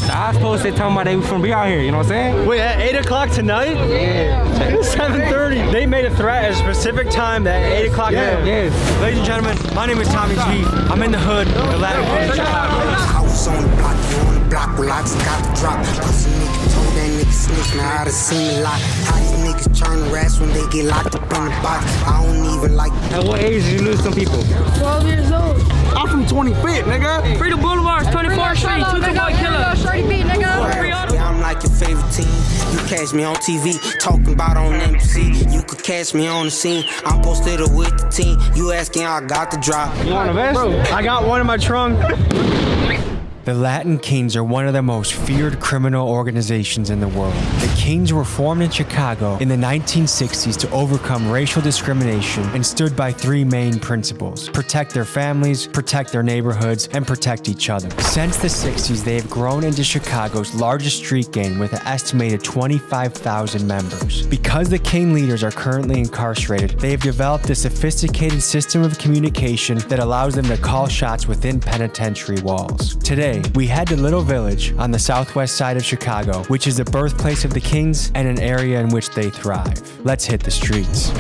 I suppose they talking about they from be out here, you know what I'm saying? Wait, at 8 o'clock tonight? Yeah. It's 7:30. They made a threat at a specific time that at 8 o'clock. Yeah, yes. Ladies and gentlemen, my name is Tommy G. I'm in the hood, the Latin King, Chicago. House on the block, you on the block, well I just got the drop. Pussy nigga told that nigga snitch, now I done seen a lot. How these niggas turn the rats when they get locked up in the box. I don't even like. At what age did you lose some people? 12 years old. I'm from 25th, nigga. Freedom Boulevard, 24th Street, 2 boy killer. Shorty beat, nigga. Yeah, I'm like your favorite team. You catch me on TV, talking about on NBC. You could catch me on the scene. I'm posted up with the team. You asking, I got the drop. You want a vest? I got one in my trunk. The Latin Kings are one of the most feared criminal organizations in the world. The Kings were formed in Chicago in the 1960s to overcome racial discrimination and stood by three main principles: protect their families, protect their neighborhoods, and protect each other. Since the 60s, they have grown into Chicago's largest street gang with an estimated 25,000 members. Because the King leaders are currently incarcerated, they have developed a sophisticated system of communication that allows them to call shots within penitentiary walls. Today, we head to Little Village on the southwest side of Chicago, which is the birthplace of the Kings and an area in which they thrive. Let's hit the streets.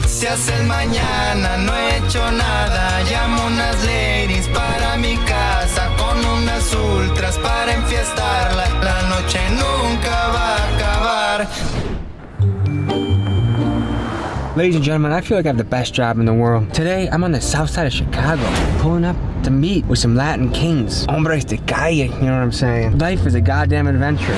Se hace el mañana, no he hecho nada. Llamo unas ladies para mi casa con unas ultras para enfiestarla. La noche nunca va a acabar. Ladies and gentlemen, I feel like I have the best job in the world. Today, I'm on the south side of Chicago, pulling up to meet with some Latin Kings. Hombres de calle, you know what I'm saying? Life is a goddamn adventure.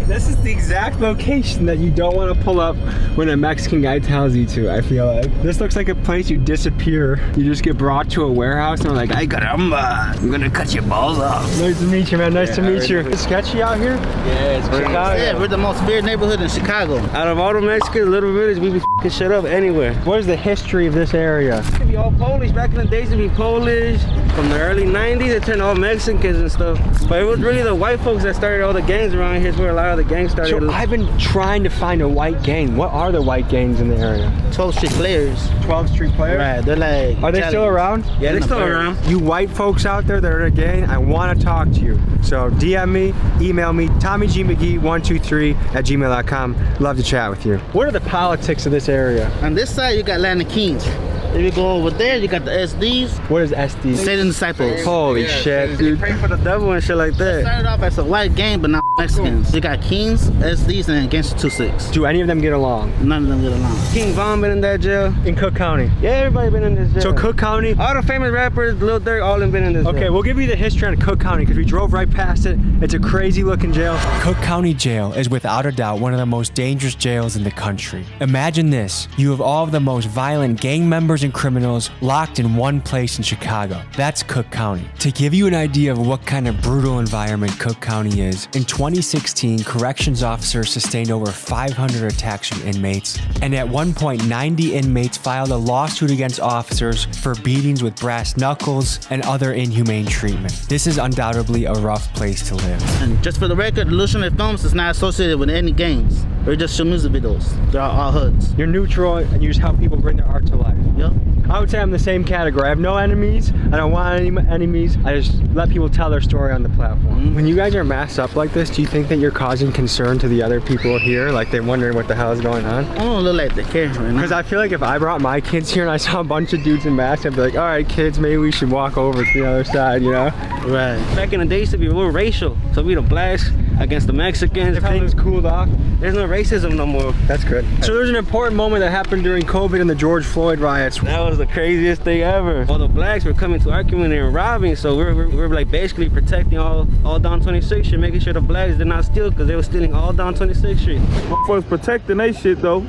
This is the exact location that you don't want to pull up when a Mexican guy tells you to, I feel like. This looks like a place you disappear. You just get brought to a warehouse and they're like, ay caramba, I'm gonna cut your balls off. Nice to meet you, man. Nice to meet you. It's sketchy out here? Yeah, it's Chicago. Yeah, we're the most feared neighborhood in Chicago. Out of all the Mexicans, Little Village, we be f***ing shit up anywhere. What is the history of this area? It could be all Polish. Back in the days, it'd be Polish. From the early 90s, it turned all Mexicans and stuff. But it was really the white folks that started all the gangs around here. It's where a lot of the gangs started. So I've been trying to find a white gang. What are the white gangs in the area? 12th Street Players. 12th Street Players? Right, they're like... Are they still around? Yeah, they're still around. You white folks out there that are in a gang, I want to talk to you. So DM me, email me, TommyGMcGee123@gmail.com. Love to chat with you. What are the politics of this area? On this side, you got Latin Kings. If you go over there, you got the SDs. What is SD? Satan Disciples. Holy shit, dude. Pray for the devil and shit like that. It started off as a white gang, but not Mexicans. You got Kings, SDs, and Gangsta 2-6. Do any of them get along? None of them get along. King Von been in that jail. In Cook County? Yeah, everybody been in this jail. So Cook County? All the famous rappers, Lil Durk, all them been in this jail. Okay, we'll give you the history on Cook County because we drove right past it. It's a crazy looking jail. Cook County Jail is without a doubt one of the most dangerous jails in the country. Imagine this: you have all of the most violent gang members and criminals locked in one place in Chicago. That's Cook County. To give you an idea of what kind of brutal environment Cook County is, in 2016, corrections officers sustained over 500 attacks from inmates, and at one point, 90 inmates filed a lawsuit against officers for beatings with brass knuckles and other inhumane treatment. This is undoubtedly a rough place to live. And just for the record, Illusionary Films is not associated with any gangs. We're just show music videos. They're all hoods. You're neutral and you just help people bring their art to life. Yep. I would say I'm the same category. I have no enemies. I don't want any enemies. I just let people tell their story on the platform. When you guys are masked up like this, do you think that you're causing concern to the other people here? Like they're wondering what the hell is going on? I don't look like they care right now. Because I feel like if I brought my kids here and I saw a bunch of dudes in masks, I'd be like, all right, kids, maybe we should walk over to the other side, you know? Right. Back in the day, it used to be real racial. So we the blacks against the Mexicans. Things cooled off. There's no racism no more. That's good. So there's an important moment that happened during COVID and the George Floyd riots. That was the craziest thing ever. All the blacks were coming to our community and robbing, so we're like basically protecting all down 26th Street, making sure the blacks did not steal because they were stealing all down 26th Street. Motherfuckers protecting that shit though.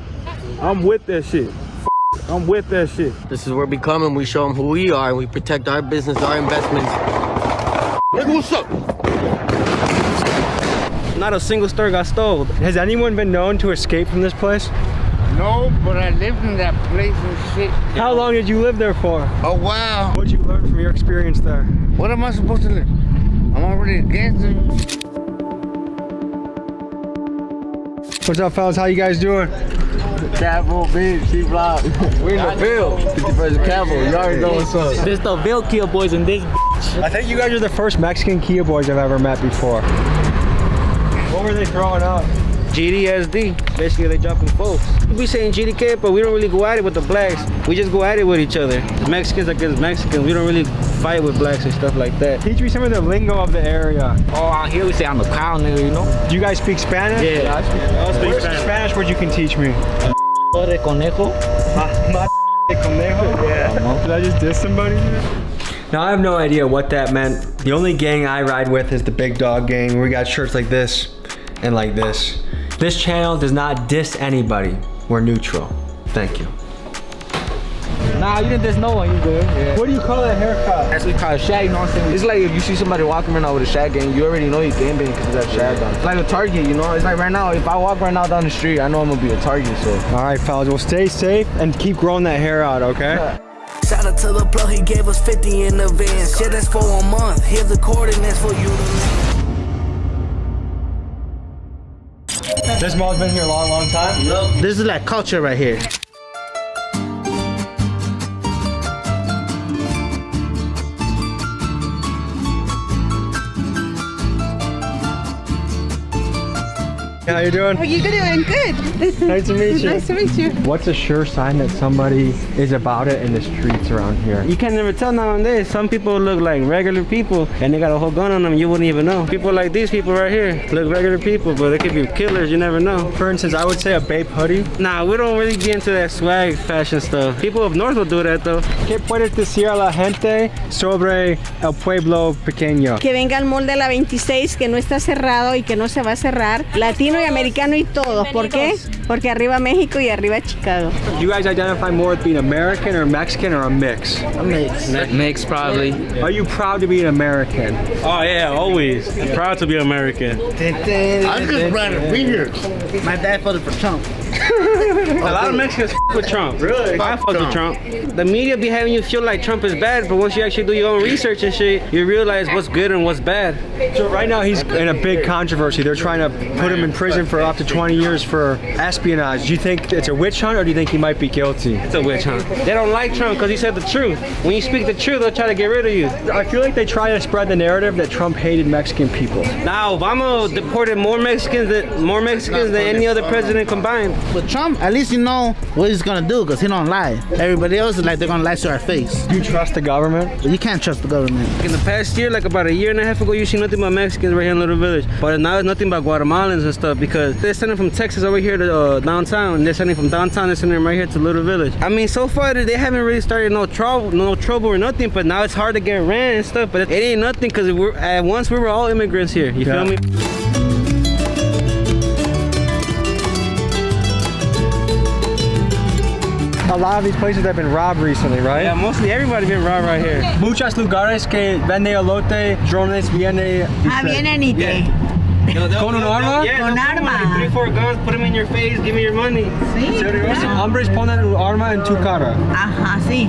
I'm with that shit. I'm with that shit. This is where we come and we show them who we are and we protect our business, our investments. Nigga, what's up? Not a single store got stole. Has anyone been known to escape from this place? No, but I lived in that place and shit. How long did you live there for? Oh wow. What did you learn from your experience there? What am I supposed to learn? I'm already against it. What's up, fellas? How you guys doing? Capital B, C-Block. We in the field. 51st Capital. You already know what's up. This the Ville Kill boys and this I think you guys are the first Mexican Kia boys I've ever met before. What were they throwing up? GDSD, basically they dropping folks. We saying GDK, but we don't really go at it with the blacks. We just go at it with each other. Mexicans against Mexicans. We don't really fight with blacks and stuff like that. Teach me some of the lingo of the area. Oh, out here we say I'm a cow nigga, you know? Do you guys speak Spanish? Yeah, I speak Spanish. Spanish word you can teach me? De conejo. Yeah. Did I just diss somebody? Now I have no idea what that meant. The only gang I ride with is the Big Dog Gang. We got shirts like this and like this. This channel does not diss anybody. We're neutral. Thank you. Nah, you didn't diss no one, you good. Yeah. What do you call that haircut? That's what we call a shag, you know what I'm saying? It's like if you see somebody walking right now with a shag gang, you already know you game bang because of that shag on. It's like a target, you know? It's like right now, if I walk right now down the street, I know I'm gonna be a target, so. All right, fellas, well stay safe and keep growing that hair out, okay? Shout out to the plug, he gave us 50 in advance. Yeah, that's for a month. Here's the coordinates for you to. This mall's been here a long time? Yep. This is like culture right here. How you doing? How you doing? Good. Nice to meet you. Nice to meet you. What's a sure sign that somebody is about it in the streets around here? You can never tell nowadays. Some people look like regular people and they got a whole gun on them, you wouldn't even know. People like these people right here look regular people, but they could be killers, you never know. For instance, I would say a Bape hoodie. Nah, we don't really get into that swag fashion stuff. People up north will do that though. ¿Qué puedes decir a la gente sobre el pueblo pequeño? Que venga al mall de la 26, que no está cerrado y que no se va a cerrar. Latino y americano y todos. ¿Por qué? Porque arriba México y arriba Chicago. You guys identify more with being American or Mexican or a mix? A mix. Mix, probably. Are you proud to be an American? Oh yeah, always. Proud to be American. I'm just proud to be here. My dad voted for Trump. A lot of Mexicans with Trump. Really? I fuck with Trump. The media be having you feel like Trump is bad, but once you actually do your own research and shit, you realize what's good and what's bad. So right now he's in a big controversy. They're trying to put him in prison for up to 20 years for espionage. Do you think it's a witch hunt or do you think he might be guilty? It's a witch hunt. They don't like Trump because he said the truth. When you speak the truth, they'll try to get rid of you. I feel like they try to spread the narrative that Trump hated Mexican people. Now Obama deported more Mexicans than any other president combined. With Trump, at least you know what he's gonna do because he don't lie. Everybody else is like they're gonna lie to our face. Do you trust the government? You can't trust the government. In the past year, like about a year and a half ago, you see nothing but Mexicans right here in Little Village. But now it's nothing but Guatemalans and stuff because they're sending from Texas over here to downtown. And they're sending from downtown, they're sending them right here to Little Village. I mean, so far they haven't really started no trouble or nothing. But now it's hard to get ran and stuff. But it ain't nothing because at once we were all immigrants here. You feel me? A lot of these places have been robbed recently, right? Yeah, mostly everybody's been robbed right here. Muchos lugares que vende elote, drones viene. Vienen y te. ¿Con un arma? Yeah, Con arma. Like 3-4 guns, put them in your face, give me your money. Sí. Hombres ponen un arma en tu cara. Ajá, sí.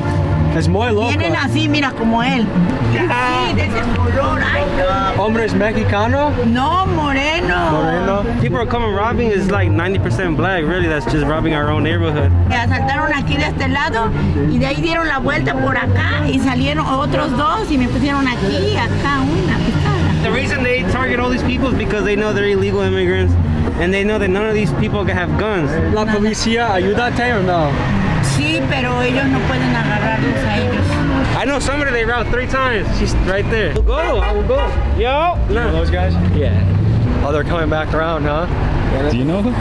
Es muy loco. Vienen así, mira, como él. Sí, de ese color. Ay, no. Hombres mexicano? No, moreno. Moreno. People are coming robbing is like 90% black, really. That's just robbing our own neighborhood. Asaltaron aquí de este lado y de ahí dieron la vuelta por acá y salieron otros dos y me pusieron aquí, acá una picada. The reason they target all these people is because they know they're illegal immigrants and they know that none of these people can have guns. ¿La policía ayúdate o no? Sí, pero ellos no pueden agarrarlos a ellos. I know somebody they robbed 3 times. She's right there. We'll go. I will go. Yo. You know those guys? Yeah. Oh, they're coming back around, huh? Do you know them?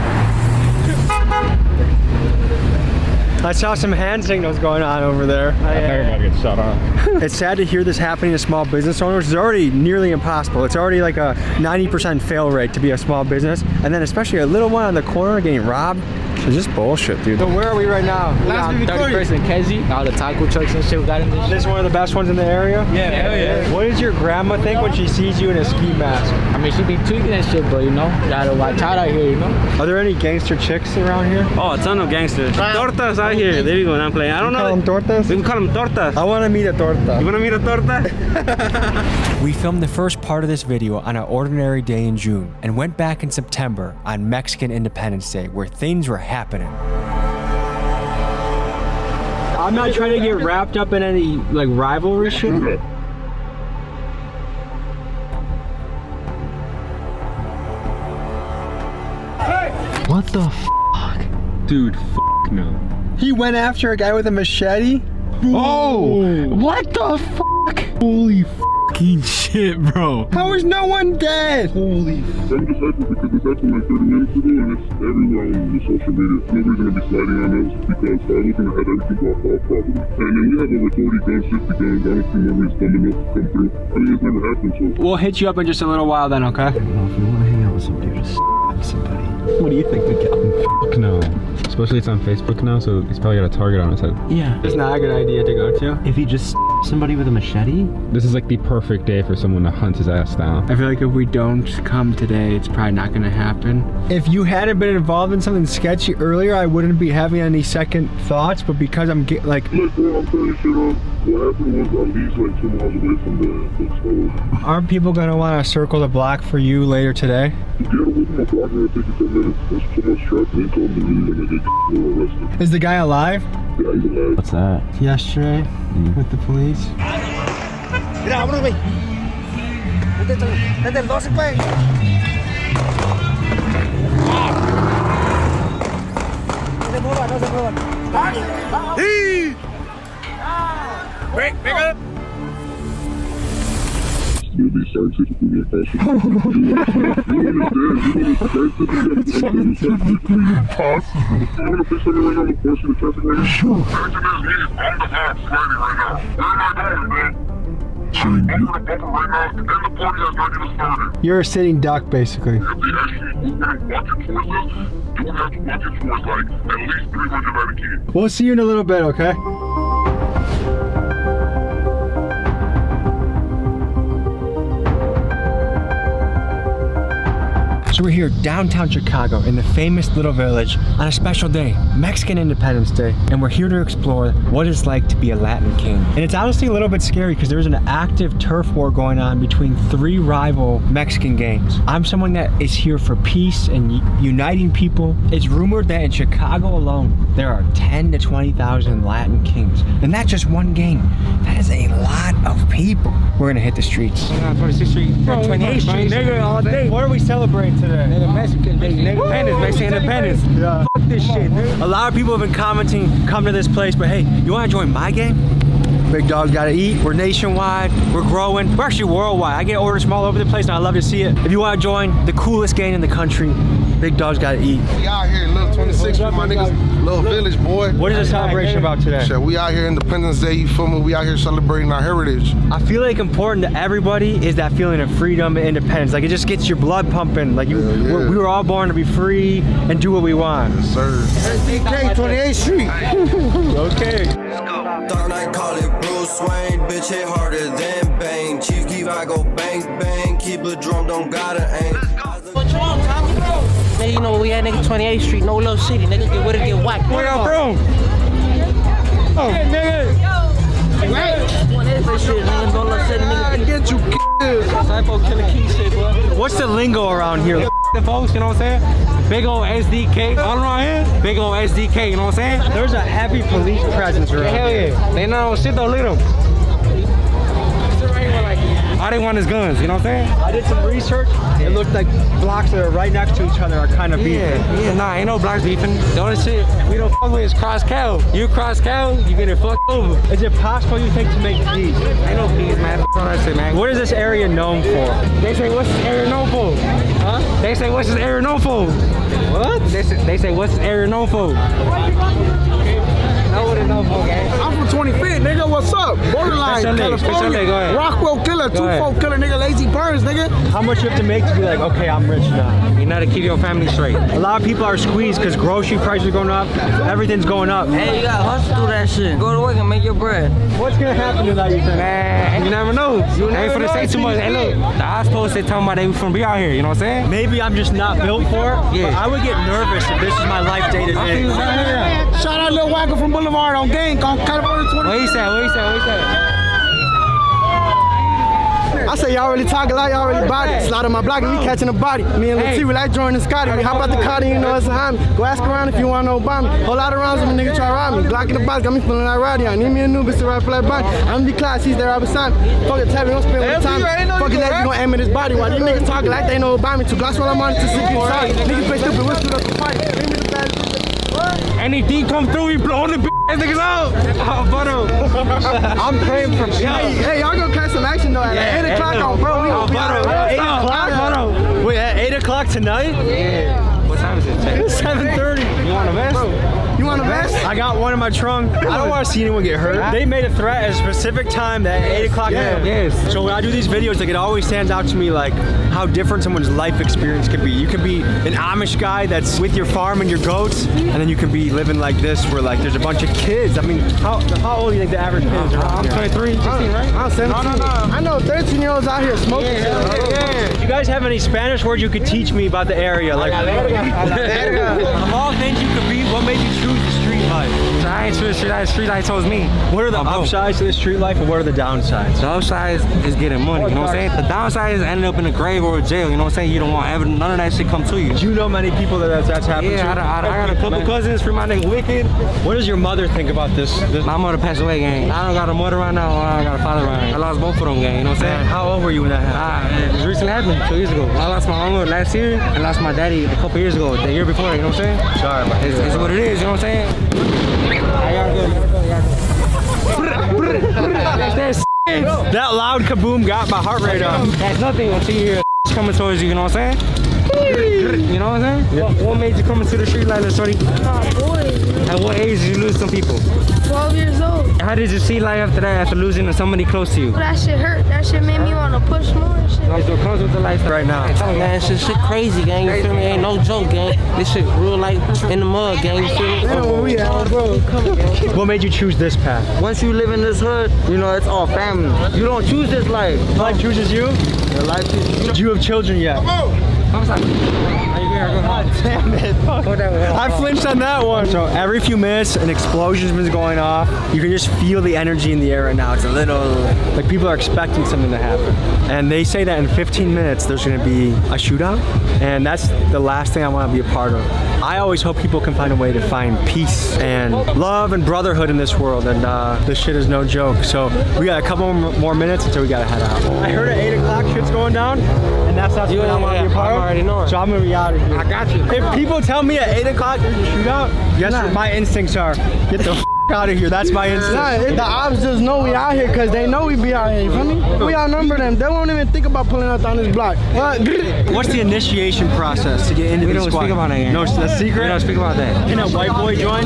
I saw some hand signals going on over there. Everybody gets shot on. It's sad to hear this happening to small business owners. It's already nearly impossible. It's already like a 90% fail rate to be a small business. And then especially a little one on the corner getting robbed. It's just bullshit, dude. So where are we right now? Last 31st and Kedzie. All the taco trucks and shit we got in this. This is one of the best ones in the area? Yeah, hell yeah. What does your grandma think when she sees you in a ski mask? I mean, she be tweaking and shit, but you know, gotta watch out out here, you know? Are there any gangster chicks around here? Oh, a ton of gangsters. Tortas out here. There you go. I'm playing. I don't know. Call them tortas? We can call them tortas. I want to meet a torta. You want to meet a torta? We filmed the first part of this video on an ordinary day in June and went back in September on Mexican Independence Day where things were happening. I'm not trying to get wrapped up in any like rivalry shit. What the fuck? Dude, no. He went after a guy with a machete? Oh! What the fuck? Holy fucking shit, bro. How is no one dead? Holy fuck. I'm just happy because this happened like 30 minutes ago and it's everywhere on the social media. Nobody's gonna be sliding on us because I was gonna have everything blocked off properly. And then we have over 40 guns, 50 guns. I don't see nobody's coming up to come through. I mean, it's never happened, so. We'll hit you up in just a little while then, okay? Well, if you want to hang out with some dude, just somebody. What do you think, Miguel? Fuck no. Especially it's on Facebook now, so he's probably got a target on his head. Yeah. It's not a good idea to go to. If he just somebody with a machete? This is like the perfect day for someone to hunt his ass down. I feel like if we don't come today, it's probably not gonna happen. If you hadn't been involved in something sketchy earlier, I wouldn't be having any second thoughts, but because I'm like... Look, bro, I'm turning shit off. What happened was he's like 2 miles away from the store. Aren't people gonna want to circle the block for you later today? Yeah, within my block, it'll take you 10 minutes. There's too much traffic. They told me you're gonna get arrested. Is the guy alive? Yeah, he's alive. What's that? Yesterday, with the police. Mira, vámonos, güey. Desde el 12, güey. No se muevan, no se muevan. ¡Sí! Break up! Maybe scientifically impossible. Scientifically impossible. You want to fix something right now? Look closer to traffic right now? Sure. On the back, sliding right now. Where am I going, man? I'm gonna bump it right now, and the party has not even started. You're a sitting duck, basically. If they actually move and walk it towards us, you would have to walk it towards like at least 300 feet. We'll see you in a little bit, okay? So we're here downtown Chicago in the famous Little Village on a special day, Mexican Independence Day, and we're here to explore what it's like to be a Latin king. And it's honestly a little bit scary because there's an active turf war going on between 3 rival Mexican gangs. I'm someone that is here for peace and uniting people. It's rumored that in Chicago alone, there are 10 to 20,000 Latin kings. And that's just one gang. That is a lot of people. We're gonna hit the streets. 26th Street, 28th Street, nigga, all day. What are we celebrating today? Nigga, Mexican Day, nigga. Independence, Mexican Independence. Yeah. Fuck this shit, dude. A lot of people have been commenting, come to this place, but hey, you wanna join my gang? Big Dog's Gotta Eat. We're nationwide, we're growing. We're actually worldwide. I get orders from all over the place and I love to see it. If you wanna join the coolest gang in the country, Big Dog's Gotta Eat. We out here in Little 26 with my niggas, Little Village, boy. What is the celebration about today? Shit, we out here Independence Day, you feel me? We out here celebrating our heritage. I feel like important to everybody is that feeling of freedom and independence. Like it just gets your blood pumping. Like we were all born to be free and do what we want. Yes, sir. SDK, 28th Street. Okay. Dark Knight call it Bruce Wayne, bitch hit harder than Bane. Chief keep I go bang bang, keep a drum, don't gotta aim. What you want, Tommy? Nigga, you know where we at, nigga, 28th Street, no little city, nigga, get with it, get whacked. Where y'all from? Oh, nigga. Right. 28th Street, nigga, no little city, nigga. Get you killed. Typo killer key shit, bro. What's the lingo around here? The folks, you know what I'm saying? Big old SDK. All around here, big old SDK, you know what I'm saying? There's a heavy police presence around. Hell yeah. They know shit, don't lead them. All they want is guns, you know what I'm saying? I did some research. It looked like blocks that are right next to each other are kind of beefing. Yeah, nah, ain't no blocks beefing. The only shit we don't fuck with is cross cow. You cross cow, you get it fucked over. Is it possible, you think, to make peace? Ain't no peace, man. F all that shit, man. What is this area known for? They say, what's this area known for? Huh? They say, what's this area known for? What? They say, what's this area known for? Know what it's known for, gang. I'm from 25th, nigga. What's up? Borderline, California. Go ahead. Rockwell killer, 2-4 killer, nigga. Lazy Burns, nigga. How much you have to make to be like, okay, I'm rich now? You know to keep your family straight. A lot of people are squeezed because grocery prices are going up. Everything's going up. Hey, you gotta hustle through that shit. Go to work and make your bread. What's gonna happen tonight, you think? Man, you never know. I ain't finna say too much. Hey, look, the hospital said talking about they from be out here, you know what I'm saying? Maybe I'm just not built for it. Yeah. But I would get nervous if this is my life day to day. Shout out Lil Wagger from Boulevard on gang on California 20. What he said? I I say y'all really talk a lot, y'all really body. Slide on my block and we catching a body. Me and Latif, we like joining Scotty. We hop out the car, you know it's behind me. Go ask around if you want to know about me. Whole lot of rounds if a nigga try to ride me. Glock in the box, got me feeling like Roddy. I need me a new bitch to ride for that body. I'm the class, he's there right beside me. Fuck it, Tabby, don't spend with time. Fuck it, you gon' aim at his body. While these niggas talking like they know about me. 2 Glocks while I'm on it to see you sorry. Niggas play stupid, we're stood up to fight. Bring me the bad. Anything come through, we blowing the niggas out. Oh, butter. I'm praying for you. Hey, y'all gonna catch some action though at 8 o'clock on bro. We gonna be out at 8 o'clock. Wait, at 8 o'clock tonight? Yeah. What time is it? 7:30. You want a vest? You want a vest? I got one in my trunk. I don't want to see anyone get hurt. They made a threat at a specific time that 8 o'clock. Yes. So when I do these videos, like it always stands out to me like how different someone's life experience could be. You could be an Amish guy that's with your farm and your goats, and then you can be living like this where like there's a bunch of kids. I mean, how old do you think the average kid is around here? 23, 16, right? I'm 17. No. I know 13-year-olds out here smoking. You guys have any Spanish words you could teach me about the area? Like, of all things you could be, what made you choose the street life? I ain't choose the street life chose me. What are the upsides to the street life and what are the downsides? The upside is getting money, you know what I'm saying? The downside is ending up in a grave or a jail, you know what I'm saying? You don't want none of that shit come to you. Do you know many people that's happened to? Yeah, I got a couple cousins from my nigga Wicked. What does your mother think about this? My mother passed away, gang. I don't got a mother right now, I got a father right now. I lost both of them, gang, you know what I'm saying? How old were you when that happened? It just recently happened, 2 years ago. I lost my uncle last year and lost my daddy a couple years ago, the year before, you know what I'm saying? Sorry, man. It's what it is, you know what I'm saying? That loud kaboom got my heart rate up. That's nothing until you hear coming towards you, you know what I'm saying? You know what I'm saying? Yeah. What made you come into the street like this, shorty? At what age did you lose some people? 12 years old. How did you see life after that, after losing somebody close to you? That shit hurt. That shit made me want to push more and shit. So it comes with the lifestyle right now. Man, shit crazy, gang. You feel me? Ain't no joke, gang. This shit real life in the mud, gang. You feel me? What made you choose this path? Once you live in this hood, you know, it's all family. You don't choose this life. Life chooses you? Your life chooses you. Do you have children yet? I'm sorry. Damn it. I flinched on that one. So every few minutes, an explosion's been going off. You can just feel the energy in the air right now. It's a little, like people are expecting something to happen. And they say that in 15 minutes, there's gonna be a shootout. And that's the last thing I wanna be a part of. I always hope people can find a way to find peace and love and brotherhood in this world. And this shit is no joke. So we got a couple more minutes until we gotta head out. I heard at 8 o'clock shit's going down. And that's not something I wanna be a part of. I already know it. So I'm gonna be out of here. I got you. If people tell me at 8 o'clock there's a shootout, guess what my instincts are? Get the f out of here. That's my instinct. Nah, the ops just know we out here because they know we be out here. You feel me? We outnumber them. They won't even think about pulling us down this block. What's the initiation process to get into the squad? We don't speak about that yet. No, that's secret? We don't speak about that. Can a white boy join?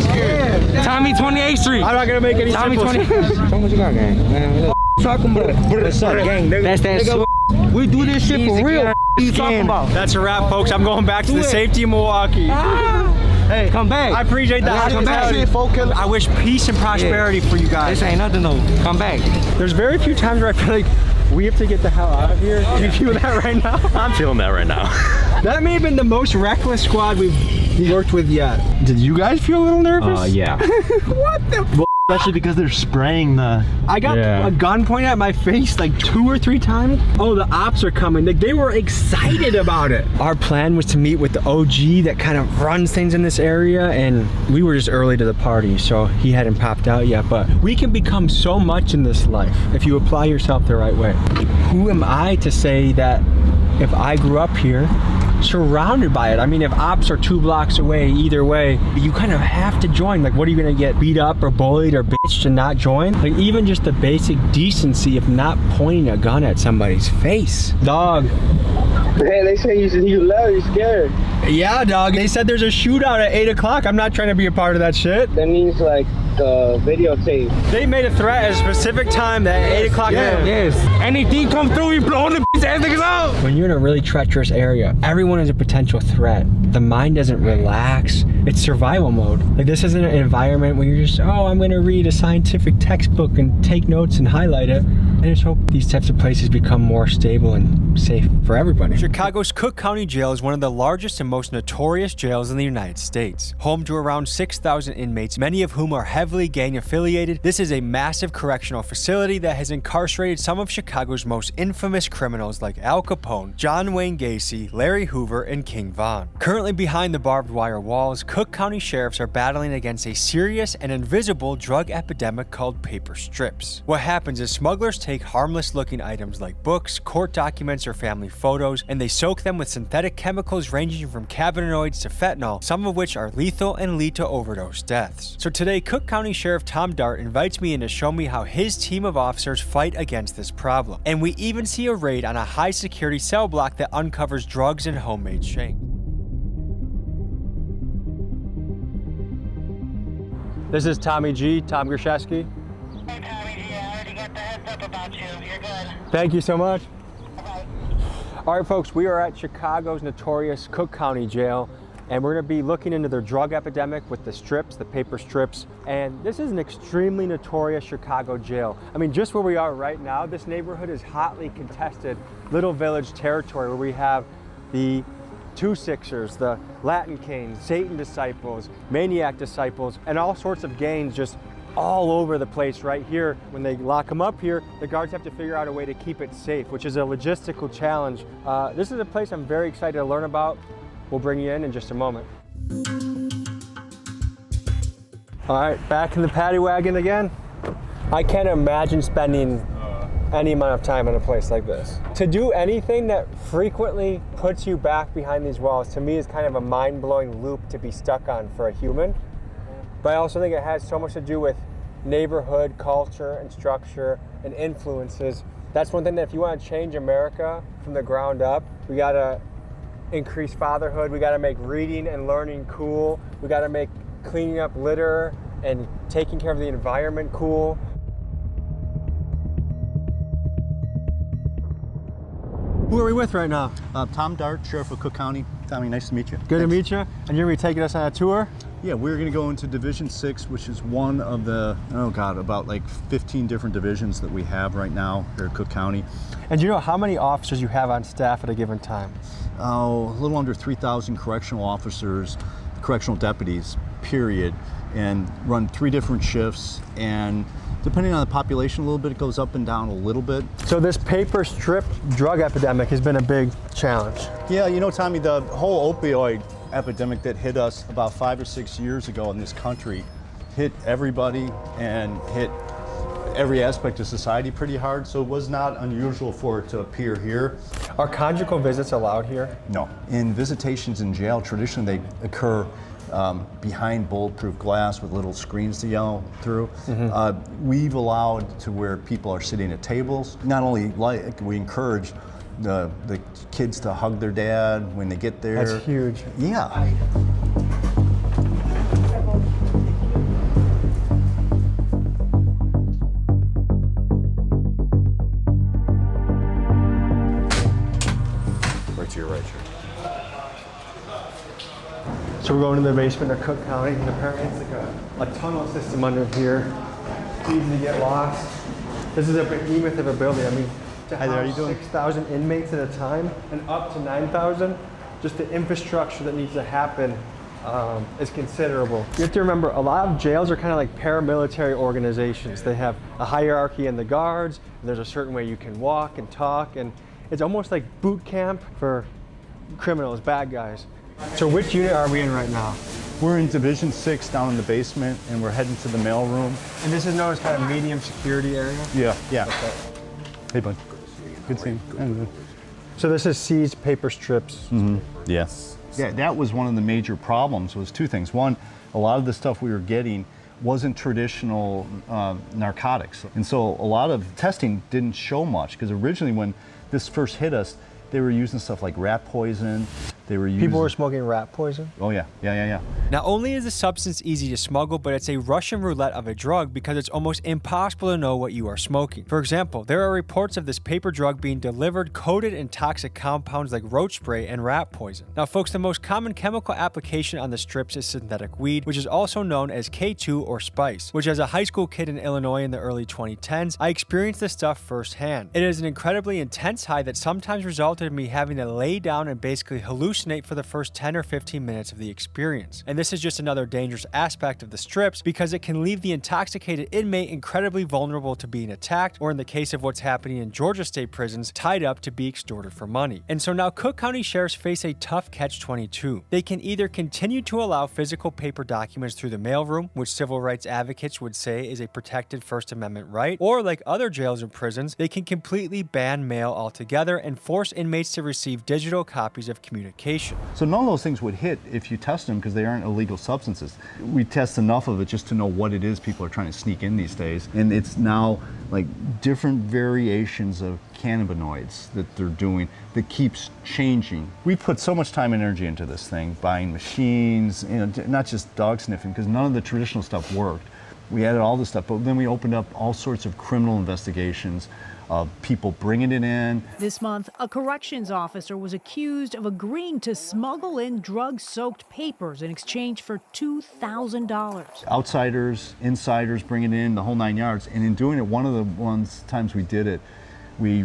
Tommy 28th Street. I'm not gonna make any Tommy simple 28th. Tell me what you got, gang. Talking about. What's up, gang? That's that. We do this shit for real. What you talking about? That's a wrap, folks. I'm going back to the safety of Milwaukee. Hey, come back. I appreciate that. Come back. I wish peace and prosperity for you guys. This ain't nothing though. Come back. There's very few times where I feel like we have to get the hell out of here. Do you feel that right now? I'm feeling that right now. That may have been the most reckless squad we've worked with yet. Did you guys feel a little nervous? Yeah. What the Especially because they're spraying the... I got a gun pointed at my face like 2 or 3 times. Oh, the ops are coming. Like, they were excited about it. Our plan was to meet with the OG that kind of runs things in this area, and we were just early to the party, so he hadn't popped out yet. But we can become so much in this life if you apply yourself the right way. Who am I to say that if I grew up here, surrounded by it? I mean, if ops are 2 blocks away, either way, you kind of have to join. Like, what are you gonna get beat up or bullied or bitched to not join? Like, even just the basic decency of not pointing a gun at somebody's face. Dog. Hey, they say you loud, you're scared. Yeah, dog. They said there's a shootout at 8 o'clock. I'm not trying to be a part of that shit. That means like the videotape. They made a threat at a specific time that 8 o'clock. Yes. Anything come through, we blowing the ass niggas out. When you're in a really treacherous area, everyone is a potential threat. The mind doesn't relax. It's survival mode. Like, this isn't an environment where you're just, oh, I'm gonna read a scientific textbook and take notes and highlight it. I just hope these types of places become more stable and safe for everybody. Chicago's Cook County Jail is one of the largest and most notorious jails in the United States. Home to around 6,000 inmates, many of whom are heavily heavily gang affiliated, this is a massive correctional facility that has incarcerated some of Chicago's most infamous criminals like Al Capone, John Wayne Gacy, Larry Hoover, and King Von. Currently behind the barbed wire walls, Cook County sheriffs are battling against a serious and invisible drug epidemic called paper strips. What happens is smugglers take harmless looking items like books, court documents, or family photos, and they soak them with synthetic chemicals ranging from cannabinoids to fentanyl, some of which are lethal and lead to overdose deaths. So today, Cook County Sheriff Tom Dart invites me in to show me how his team of officers fight against this problem. And we even see a raid on a high security cell block that uncovers drugs and homemade shank. This is Tommy G, Tom Grishesky. Hey Tommy G, I already got the heads up about you. You're good. Thank you so much. All right, folks, we are at Chicago's notorious Cook County Jail, and we're gonna be looking into their drug epidemic with the strips, the paper strips. And this is an extremely notorious Chicago jail. I mean, just where we are right now, this neighborhood is hotly contested Little Village territory where we have the Two Sixers, the Latin Kings, Satan Disciples, Maniac Disciples, and all sorts of gangs just all over the place right here. When they lock them up here, the guards have to figure out a way to keep it safe, which is a logistical challenge. This is a place I'm very excited to learn about. We'll bring you in just a moment. All right, back in the paddy wagon again. I can't imagine spending any amount of time in a place like this. To do anything that frequently puts you back behind these walls, to me is kind of a mind-blowing loop to be stuck on for a human. But I also think it has so much to do with neighborhood, culture, and structure, and influences. That's one thing that if you want to change America from the ground up, we gotta increase fatherhood, we gotta make reading and learning cool, we gotta make cleaning up litter and taking care of the environment cool. Who are we with right now? Tom Dart, Sheriff of Cook County. Tommy, nice to meet you. Good to meet you. And you're gonna be taking us on a tour? Yeah, we're gonna go into Division 6, which is one of the, about like 15 different divisions that we have right now here at Cook County. And do you know how many officers you have on staff at a given time? Oh, a little under 3,000 correctional officers, correctional deputies, period, and run 3 different shifts. And depending on the population a little bit, it goes up and down a little bit. So this paper strip drug epidemic has been a big challenge. Yeah, you know, Tommy, the whole opioid epidemic that hit us about 5 or 6 years ago in this country hit everybody and hit every aspect of society pretty hard, so it was not unusual for it to appear here. Are conjugal visits allowed here? No. In visitations in jail, traditionally they occur behind bulletproof glass with little screens to yell through. We've allowed to where people are sitting at tables. Not only we encourage the kids to hug their dad when they get there. That's huge. Yeah. Right to your right, sir. So we're going to the basement of Cook County, and apparently it's like a tunnel system under here. Easy to get lost. This is a behemoth of a building. I mean, to house 6,000 inmates at a time and up to 9,000, just the infrastructure that needs to happen is considerable. You have to remember, a lot of jails are kind of like paramilitary organizations. They have a hierarchy in the guards, and there's a certain way you can walk and talk, and it's almost like boot camp for criminals, bad guys. So which unit are we in right now? We're in Division 6 down in the basement, and we're heading to the mail room. And this is known as kind of medium security area? Yeah, yeah. Okay. Hey, bud. Good seeing you. So this is seized paper strips. Yes. Yeah, that was one of the major problems, was 2 things. One, a lot of the stuff we were getting wasn't traditional narcotics. And so a lot of testing didn't show much, because originally when this first hit us, they were using stuff like rat poison. People were smoking rat poison? Oh yeah, yeah. Not only is the substance easy to smuggle, but it's a Russian roulette of a drug because it's almost impossible to know what you are smoking. For example, there are reports of this paper drug being delivered coated in toxic compounds like roach spray and rat poison. Now folks, the most common chemical application on the strips is synthetic weed, which is also known as K2 or spice, which as a high school kid in Illinois in the early 2010s, I experienced this stuff firsthand. It is an incredibly intense high that sometimes resulted in me having to lay down and basically hallucinate hallucinate for the first 10 or 15 minutes of the experience. And this is just another dangerous aspect of the strips because it can leave the intoxicated inmate incredibly vulnerable to being attacked, or in the case of what's happening in Georgia state prisons, tied up to be extorted for money. And so now Cook County sheriffs face a tough catch-22. They can either continue to allow physical paper documents through the mailroom, which civil rights advocates would say is a protected First Amendment right, or like other jails and prisons, they can completely ban mail altogether and force inmates to receive digital copies of communication. So none of those things would hit if you test them because they aren't illegal substances. We test enough of it just to know what it is people are trying to sneak in these days. And it's now like different variations of cannabinoids that they're doing that keeps changing. We put so much time and energy into this thing, buying machines, not just dog sniffing, because none of the traditional stuff worked. We added all this stuff, but then we opened up all sorts of criminal investigations of people bringing it in. This month, a corrections officer was accused of agreeing to smuggle in drug-soaked papers in exchange for $2,000. Outsiders, insiders bringing it in, the whole 9 yards. And in doing it, one of the times we did it, we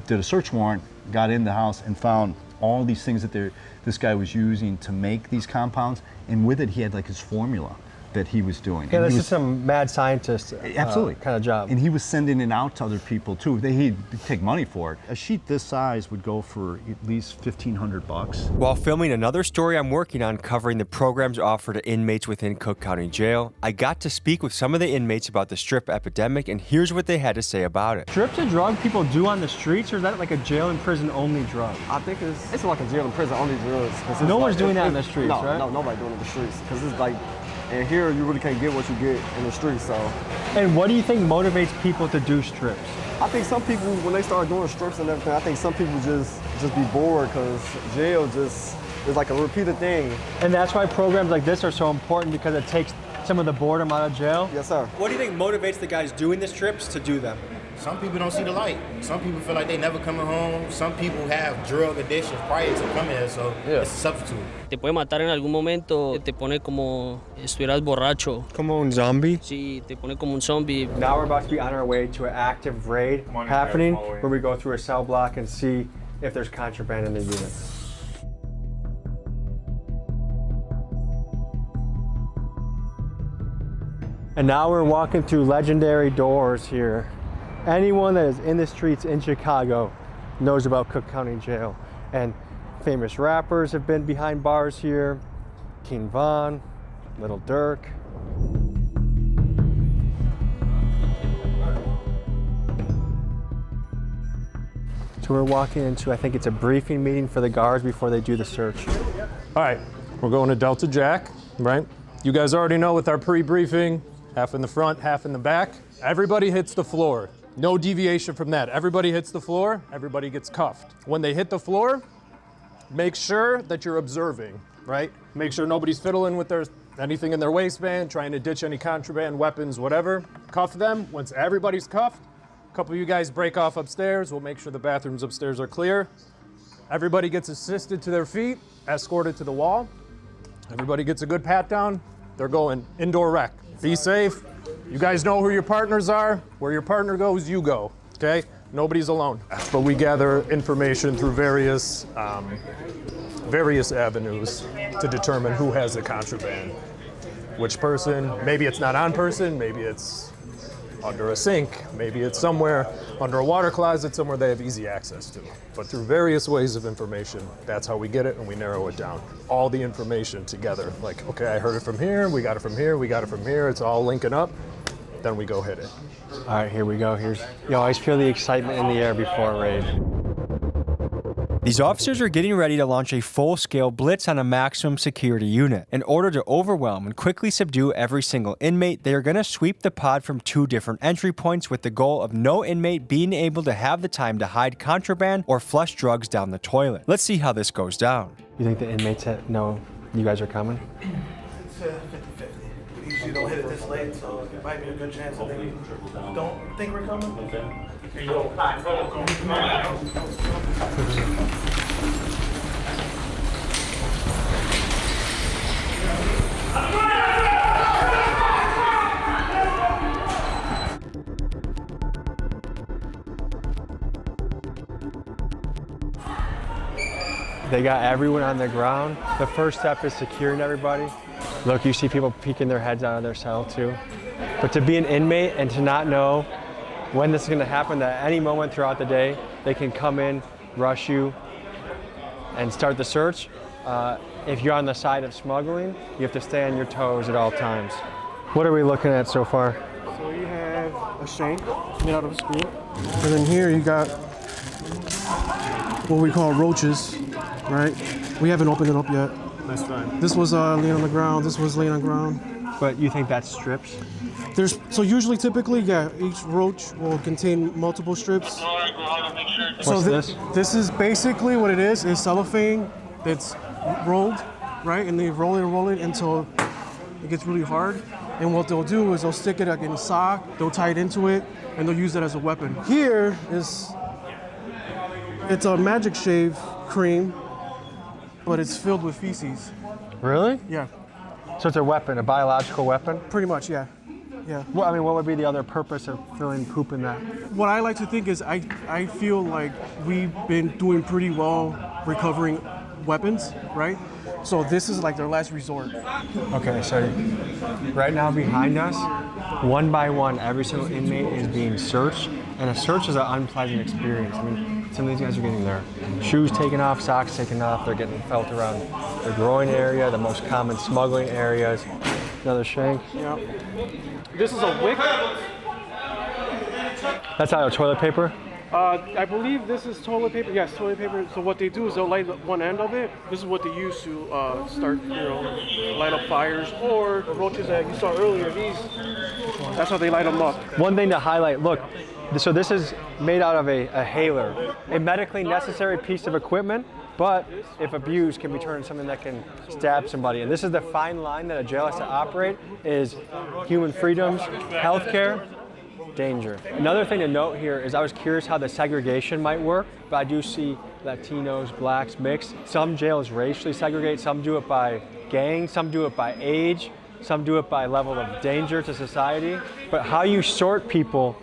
did a search warrant, got in the house and found all these things that this guy was using to make these compounds. And with it, he had like his formula that he was doing. Yeah, this is some mad scientist absolutely kind of job. And he was sending it out to other people too. He'd take money for it. A sheet this size would go for at least $1,500. While filming another story I'm working on covering the programs offered to inmates within Cook County Jail, I got to speak with some of the inmates about the strip epidemic, and here's what they had to say about it. Strips a drug people do on the streets, or is that like a jail and prison only drug? I think it's like a jail and prison only drugs. No one's doing that in the streets, right? No, nobody doing it in the streets. Because it's like, and here you really can't get what you get in the streets, so. And what do you think motivates people to do strips? I think some people, when they start doing strips and everything, I think some people just be bored because jail just is like a repeated thing. And that's why programs like this are so important, because it takes some of the boredom out of jail? Yes, sir. What do you think motivates the guys doing the strips to do them? Some people don't see the light. Some people feel like they never coming home. Some people have drug addictions prior to coming here, so it's a substitute. Te puede matar en algún momento, te pone como estuvieras borracho. Como un zombie? Sí, te pone como un zombie. Now we're about to be on our way to an active raid happening where we go through a cell block and see if there's contraband in the unit. And now we're walking through legendary doors here. Anyone that is in the streets in Chicago knows about Cook County Jail. And famous rappers have been behind bars here. King Von, Little Durk. So we're walking into, I think it's a briefing meeting for the guards before they do the search. All right, we're going to Delta Jack, right? You guys already know with our pre-briefing, half in the front, half in the back. Everybody hits the floor. No deviation from that. Everybody hits the floor, everybody gets cuffed. When they hit the floor, make sure that you're observing, right? Make sure nobody's fiddling with anything in their waistband, trying to ditch any contraband, weapons, whatever. Cuff them. Once everybody's cuffed, a couple of you guys break off upstairs. We'll make sure the bathrooms upstairs are clear. Everybody gets assisted to their feet, escorted to the wall. Everybody gets a good pat down. They're going indoor rec. Be safe. You guys know who your partners are. Where your partner goes, you go, okay? Nobody's alone. But we gather information through various avenues to determine who has the contraband. Which person, maybe it's not on person, maybe it's under a sink, maybe it's somewhere under a water closet, somewhere they have easy access to. But through various ways of information, that's how we get it and we narrow it down. All the information together, like, okay, I heard it from here, we got it from here, we got it from here, it's all linking up, then we go hit it. All right, here we go. You always feel the excitement in the air before a raid. These officers are getting ready to launch a full-scale blitz on a maximum security unit. In order to overwhelm and quickly subdue every single inmate, they are going to sweep the pod from 2 different entry points with the goal of no inmate being able to have the time to hide contraband or flush drugs down the toilet. Let's see how this goes down. You think the inmates know you guys are coming? It's 50-50. We usually don't hit it this late, so it might be a good chance that they don't think we're coming. Okay. They got everyone on the ground. The first step is securing everybody. Look, you see people peeking their heads out of their cell too. But to be an inmate and to not know when this is gonna happen, that at any moment throughout the day, they can come in, rush you, and start the search. If you're on the side of smuggling, you have to stay on your toes at all times. What are we looking at so far? So you have a shank made out of a screw. And then here you got what we call roaches, right? We haven't opened it up yet. That's fine. This was laying on the ground, this was laying on the ground. But you think that's strips? So usually, typically, yeah, each roach will contain multiple strips. What's this? This is basically what it is cellophane that's rolled, right? And they roll it until it gets really hard. And what they'll do is they'll stick it like in a sock, they'll tie it into it, and they'll use that as a weapon. Here it's a Magic Shave cream, but it's filled with feces. Really? Yeah. So it's a weapon, a biological weapon? Pretty much, yeah. Yeah. Well, I mean, what would be the other purpose of filling poop in that? What I like to think is I feel like we've been doing pretty well recovering weapons, right? So this is like their last resort. Okay, so right now behind us, one by one, every single inmate is being searched, and a search is an unpleasant experience. I mean, some of these guys are getting their shoes taken off, socks taken off, they're getting felt around the groin area, the most common smuggling areas. Another shank. Yeah. This is a wick. That's out of toilet paper? I believe this is toilet paper. Yes, toilet paper. So what they do is they'll light one end of it. This is what they use to start, light up fires. Or roaches that you saw earlier, that's how they light them up. One thing to highlight, look, so this is made out of a hailer, a medically necessary piece of equipment, but if abused can be turned into something that can stab somebody. And this is the fine line that a jail has to operate, is human freedoms, healthcare, danger. Another thing to note here is I was curious how the segregation might work, but I do see Latinos, blacks, mixed. Some jails racially segregate, some do it by gang, some do it by age, some do it by level of danger to society. But how you sort people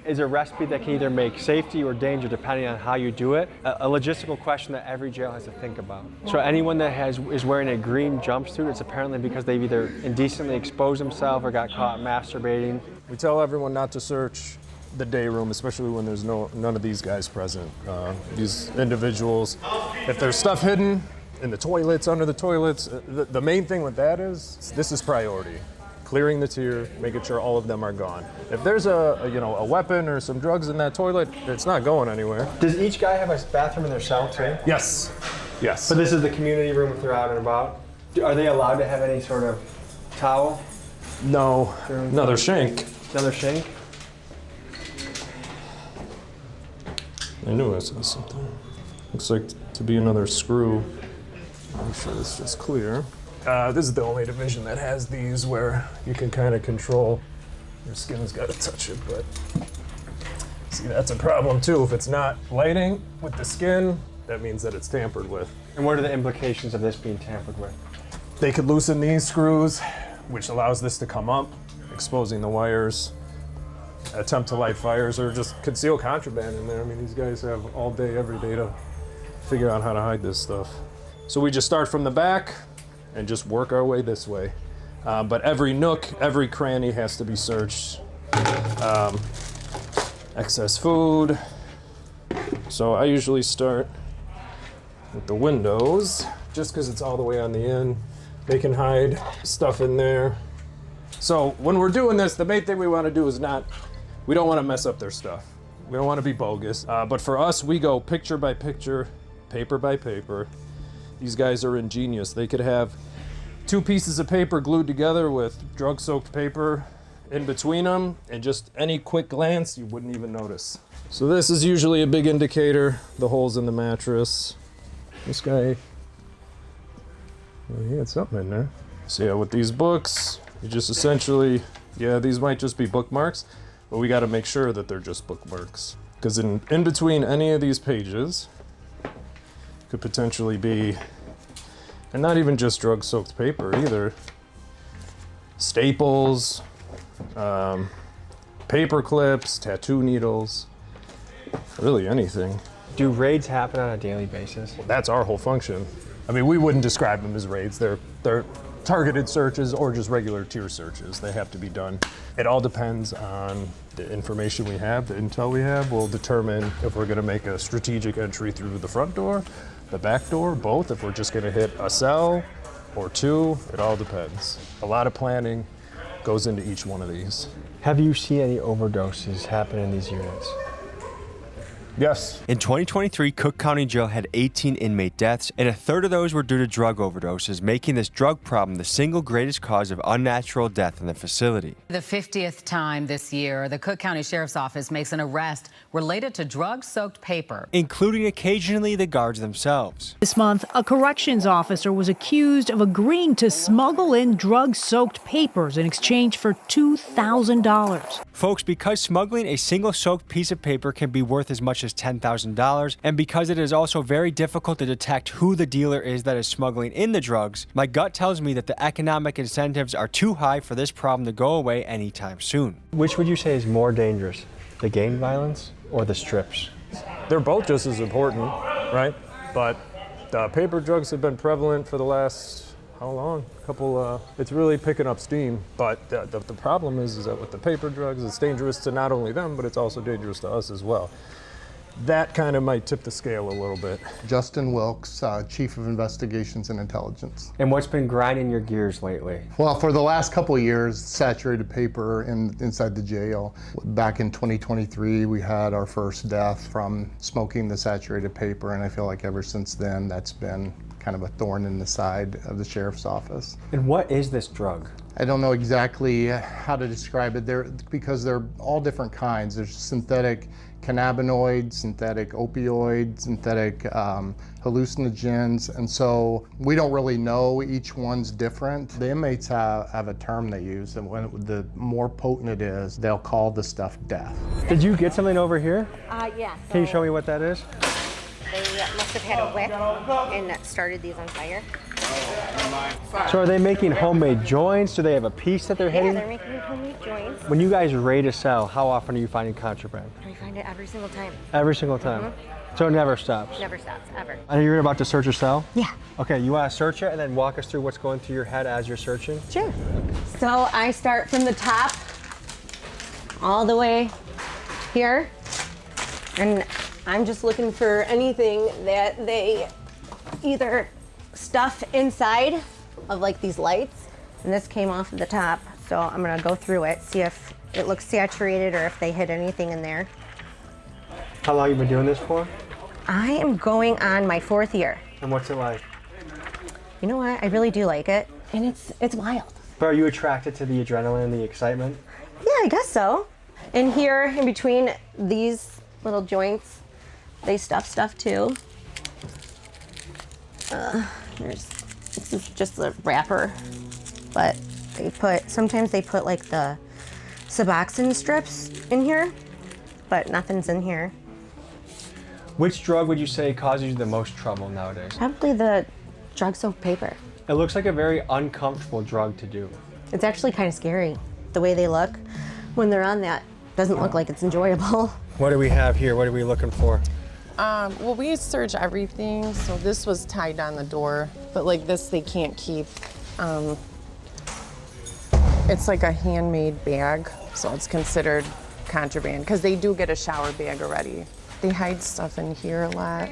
is a recipe that can either make safety or danger depending on how you do it. A logistical question that every jail has to think about. So anyone that is wearing a green jumpsuit, it's apparently because they've either indecently exposed themselves or got caught masturbating. We tell everyone not to search the day room, especially when there's none of these guys present. These individuals, if there's stuff hidden in the toilets, under the toilets, the main thing with that is, this is priority. Clearing the tier, making sure all of them are gone. If there's a weapon or some drugs in that toilet, it's not going anywhere. Does each guy have a bathroom in their cell too? Yes. Yes. But this is the community room if they're out and about. Are they allowed to have any sort of towel? No. Another shank. Another shank? I knew I saw something. Looks like to be another screw. Make sure this is clear. This is the only division that has these where you can kind of control. Your skin's got to touch it, but see, that's a problem too. If it's not lighting with the skin, that means that it's tampered with. And what are the implications of this being tampered with? They could loosen these screws, which allows this to come up, exposing the wires, attempt to light fires, or just conceal contraband in there. I mean, these guys have all day, every day to figure out how to hide this stuff. So we just start from the back and just work our way this way. But every nook, every cranny has to be searched. Excess food. So I usually start with the windows, just because it's all the way on the end. They can hide stuff in there. So when we're doing this, the main thing we want to do is we don't want to mess up their stuff. We don't want to be bogus. But for us, we go picture by picture, paper by paper. These guys are ingenious. They could have 2 pieces of paper glued together with drug-soaked paper in between them, and just any quick glance, you wouldn't even notice. So this is usually a big indicator, the holes in the mattress. This guy, well, he had something in there. So yeah, with these books, you just essentially, yeah, these might just be bookmarks, but we gotta make sure that they're just bookmarks. Because in between any of these pages, could potentially be, and not even just drug-soaked paper either, staples, paper clips, tattoo needles, really anything. Do raids happen on a daily basis? Well, that's our whole function. I mean, we wouldn't describe them as raids. They're targeted searches or just regular tier searches. They have to be done. It all depends on the information we have, the intel we have. Will determine if we're going to make a strategic entry through the front door, the back door, both. If we're just going to hit a cell or two, it all depends. A lot of planning goes into each one of these. Have you seen any overdoses happen in these units? Yes. In 2023, Cook County Jail had 18 inmate deaths, and a third of those were due to drug overdoses, making this drug problem the single greatest cause of unnatural death in the facility. The 50th time this year, the Cook County Sheriff's Office makes an arrest related to drug-soaked paper, including occasionally the guards themselves. This month, a corrections officer was accused of agreeing to smuggle in drug-soaked papers in exchange for $2,000. Folks, because smuggling a single soaked piece of paper can be worth as much as $10,000, and because it is also very difficult to detect who the dealer is that is smuggling in the drugs, my gut tells me that the economic incentives are too high for this problem to go away anytime soon. Which would you say is more dangerous, the gang violence or the strips? They're both just as important, right? But the paper drugs have been prevalent for the last, how long? It's really picking up steam. But the problem is that with the paper drugs, it's dangerous to not only them, but it's also dangerous to us as well. That kind of might tip the scale a little bit. Justin Wilkes, Chief of Investigations and Intelligence. And what's been grinding your gears lately? Well, for the last couple of years, saturated paper inside the jail. Back in 2023, we had our first death from smoking the saturated paper, and I feel like ever since then, that's been kind of a thorn in the side of the sheriff's office. And what is this drug? I don't know exactly how to describe it because they're all different kinds. There's synthetic cannabinoids, synthetic opioids, synthetic hallucinogens, and so we don't really know. Each one's different. The inmates have a term they use, and when the more potent it is, they'll call the stuff death. Did you get something over here? Yeah. Can you show me what that is? They must have had a wick and that started these on fire. So are they making homemade joints? Do they have a piece that they're hitting? Yeah, they're making homemade joints. When you guys raid a cell, how often are you finding contraband? We find it every single time. Every single time? So it never stops? Never stops, ever. I know you're about to search a cell? Yeah. Okay, you want to search it and then walk us through what's going through your head as you're searching? Sure. So I start from the top all the way here, and I'm just looking for anything that they either stuff inside of like these lights, and this came off of the top, so I'm gonna go through it, see if it looks saturated or if they hid anything in there. How long have you been doing this for? I am going on my 4th year. And what's it like? You know what? I really do like it, and it's wild. But are you attracted to the adrenaline and the excitement? Yeah, I guess so. And here, in between these little joints, they stuff stuff too. This is just the wrapper, but sometimes they put like the Suboxone strips in here, but nothing's in here. Which drug would you say causes you the most trouble nowadays? Probably the drug-soaked paper. It looks like a very uncomfortable drug to do. It's actually kind of scary, the way they look when they're on that. Doesn't look like it's enjoyable. What do we have here? What are we looking for? Well, we search everything. So this was tied on the door, but like this they can't keep. It's like a handmade bag, so it's considered contraband because they do get a shower bag already. They hide stuff in here a lot.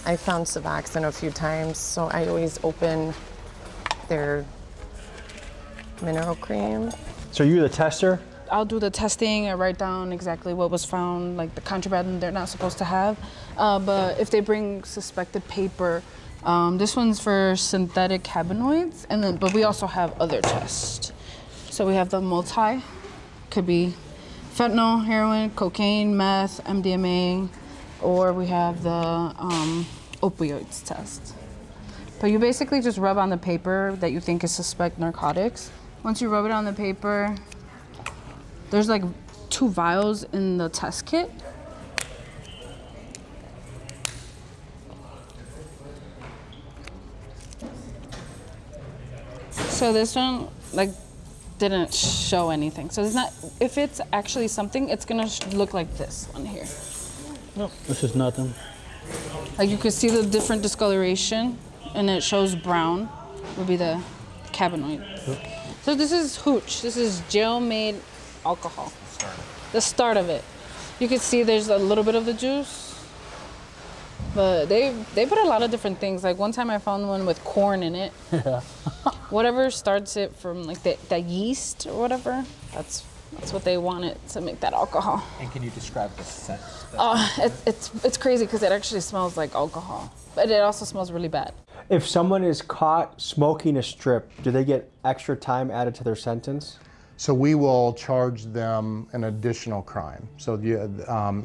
I found Suboxone a few times, so I always open their mineral cream. So you're the tester? I'll do the testing and write down exactly what was found, like the contraband they're not supposed to have. But if they bring suspected paper, this one's for synthetic cannabinoids, but we also have other tests. So we have the multi, could be fentanyl, heroin, cocaine, meth, MDMA, or we have the opioids test. But you basically just rub on the paper that you think is suspect narcotics. Once you rub it on the paper, there's like 2 vials in the test kit. So this one didn't show anything. So it's not, if it's actually something, it's gonna look like this one here. No, this is nothing. Like you can see the different discoloration, and it shows brown would be the cannabinoid. So this is hooch. This is jail-made alcohol. The start of it. You can see there's a little bit of the juice, but they put a lot of different things. Like one time I found one with corn in it. Yeah. Whatever starts it from like the yeast or whatever, that's what they wanted to make that alcohol. And can you describe the scent? It's crazy because it actually smells like alcohol, but it also smells really bad. If someone is caught smoking a strip, do they get extra time added to their sentence? So we will charge them an additional crime. So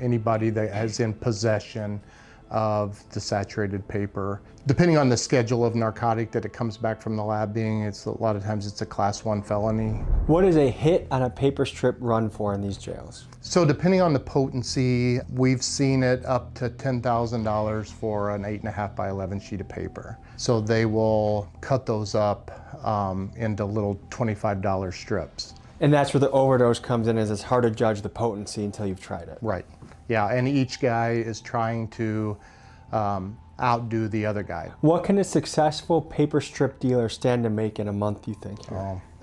anybody that is in possession of the saturated paper, depending on the schedule of narcotic that it comes back from the lab being, a lot of times it's a class 1 felony. What is a hit on a paper strip run for in these jails? So depending on the potency, we've seen it up to $10,000 for an 8.5 by 11 sheet of paper. So they will cut those up into little $25 strips. And that's where the overdose comes in, is it's hard to judge the potency until you've tried it. Right. Yeah, and each guy is trying to outdo the other guy. What can a successful paper strip dealer stand to make in a month, you think?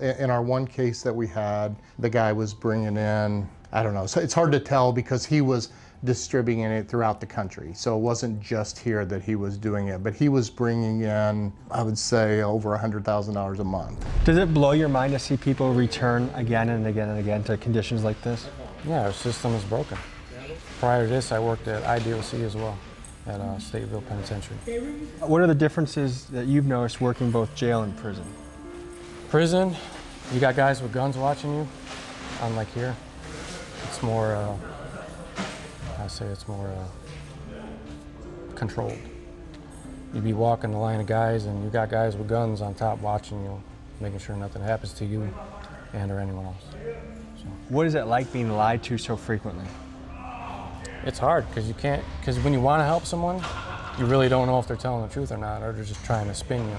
In our one case that we had, the guy was bringing in, I don't know, so it's hard to tell because he was distributing it throughout the country. So it wasn't just here that he was doing it, but he was bringing in, I would say, over $100,000 a month. Does it blow your mind to see people return again and again and again to conditions like this? Yeah, our system is broken. Prior to this, I worked at IDOC as well, at Stateville Penitentiary. What are the differences that you've noticed working both jail and prison? Prison, you got guys with guns watching you, unlike here. It's more, controlled. You'd be walking the line of guys and you got guys with guns on top watching you, making sure nothing happens to you and or anyone else. So. What is it like being lied to so frequently? It's hard because when you want to help someone, you really don't know if they're telling the truth or not, or they're just trying to spin you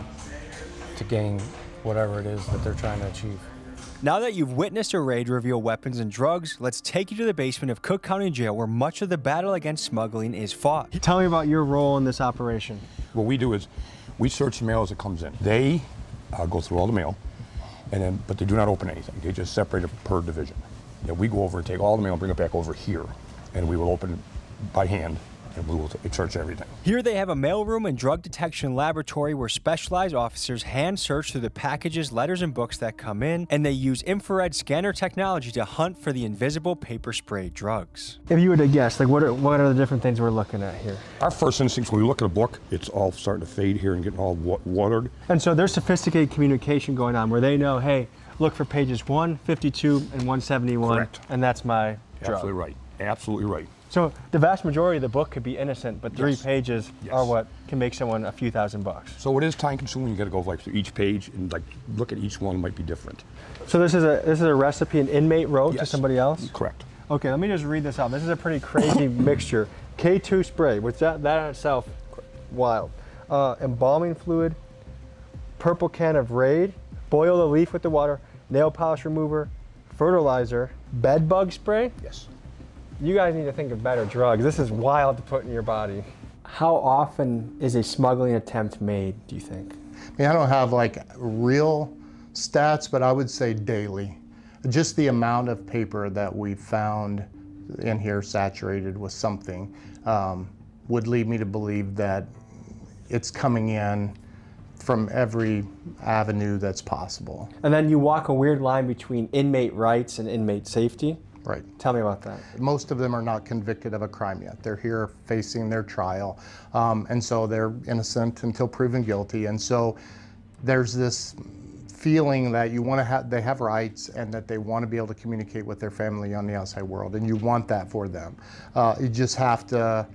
to gain whatever it is that they're trying to achieve. Now that you've witnessed a raid reveal weapons and drugs, let's take you to the basement of Cook County Jail where much of the battle against smuggling is fought. Tell me about your role in this operation. What we do is we search the mail as it comes in. They go through all the mail, but they do not open anything. They just separate it per division. We go over and take all the mail and bring it back over here, and we will open it by hand, and we will search everything. Here they have a mailroom and drug detection laboratory where specialized officers hand search through the packages, letters, and books that come in, and they use infrared scanner technology to hunt for the invisible paper spray drugs. If you were to guess, what are the different things we're looking at here? Our first instinct when we look at a book, it's all starting to fade here and getting all watered. And so there's sophisticated communication going on where they know, hey, look for pages 152 and 171, Correct. And that's my drug. Absolutely right. Absolutely right. So the vast majority of the book could be innocent, but 3 pages are what can make someone a few $1,000s. So it is time consuming. You got to go through each page and look at each one. Might be different. So this is a recipe an inmate wrote to somebody else? Correct. Okay, let me just read this out. This is a pretty crazy mixture. K2 spray, which that in itself, wild. Embalming fluid, purple can of Raid, boil the leaf with the water, nail polish remover, fertilizer, bed bug spray. Yes. You guys need to think of better drugs. This is wild to put in your body. How often is a smuggling attempt made, do you think? I don't have real stats, but I would say daily. Just the amount of paper that we found in here saturated with something would lead me to believe that it's coming in from every avenue that's possible. And then you walk a weird line between inmate rights and inmate safety. Right. Tell me about that. Most of them are not convicted of a crime yet. They're here facing their trial. And so they're innocent until proven guilty. And so there's this feeling that they have rights and that they want to be able to communicate with their family on the outside world. And you want that for them. You just have to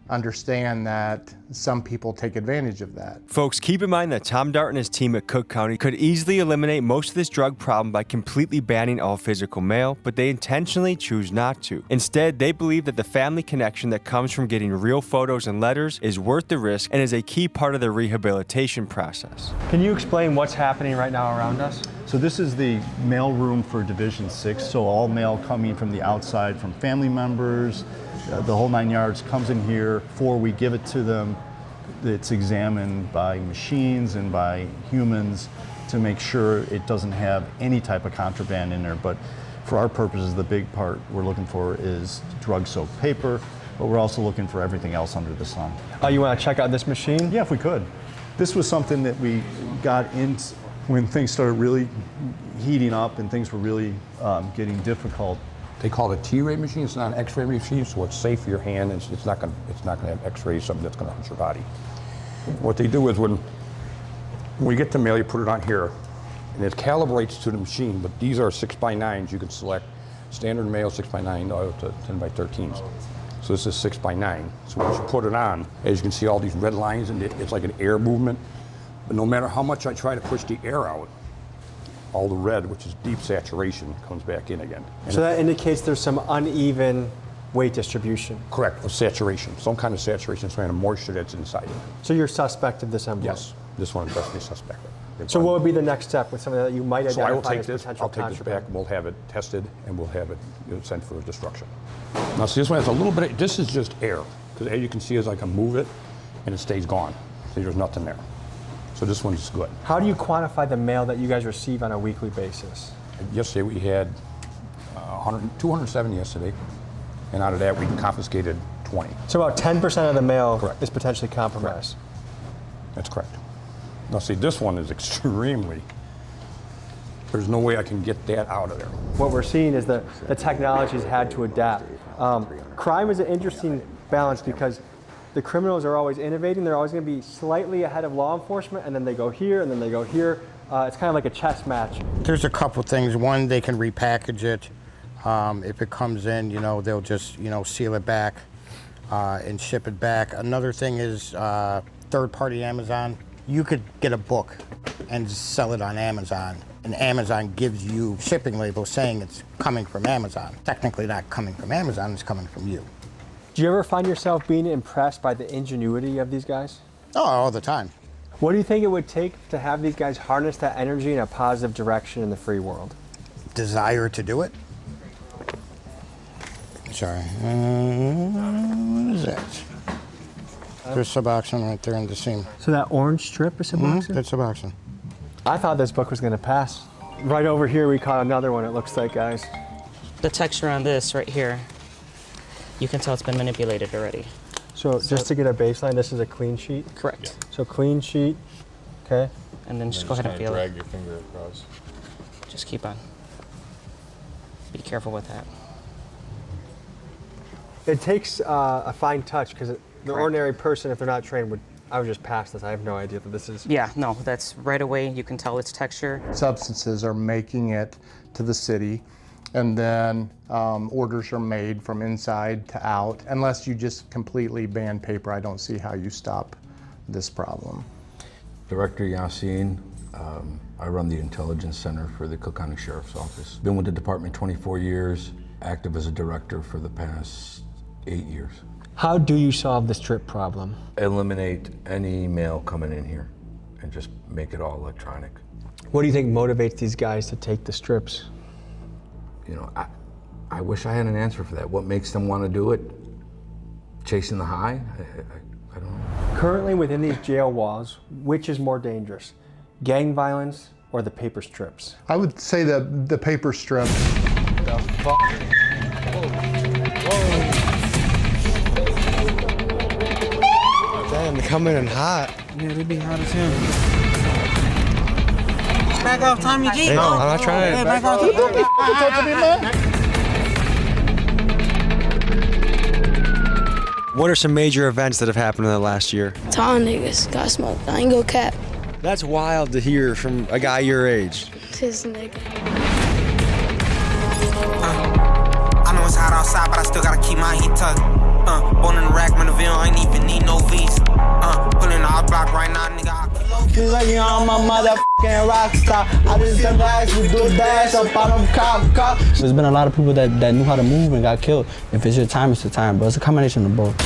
understand that some people take advantage of that. Folks, keep in mind that Tom Dart and his team at Cook County could easily eliminate most of this drug problem by completely banning all physical mail, but they intentionally choose not to. Instead, they believe that the family connection that comes from getting real photos and letters is worth the risk and is a key part of the rehabilitation process. Can you explain what's happening right now around us? So this is the mail room for Division 6. So all mail coming from the outside, from family members, the whole 9 yards comes in here before we give it to them. It's examined by machines and by humans to make sure it doesn't have any type of contraband in there. But for our purposes, the big part we're looking for is drug-soaked paper, but we're also looking for everything else under the sun. You want to check out this machine? Yeah, if we could. This was something that we got in when things started really heating up and things were really getting difficult. They call it a T-ray machine. It's not an X-ray machine, so it's safe for your hand. And it's not going to have X-rays, something that's going to hurt your body. What they do is when you get the mail, you put it on here, and it calibrates to the machine. But these are 6x9s. You can select standard mail 6x9 to 10x13s. So this is 6x9. So once you put it on, as you can see all these red lines, and it's like an air movement. But no matter how much I try to push the air out, all the red, which is deep saturation, comes back in again. And So that indicates there's some uneven weight distribution. correct, of saturation, some kind of saturation, some kind of moisture that's inside it. So you're suspect of this envelope? Yes, this one is definitely suspect. So what would be the next step with something that you might So I will identify take as this, potential I'll take this contraband? back, and we'll have it tested, and we'll have it sent for destruction. Now see, this one has a little bit, this is just air, because as you can see, as I can move it, and it stays gone. See, there's nothing there. So this one's good. How do you quantify the mail that you guys receive on a weekly basis? Yesterday we had 207 yesterday, and out of that we confiscated 20. So about 10% of the mail is potentially compromised. That's correct. Now see, this one is extremely, there's no way I can get that out of there. What we're seeing is that the technology's had to adapt. Crime is an interesting balance because the criminals are always innovating. They're always going to be slightly ahead of law enforcement, and then they go here, and then they go here. It's kind of like a chess match. There's a couple things. One, they can repackage it. If it comes in, they'll just, seal it back and ship it back. Another thing is third-party Amazon. You could get a book and sell it on Amazon, and Amazon gives you shipping labels saying it's coming from Amazon. Technically not coming from Amazon, it's coming from you. Do you ever find yourself being impressed by the ingenuity of these guys? Oh, all the time. What do you think it would take to have these guys harness that energy in a positive direction in the free world? Desire to do it. Sorry. What is that? There's Suboxone right there in the seam. So that orange strip is Suboxone? That's Suboxone. I thought this book was going to pass. Right over here, we caught another one, it looks like, guys. The texture on this right here, you can tell it's been manipulated already. So just to get a baseline, this is a clean sheet? Correct. So clean sheet, okay. And then just go ahead and feel drag it. your finger across. Just keep on. Be careful with that. It takes a fine touch because the ordinary person, if they're not trained, I would just pass this. I have no idea that this is. Yeah, no, that's right away. You can tell its texture. Substances are making it to the city, and then orders are made from inside to out. Unless you just completely ban paper, I don't see how you stop this problem. Director Yassine, I run the Intelligence Center for the Cook County Sheriff's Office. Been with the department 24 years, active as a director for the past 8 years. How do you solve the strip problem? Eliminate any mail coming in here and just make it all electronic. What do you think motivates these guys to take the strips? You know, I wish I had an answer for that. What makes them want to do it? Chasing the high? I don't know. Currently within these jail walls, which is more dangerous? Gang violence or the paper strips? I would say the paper strip. The fuck? Damn, they're coming in hot. Yeah, they be hot as hell. Back off, Tommy G. Hey, I'm not trying to. Hey, back off. Talk to me, man. What are some major events that have happened in the last year? Tall niggas got smoked. I ain't go cap. That's wild to hear from a guy your age. This nigga. I know it's hot outside, but I still gotta keep my heat tucked. Born in the rack, Montevideo, I ain't even need no visa. Pulling the hot block right now, nigga. Feels like you're on my motherfucking rock star. I just survived with do dash up on them cop. There's been a lot of people that knew how to move and got killed. If it's your time, it's your time, bro. It's a combination of both.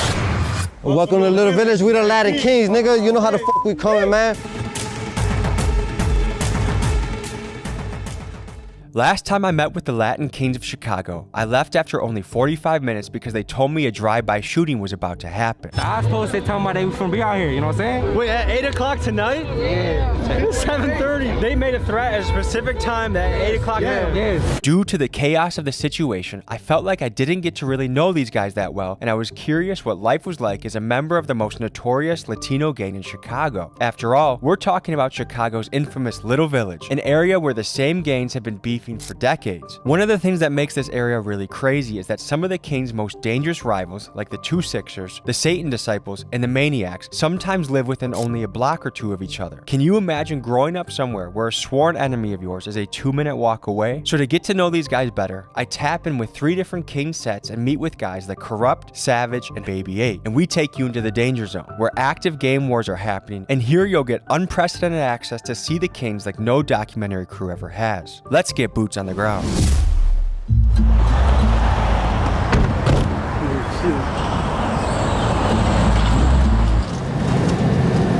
Welcome to Little Village. We the Latin Kings, nigga. You know how the fuck we coming, man. Last time I met with the Latin Kings of Chicago, I left after only 45 minutes because they told me a drive-by shooting was about to happen. I was supposed to tell them they was gonna be out here, you know what I'm saying? Wait, at 8 o'clock tonight? Yeah. It was 7:30. They made a threat at a specific time that 8 o'clock. Yeah. Due to the chaos of the situation, I felt like I didn't get to really know these guys that well, and I was curious what life was like as a member of the most notorious Latino gang in Chicago. After all, we're talking about Chicago's infamous Little Village, an area where the same gangs have been beefing for decades. One of the things that makes this area really crazy is that some of the King's most dangerous rivals, like the Two Sixers, the Satan Disciples, and the Maniacs, sometimes live within only a block or two of each other. Can you imagine growing up somewhere where a sworn enemy of yours is a 2-minute walk away? So to get to know these guys better, I tap in with 3 different King sets and meet with guys like Corrupt, Savage, and Baby 8. And we take you into the danger zone, where active game wars are happening, and here you'll get unprecedented access to see the Kings like no documentary crew ever has. Let's get boots on the ground.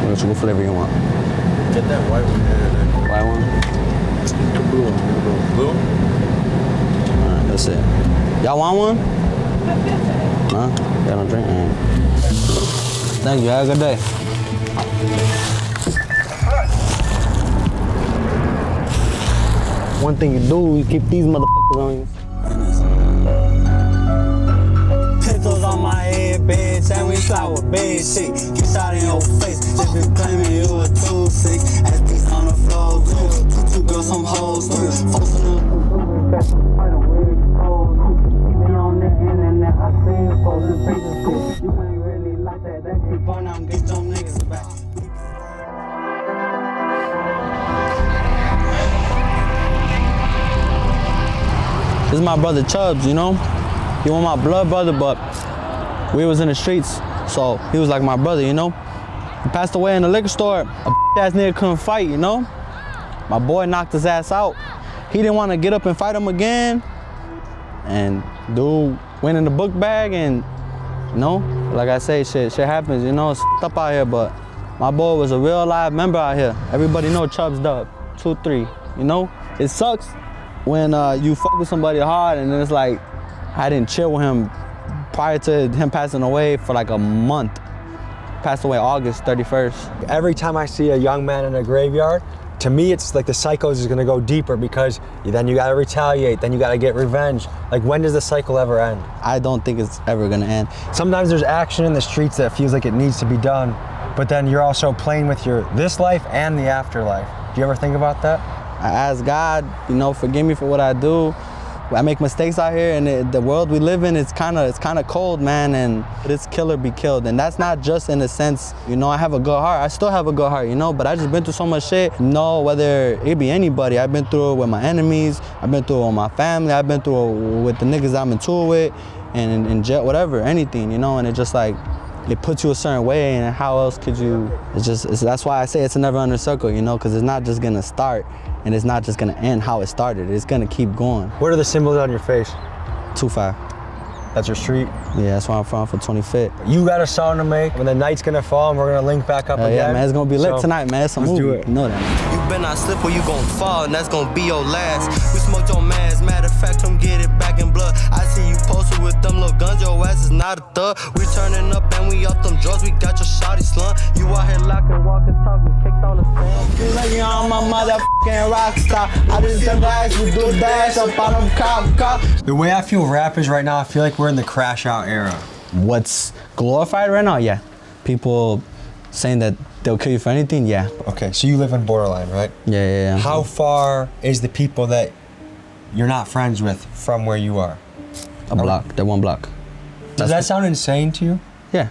Let's go flavor you want. Get that white one there. White one? Blue one. Blue? Alright, that's it. Y'all want one? Huh? Y'all don't drink? Thank you. Have a good day. One thing you do, you keep these motherfuckers on you. Pistols on my head, bitch, and we fly with big shit. Get shot in your face, just been claiming you a 2-6. As these on the floor, two girls, some hoes, folks on the even on the internet, I see folks in prison school. You ain't really like that, keep on out and get your niggas back. This is my brother Chubbs, you know? He was my blood brother, but we was in the streets, so he was like my brother, you know? He passed away in the liquor store. A ass nigga couldn't fight, you know? My boy knocked his ass out. He didn't want to get up and fight him again. And dude went in the book bag and, you know, like I say, shit happens, you know? It's up out here, but my boy was a real live member out here. Everybody know Chubbs Dub, 2-3, you know? It sucks when you fuck with somebody hard and then it's like, I didn't chill with him prior to him passing away for like a month. Passed away August 31st. Every time I see a young man in a graveyard, to me it's like the cycle is gonna go deeper because then you gotta retaliate, then you gotta get revenge. Like when does the cycle ever end? I don't think it's ever gonna end. Sometimes there's action in the streets that feels like it needs to be done, but then you're also playing with this life and the afterlife. Do you ever think about that? I ask God, you know, forgive me for what I do. I make mistakes out here, and the world we live in, it's kind of cold, man, and it's kill or be killed. And that's not just in the sense, you know, I have a good heart. I still have a good heart, you know, but I just been through so much shit. No, whether it be anybody, I've been through it with my enemies, I've been through it with my family, I've been through it with the niggas I'm in tour with, and in jail, whatever, anything, you know, and it just like, it puts you a certain way, and how else could you, that's why I say it's a never ending circle, you know, because it's not just gonna start, and it's not just gonna end how it started, it's gonna keep going. What are the symbols on your face? 2-5. That's your street? Yeah, that's where I'm from, for 25th. You got a song to make when the night's gonna fall and we're gonna link back up again. Yeah, man, it's gonna be lit tonight, man. It's a movie. Do it. You know that. You better not slip or you gon' fall, and that's gon' be your last. We smoked your mans, matter of fact, come get it back in blood. I see you posted with them little guns, your ass is not a thug. We turning up and we off them drugs, we got your shawty slung. You out here locking, walking, talking, kicked on the stand. You like you on my motherfucking rock star. I just relax, we do dash up on them cop. The way I feel rap is right now, I feel like we're in the crash out era. What's glorified right now? Yeah. People saying that they'll kill you for anything? Yeah. Okay, so you live in Borderline, right? Yeah. How far is the people that you're not friends with from where you are? A block, they're 1 block. Does that sound insane to you? Yeah.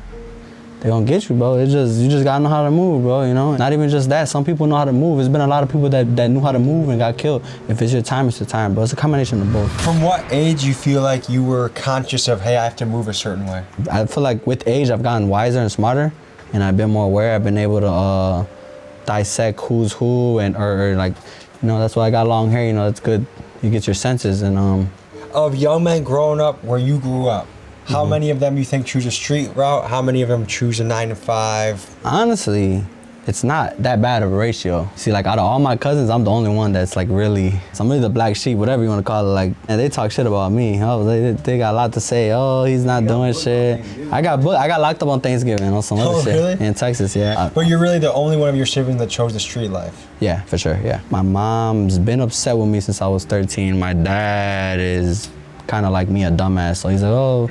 They gonna get you, bro. You just gotta know how to move, bro, you know? Not even just that, some people know how to move. There's been a lot of people that knew how to move and got killed. If it's your time, it's your time, bro. It's a combination of both. From what age you feel like you were conscious of, hey, I have to move a certain way? I feel like with age, I've gotten wiser and smarter, and I've been more aware. I've been able to dissect who's who, and or like, you know, that's why I got long hair, you know, that's good. You get your senses, and Of young men growing up where you grew up, how many of them you think choose a street route? How many of them choose a 9 to 5? Honestly, it's not that bad of a ratio. See, like out of all my cousins, I'm the only one that's like really, I'm really the black sheep, whatever you want to call it. Like, and they talk shit about me. Oh, they got a lot to say. Oh, he's not doing shit. I got locked up on Thanksgiving on some other shit really? in Texas. Yeah. But you're really the only one of your siblings that chose the street life. Yeah, for sure. Yeah. My mom's been upset with me since I was 13. My dad is kind of like me, a dumbass. So he's like, oh,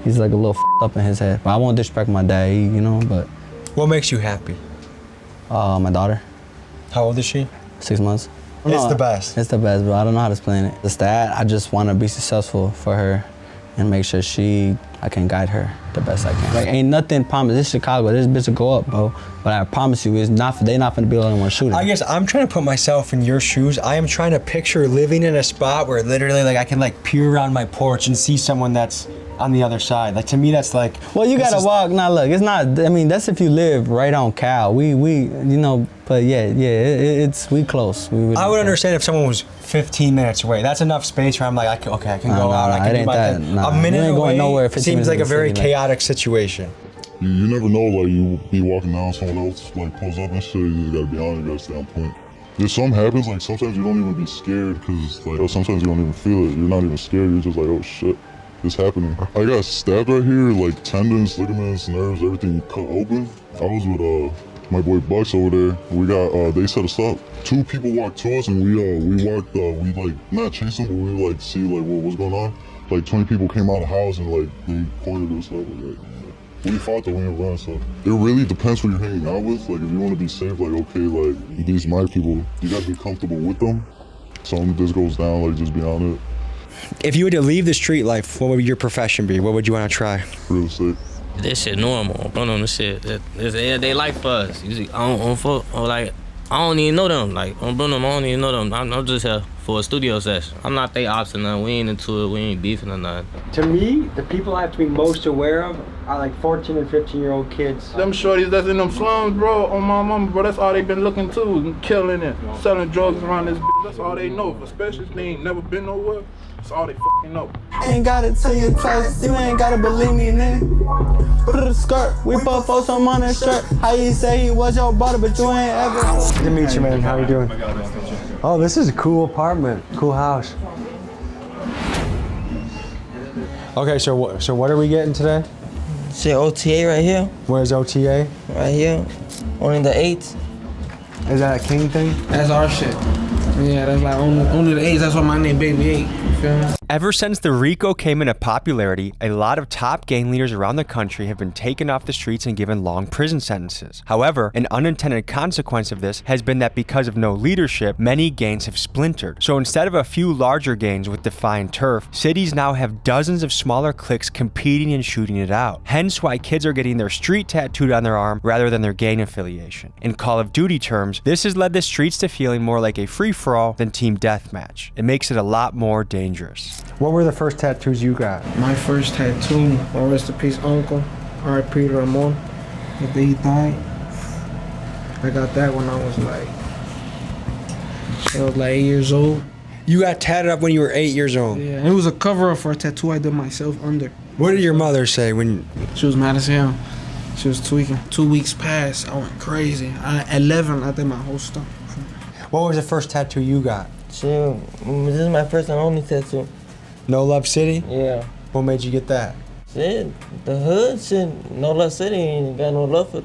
he's like a little up in his head. But I won't disrespect my dad, you know. But what makes you happy? My daughter. How old is she? 6 months. It's the best. It's the best, bro. I don't know how to explain it. It's that I just want to be successful for her and make sure I can guide her the best I can. Like, ain't nothing promised. This Chicago, this bitch will go up, bro. But I promise you, they not gonna be the only one shooting. I guess I'm trying to put myself in your shoes. I am trying to picture living in a spot where literally, like, I can like peer around my porch and see someone that's on the other side. Like, to me, that's like. Well, you gotta walk. Nah, look, it's not. I mean, that's if you live right on Cal. We, you know. But yeah, it's we close. I would understand if someone was 15 minutes away. That's enough space where I'm like, I can go out. I can do my thing. A minute away going nowhere, seems like a very chaotic situation. You never know, like, you be walking down, someone else, like, pulls up and shit, you just gotta be on it, you gotta stay on point. If something happens, like, sometimes you don't even be scared, because, like, sometimes you don't even feel it. You're not even scared, you're just like, oh, shit, this happening. I got stabbed right here, like, tendons, ligaments, nerves, everything cut open. I was with, my boy Bucks over there. We got, they set us up. 2 people walked to us, and we walked, we, like, not chased them, but we, like, see, like, what was going on. Like, 20 people came out of the house, and, like, they pointed us up, like, we fought the win run, so it really depends who you're hanging out with. Like, if you want to be safe, like, okay, like, these my people, you gotta be comfortable with them. So when this goes down, like, just be on it. If you were to leave the street life, what would your profession be? What would you want to try? Real estate. This shit normal. Bro, on this shit. It's everyday life for us. You see, I don't even know them. Like, on Bruno, I don't even know them. I'm just here for a studio session. I'm not they ops or nothing. We ain't into it. We ain't beefing or nothing. To me, the people I have to be most aware of are like 14 and 15-year-old kids. Them shorties that's in them slums, bro, on my mama, bro, that's all they been looking to, killing it, selling drugs around this bitch. That's all they know, especially if they ain't never been nowhere. That's all they fucking know. Ain't gotta tell you twice, you ain't gotta believe me, nigga. Put a skirt, we put folks on his shirt. How you say he was your brother, but you ain't ever. Good to meet you, man. How you doing? Oh, this is a cool apartment, cool house. Okay, so what are we getting today? Shit, OTA right here. Where's OTA? Right here, only the 8th. Is that a king thing? That's our shit. Yeah, that's like only the 8th. That's why my name Baby 8. You feel me? Ever since the RICO came into popularity, a lot of top gang leaders around the country have been taken off the streets and given long prison sentences. However, an unintended consequence of this has been that because of no leadership, many gangs have splintered. So instead of a few larger gangs with defined turf, cities now have dozens of smaller cliques competing and shooting it out. Hence why kids are getting their street tattooed on their arm rather than their gang affiliation. In Call of Duty terms, this has led the streets to feeling more like a free-for-all than team deathmatch. It makes it a lot more dangerous. What were the first tattoos you got? My first tattoo, my rest in peace uncle, R.I.P. Ramon, the day he died. I got that when I was like 8 years old. You got tatted up when you were 8 years old? Yeah, it was a cover-up for a tattoo I did myself under. What did your mother say when? She was mad as hell. She was tweaking. 2 weeks passed, I went crazy. At 11, I did my whole stuff. What was the first tattoo you got? Shit, this is my first and only tattoo. No Love City? Yeah. What made you get that? Shit, the hood, shit. No Love City, ain't got no love for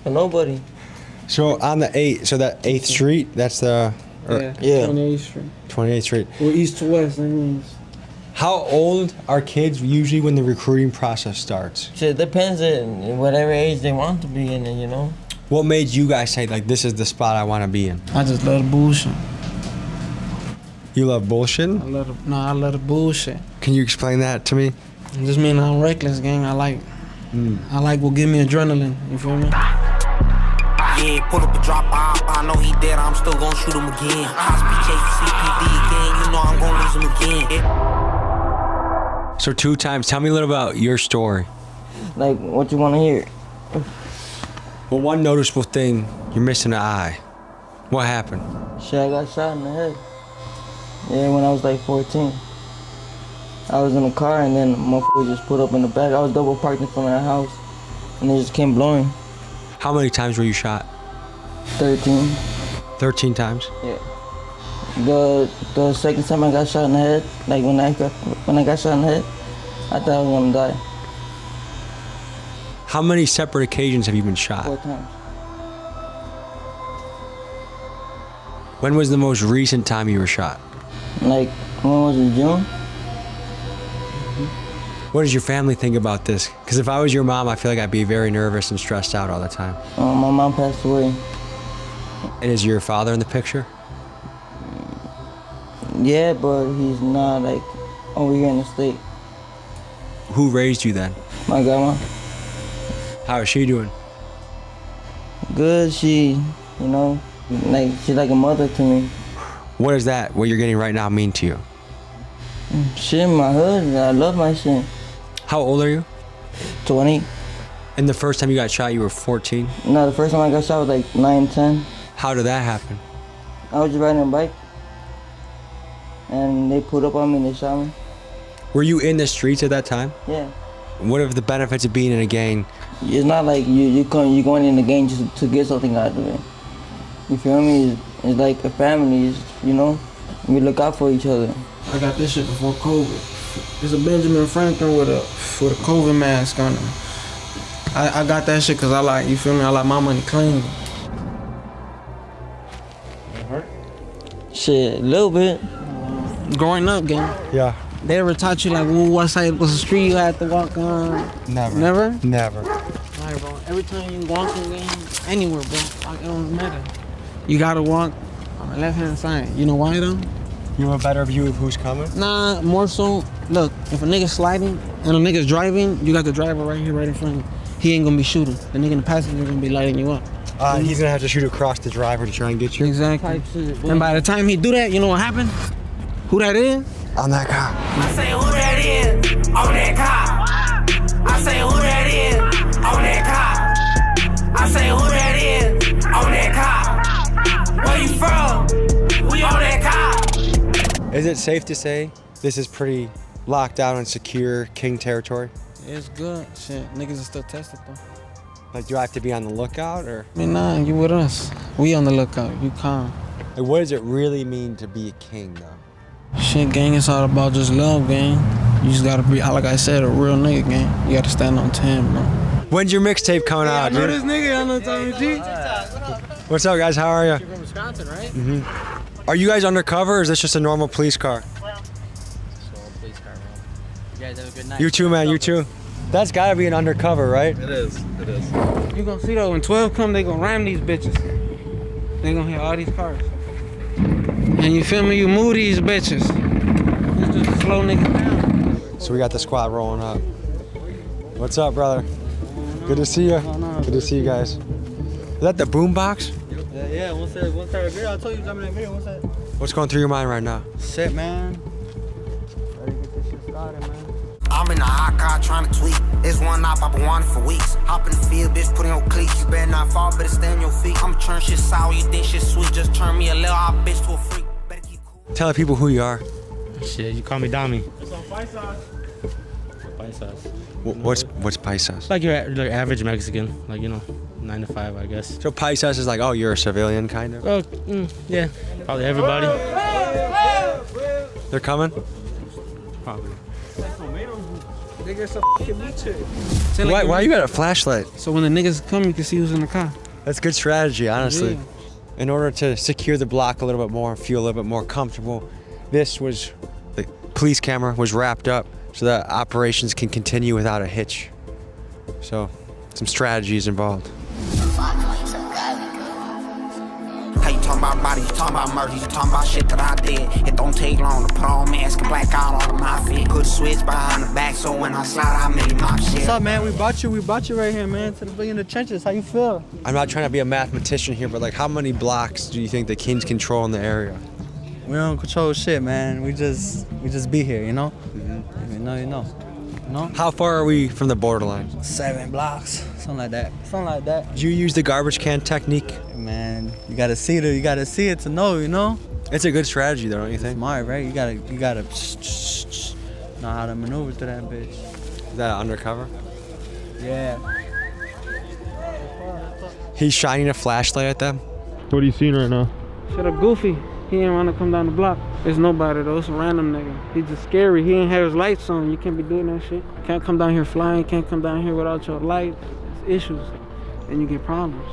nobody. So on the 8th, so that 8th Street, that's the... Yeah, 28th Street. 28th Street. Well, east to west, that means. How old are kids usually when the recruiting process starts? Shit, depends on whatever age they want to be in, you know? What made you guys say, like, this is the spot I want to be in? I just love the bullshit. You love bullshitting? I love the bullshit. Can you explain that to me? It just mean I'm reckless, gang. I like what give me adrenaline. You feel me? Yeah, pull up a drop off. I know he dead. I'm still gonna shoot him again. Hospital chase CPD again. You know I'm gonna lose him again. So 2 times. Tell me a little about your story. Like, what you want to hear? Well, one noticeable thing, you're missing an eye. What happened? Shit, I got shot in the head. Yeah, when I was like 14. I was in a car and then my motherfucker just put up in the back. I was double parked in front of the house and they just came blowing. How many times were you shot? 13. 13 times? Yeah. The second time I got shot in the head, like when I got shot in the head, I thought I was gonna die. How many separate occasions have you been shot? 4 times. When was the most recent time you were shot? Like, when was it, June? What does your family think about this? Because if I was your mom, I feel like I'd be very nervous and stressed out all the time. My mom passed away. And is your father in the picture? Yeah, but he's not like over here in the state. Who raised you then? My grandma. How is she doing? Good, she, you know, like she's like a mother to me. What is that, what you're getting right now, mean to you? Shit, my hood, I love my shit. How old are you? 20. And the first time you got shot, you were 14? No, the first time I got shot was like 9, 10. How did that happen? I was just riding a bike. And they pulled up on me and they shot me. Were you in the streets at that time? Yeah. What are the benefits of being in a gang? It's not like you're going in the gang just to get something out of it. You feel me? It's like a family, you know? We look out for each other. I got this shit before COVID. It's a Benjamin Franklin with a COVID mask on it. I got that shit because I like, you feel me? I like my money clean. Shit, a little bit. Growing up, gang. Yeah. They ever taught you like what side was the street you had to walk on? Never. Never? Never. Alright, bro. Every time you walk in game, anywhere, bro, like, it don't matter. You gotta walk on the left hand side. You know why though? You have a better view of who's coming? Nah, more so, look, if a nigga's sliding and a nigga's driving, you got the driver right here, right in front of you. He ain't gonna be shooting. The nigga in the passenger gonna be lighting you up. He's gonna have to shoot across the driver to try and get you. Exactly. And by the time he do that, you know what happened? Who that is? On that car. I say who that is on that car. I say who that is on that car. I say who that is on that car. Where you from? We on that car. Is it safe to say this is pretty locked down and secure King territory? It's good. Shit, niggas are still tested though. Like, do I have to be on the lookout or? I mean, nah, you with us. We on the lookout. You calm. Like, what does it really mean to be a king though? Shit, gang, it's all about just love, gang. You just gotta be, like I said, a real nigga, gang. You gotta stand on 10, bro. When's your mixtape coming out, dude? this nigga, I know Tommy G. What's up, guys? How are you? You're from Wisconsin, right? Are you guys undercover or is this just a normal police car? You guys have a good night. You too, man. You too. That's gotta be an undercover, right? It is. It is. You gonna see though, when 12 come, they gonna ram these bitches. They gonna hit all these cars. And you feel me? You move these bitches. It's just a slow nigga down. So we got the squad rolling up. What's up, brother? Good to see you. Good to see you guys. Is that the boom box? Yeah, once that video, I told you jumping in that video, what's that? What's going through your mind right now? Shit, man. Ready to get this shit started, man. I'm in the hot car trying to tweak. It's one op, I've been wanting for weeks. Hop in the field, bitch, put in your cleats. You better not fall, better stay on your feet. I'ma turn shit sour, you think shit sweet. Just turn me a little hot bitch to a freak. Tell the people who you are. Shit, you call me Dami. It's on Paisas. Paisas. What's Paisas? Like your average Mexican, like, you know, 9 to 5, I guess. So Paisas is like, oh, you're a civilian, kind of? Oh, yeah, probably everybody. They're coming? Probably. Why you got a flashlight? So when the niggas come, you can see who's in the car. That's good strategy, honestly. Yeah. In order to secure the block a little bit more and feel a little bit more comfortable, the police camera was wrapped up so that operations can continue without a hitch. So, some strategies involved. How you talking about bodies, you talking about murder, you talking about shit that I did. It don't take long to put on mask and black out all of my feet. Put a switch behind the back so when I slide, I make my shit. What's up, man? We brought you right here, man, to the in the trenches. How you feel? I'm not trying to be a mathematician here, but like, how many blocks do you think the Kings control in the area? We don't control shit, man. We just be here, you know? You know. How far are we from the borderline? 7 blocks, something like that. Do you use the garbage can technique? Man, you gotta see it to know, you know? It's a good strategy though, don't you think? Smart, right? You gotta know how to maneuver through that bitch. Is that undercover? Yeah. He's shining a flashlight at them? What are you seeing right now? Shut up, Goofy. He ain't wanna come down the block. There's nobody though, it's a random nigga. He's just scary. He ain't have his lights on. You can't be doing that shit. Can't come down here flying, can't come down here without your lights. It's issues. And you get problems.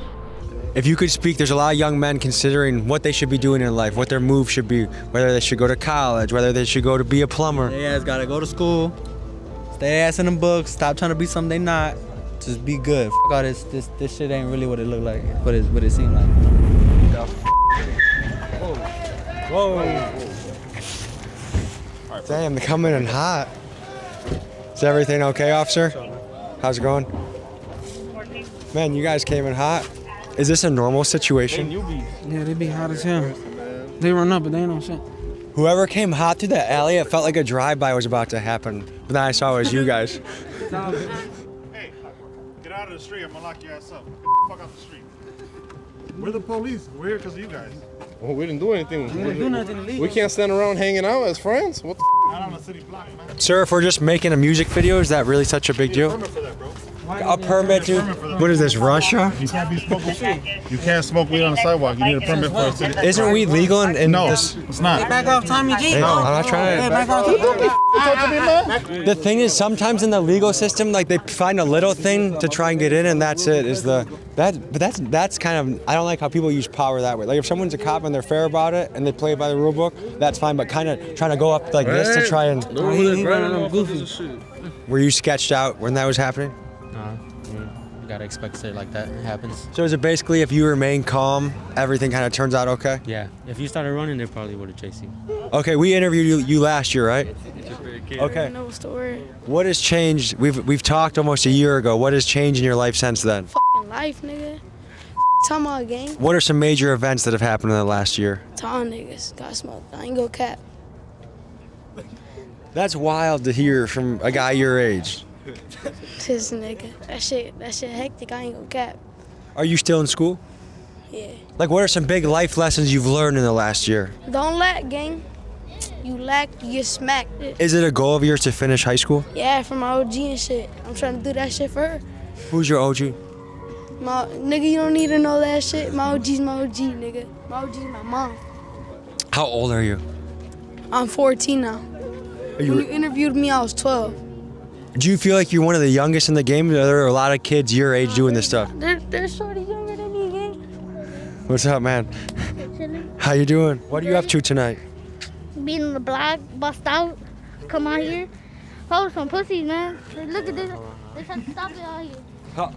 If you could speak, there's a lot of young men considering what they should be doing in life, what their move should be, whether they should go to college, whether they should go to be a plumber. They ass gotta go to school, stay ass in the books, stop trying to be something they not, just be good. F all this shit ain't really what it look like, what it seem like. Whoa. Damn, they're coming in hot. Is everything okay, officer? How's it going? Man, you guys came in hot. Is this a normal situation? Yeah, they be hot as hell. They run up, but they ain't no shit. Whoever came hot through that alley, it felt like a drive-by was about to happen. But then I saw it was you guys. Hey, get out of the street. I'm gonna lock your ass up. Get the fuck out the street. We're the police. We're here because of you guys. Well, we didn't do anything. We didn't do nothing illegal. We can't stand around hanging out as friends. What the Not on the city block, man. Sir, if we're just making a music video, is that really such a big deal? Permit for that, bro. A permit, dude? What is this, Russia? You can't be smoking weed. You can't smoke weed on the sidewalk. You need a permit for a city. Isn't weed legal in No, this? it's not. Hey, back off Tommy G. Hey, I'm not trying Hey, to. back off The thing is, sometimes in the legal system, like they find a little thing to try and get in, and that's it. But that's kind of, I don't like how people use power that way. Like if someone's a cop and they're fair about it and they play by the rule book, that's fine. But kind of trying to go up like this to try and. He running them goofy. Were you sketched out when that was happening? You gotta expect shit like that happens. So is it basically if you remain calm, everything kind of turns out okay? Yeah. If you started running, they probably would have chased you. Okay, we interviewed you last year, right? Okay. No story. What has changed? We've talked almost a year ago. What has changed in your life since then? Fucking life, nigga. Talking about gang. What are some major events that have happened in the last year? Tall niggas got smoked. I ain't go cap. That's wild to hear from a guy your age. This nigga. That shit hectic. I ain't go cap. Are you still in school? Yeah. Like, what are some big life lessons you've learned in the last year? Don't lack, gang. You lack, you get smacked. Is it a goal of yours to finish high school? Yeah, for my OG and shit. I'm trying to do that shit for her. Who's your OG? My nigga, you don't need to know that shit. My OG's my OG, nigga. My OG's my mom. How old are you? I'm 14 now. When you interviewed me, I was 12. Do you feel like you're one of the youngest in the game? Or are there a lot of kids your age doing this stuff? They're sort of younger than me, gang. What's up, man? How you doing? What are you up to tonight? Being on the block, bust out, come out here. Hold some pussies, man. Look at this. They trying to stop it out here.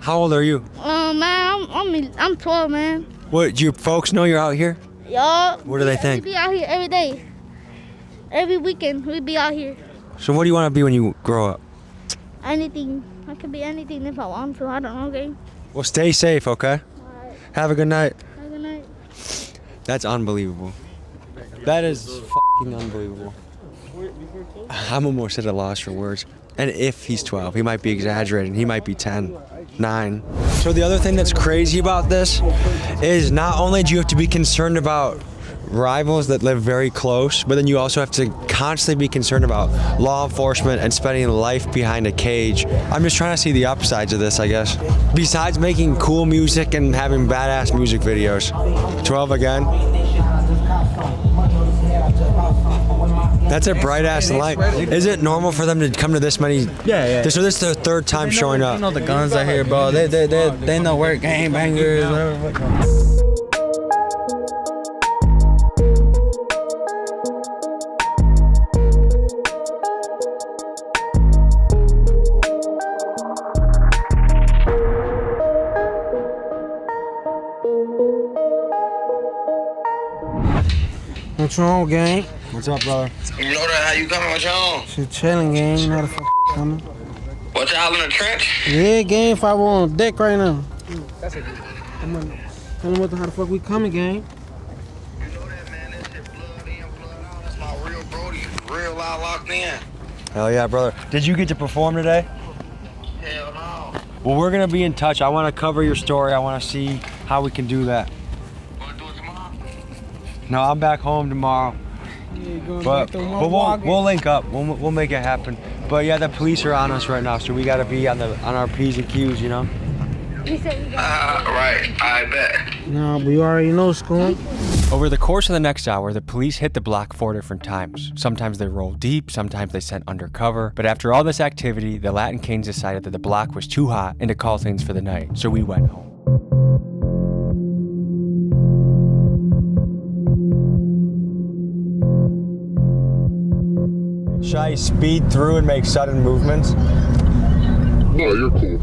How old are you? Man, I'm 12, man. What, do your folks know you're out here? Y'all. What do they think? We be out here every day. Every weekend, we be out here. So what do you want to be when you grow up? Anything. I could be anything if I want to. I don't know, okay? Well, stay safe, okay? Have a good night. Have a good night. That's unbelievable. That is fucking unbelievable. I'm almost at a loss for words. And if he's 12, he might be exaggerating. He might be 10, 9. So the other thing that's crazy about this is not only do you have to be concerned about rivals that live very close, but then you also have to constantly be concerned about law enforcement and spending life behind a cage. I'm just trying to see the upsides of this, I guess. Besides making cool music and having badass music videos. 12 again. That's a bright ass light. Is it normal for them to come to this many? Yeah. So this is their third time showing up. You know the guns out here, bro. They know we're gangbangers, whatever. What's wrong, gang? What's up, brother? You know that how you coming with your own? Shit chilling, gang. You know how the fuck coming. What y'all in the trench? Yeah, gang. If I were on deck right now. Tell them how the fuck we coming, gang. Real loud locked in. Hell yeah, brother. Did you get to perform today? Hell no. Well, we're gonna be in touch. I want to cover your story. I want to see how we can do that. No, I'm back home tomorrow. But we'll link up. We'll make it happen. But yeah, the police are on us right now, so we gotta be on our P's and Q's, you know. Right, I bet. No, but you already know, Scoop. Over the course of the next hour, the police hit the block 4 different times. Sometimes they rolled deep, sometimes they sent undercover. But after all this activity, the Latin Kings decided that the block was too hot and to call things for the night. So we went home. Should I speed through and make sudden movements? No, you're cool.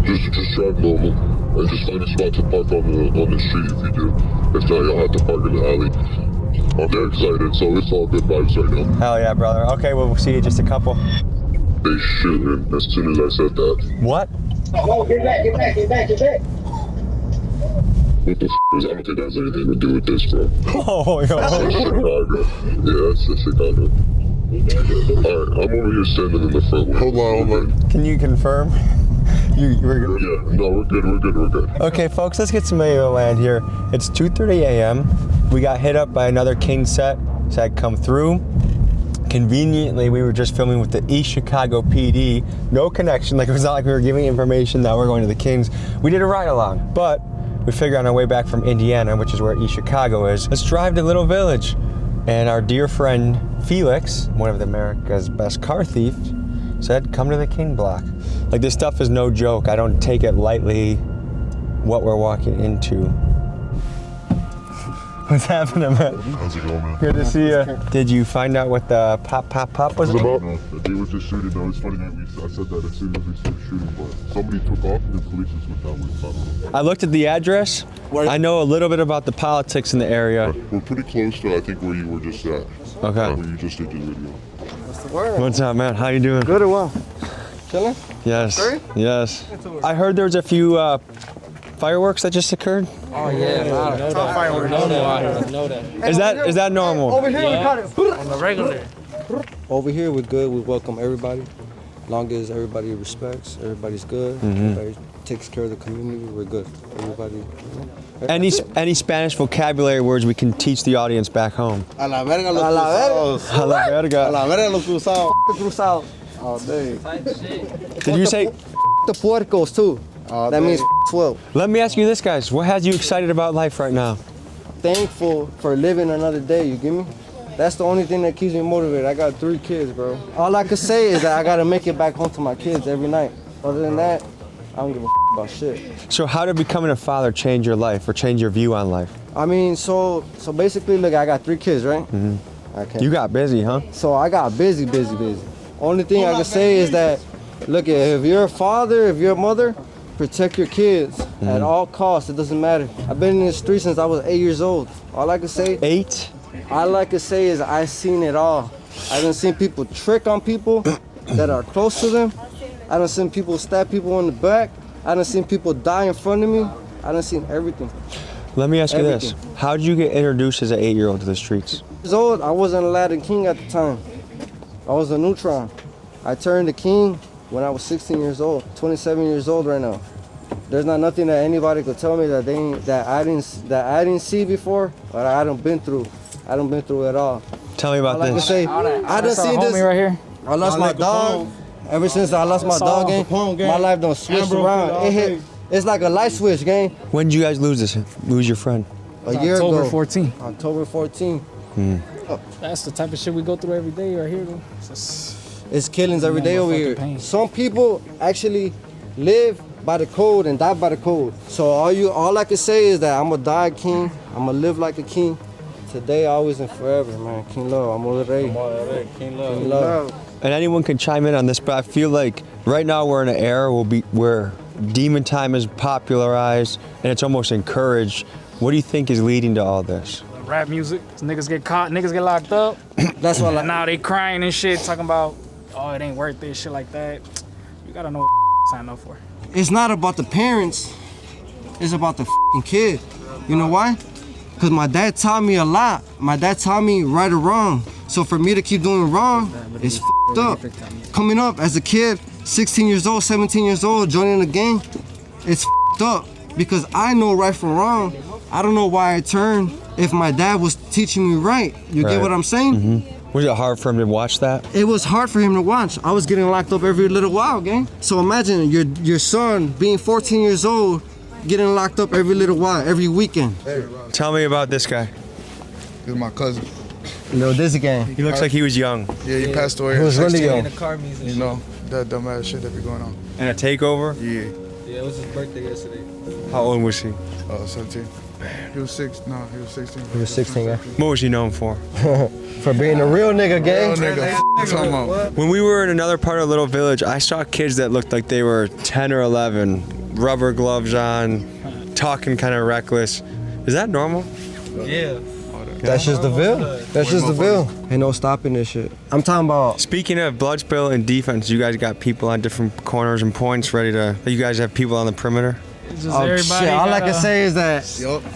Just drive normal. And just find a spot to park on the street if you do. If not, you'll have to park in the alley. They're excited, so it's all good vibes right now. Hell yeah, brother. Okay, well, we'll see you in just a couple. They shooting as soon as I said that. What? Oh, get back. What the is? I don't think that has anything to do with this, bro. Oh, yo. That's Chicago. Yeah, that's the Chicago. Alright, I'm over here standing in the front. Hold on. Can you confirm? We're good? Yeah, no, we're good. Okay, folks, let's get some Mayo land here. It's 2:30 a.m. We got hit up by another King set. Said come through. Conveniently, we were just filming with the East Chicago PD. No connection. Like, it was not like we were giving information that we're going to the Kings. We did a ride along, but we figured on our way back from Indiana, which is where East Chicago is, let's drive to Little Village. And our dear friend Felix, one of America's best car thieves, said, come to the King block. Like, this stuff is no joke. I don't take it lightly what we're walking into. What's happening, man? How's it going, man? Good to see you. Did you find out what the pop was about? No, they were just shooting. No, it's funny that I said that as soon as we started shooting, but somebody took off and the police just went down with. I looked at the address. I know a little bit about the politics in the area. We're pretty close to, I think, where you were just at. Okay. Where you just did the video. What's the word? What's up, man? How you doing? Good or well? Chilling? Yes. Sorry? Yes. I heard there was a few fireworks that just occurred. Oh yeah, fireworks. Know that. Is that normal? Over here, we caught it. On the regular. Over here, we're good. We welcome everybody. Long as everybody respects, everybody's good. Everybody takes care of the community. We're good. Everybody. Any Spanish vocabulary words we can teach the audience back home? A la verga los cruzados. A la verga. A la verga los cruzados. Cruzado. All day. Did you say the puercos too? That means 12. Let me ask you this, guys. What has you excited about life right now? Thankful for living another day, you get me? That's the only thing that keeps me motivated. I got 3 kids, bro. All I can say is that I gotta make it back home to my kids every night. Other than that, I don't give a about shit. So how did becoming a father change your life or change your view on life? I mean, so basically, look, I got 3 kids, right? You got busy, huh? So I got busy. Only thing I can say is that, look, if you're a father, if you're a mother, protect your kids at all costs. It doesn't matter. I've been in the street since I was 8 years old. All I can say. 8? All I can say is I seen it all. I done seen people trick on people that are close to them. I done seen people stab people in the back. I done seen people die in front of me. I done seen everything. Let me ask you this. How did you get introduced as an 8-year-old to the streets? I wasn't a Latin King at the time. I was a neutron. I turned the King when I was 16 years old, 27 years old right now. There's not nothing that anybody could tell me that I didn't see before, or I done been through. I done been through it all. Tell me about this. I done seen this. Right here. I lost my dog. Ever since I lost my dog, my life done switched around. It's like a light switch, gang. When did you guys lose your friend? A year ago. October 14. October 14. That's the type of shit we go through every day right here, though. It's killings every day over here. Pain. Some people actually live by the code and die by the code. So all I can say is that I'm gonna die a king. I'm gonna live like a king. Today, always, and forever, man. King Love. I'm over there. King Love. And anyone can chime in on this, but I feel like right now we're in an era where demon time is popularized and it's almost encouraged. What do you think is leading to all this? Rap music. Niggas get caught. Niggas get locked up. That's why. Now they crying and shit, talking about, oh, it ain't worth it, shit like that. You gotta know what sign up for. It's not about the parents. It's about the kid. You know why? Because my dad taught me a lot. My dad taught me right or wrong. So for me to keep doing wrong, it's up. Coming up as a kid, 16 years old, 17 years old, joining the gang, it's up. Because I know right from wrong. I don't know why I turned if my dad was teaching me right. You get what I'm saying? Was it hard for him to watch that? It was hard for him to watch. I was getting locked up every little while, gang. So imagine your son being 14 years old, getting locked up every little while, every weekend. Tell me about this guy. He's my cousin. You know, this gang. He looks like he was young. Yeah, he passed away. He was at really 16. young. You know, that dumbass shit that be going on. And a takeover? Yeah. Yeah, it was his birthday yesterday. How old was he? 17. He was 16. He was 16, yeah. What was he known for? For being a real nigga, gang. Real nigga. Talking about. When we were in another part of Little Village, I saw kids that looked like they were 10 or 11, rubber gloves on, talking kind of reckless. Is that normal? Yeah. That's just the Ville. That's just the Ville. Ain't no stopping this shit. I'm talking about. Speaking of blood spill and defense, you guys got people on different corners and points ready to. You guys have people on the perimeter. Oh, shit. All I can say is that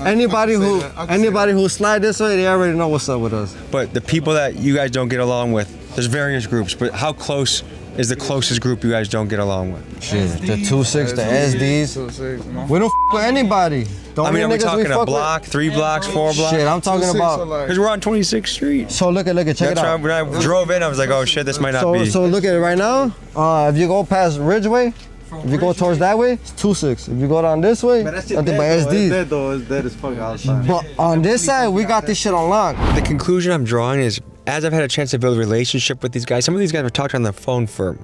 anybody who slide this way, they already know what's up with us. But the people that you guys don't get along with, there's various groups. But how close is the closest group you guys don't get along with? Shit, the 2-6, the SDs. We don't f with anybody. I mean, are we talking a block, 3 blocks, 4 blocks? Shit, I'm talking about. Because we're on 26th Street. So look at, check it out. When I drove in, I was like, oh shit, this might not be. So look at it right now. If you go past Ridgeway, if you go towards that way, it's 2-6. If you go down this way, nothing but SDs. It's dead though. It's dead as fuck outside. But on this side, we got this shit on lock. The conclusion I'm drawing is, as I've had a chance to build a relationship with these guys, some of these guys have talked on the phone for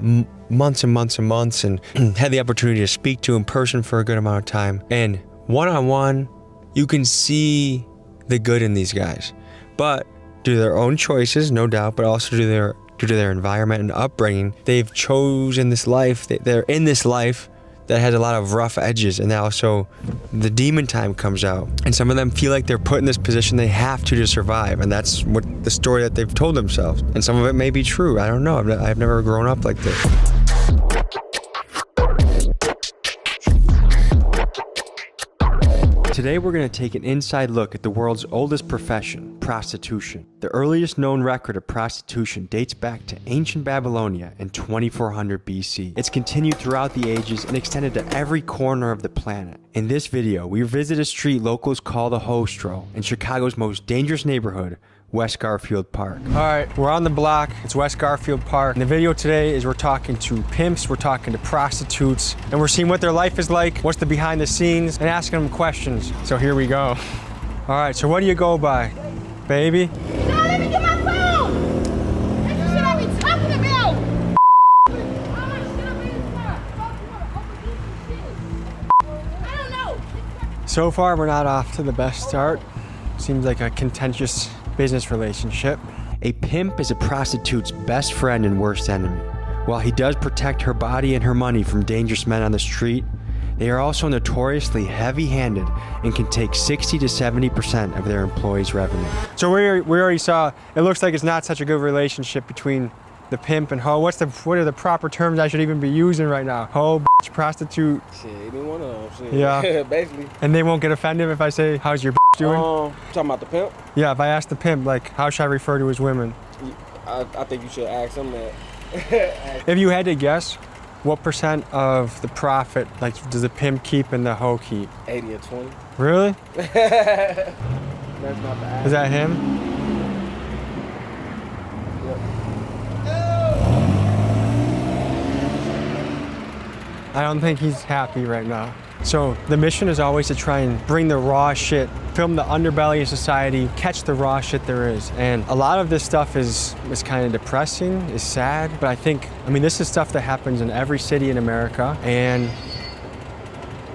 months and months and months, and had the opportunity to speak to in person for a good amount of time. And one-on-one, you can see the good in these guys. But due to their own choices, no doubt, but also due to their environment and upbringing, they've chosen this life. They're in this life that has a lot of rough edges, and also the demon time comes out. And some of them feel like they're put in this position they have to survive, and that's what the story that they've told themselves. And some of it may be true. I don't know. I've never grown up like this. Today we're going to take an inside look at the world's oldest profession, prostitution. The earliest known record of prostitution dates back to ancient Babylonia in 2400 BC. It's continued throughout the ages and extended to every corner of the planet. In this video, we visit a street locals call the Hostro in Chicago's most dangerous neighborhood, West Garfield Park. All right, we're on the block. It's West Garfield Park. And the video today is we're talking to pimps, we're talking to prostitutes, and we're seeing what their life is like, what's the behind the scenes, and asking them questions. So here we go. All right, so what do you go by? Baby? No, let me get my phone! That's the shit I be talking about! I don't know. So far, we're not off to the best start. Seems like a contentious business relationship. A pimp is a prostitute's best friend and worst enemy. While he does protect her body and her money from dangerous men on the street, they are also notoriously heavy-handed and can take 60 to 70% of their employees' revenue. So we already saw, it looks like it's not such a good relationship between the pimp and hoe. What are the proper terms I should even be using right now? Hoe, bitch, prostitute. Shit, either one of them. Shit. Yeah. Basically. And they won't get offended if I say, how's your bitch doing? Talking about the pimp? Yeah, if I ask the pimp, like, how should I refer to his women? I think you should ask him that. If you had to guess, what % of the profit, like, does the pimp keep and the hoe keep? 80 or 20. Really? That's not the ask. Is that him? I don't think he's happy right now. So the mission is always to try and bring the raw shit, film the underbelly of society, catch the raw shit there is. And a lot of this stuff is kind of depressing, is sad, but I mean, this is stuff that happens in every city in America, and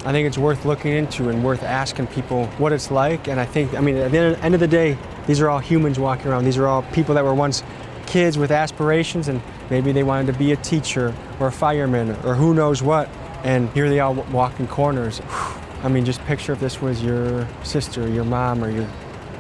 I think it's worth looking into and worth asking people what it's like. And I mean, at the end of the day, these are all humans walking around. These are all people that were once kids with aspirations, and maybe they wanted to be a teacher or a fireman or who knows what, and here they all walk in corners. I mean, just picture if this was your sister, your mom, or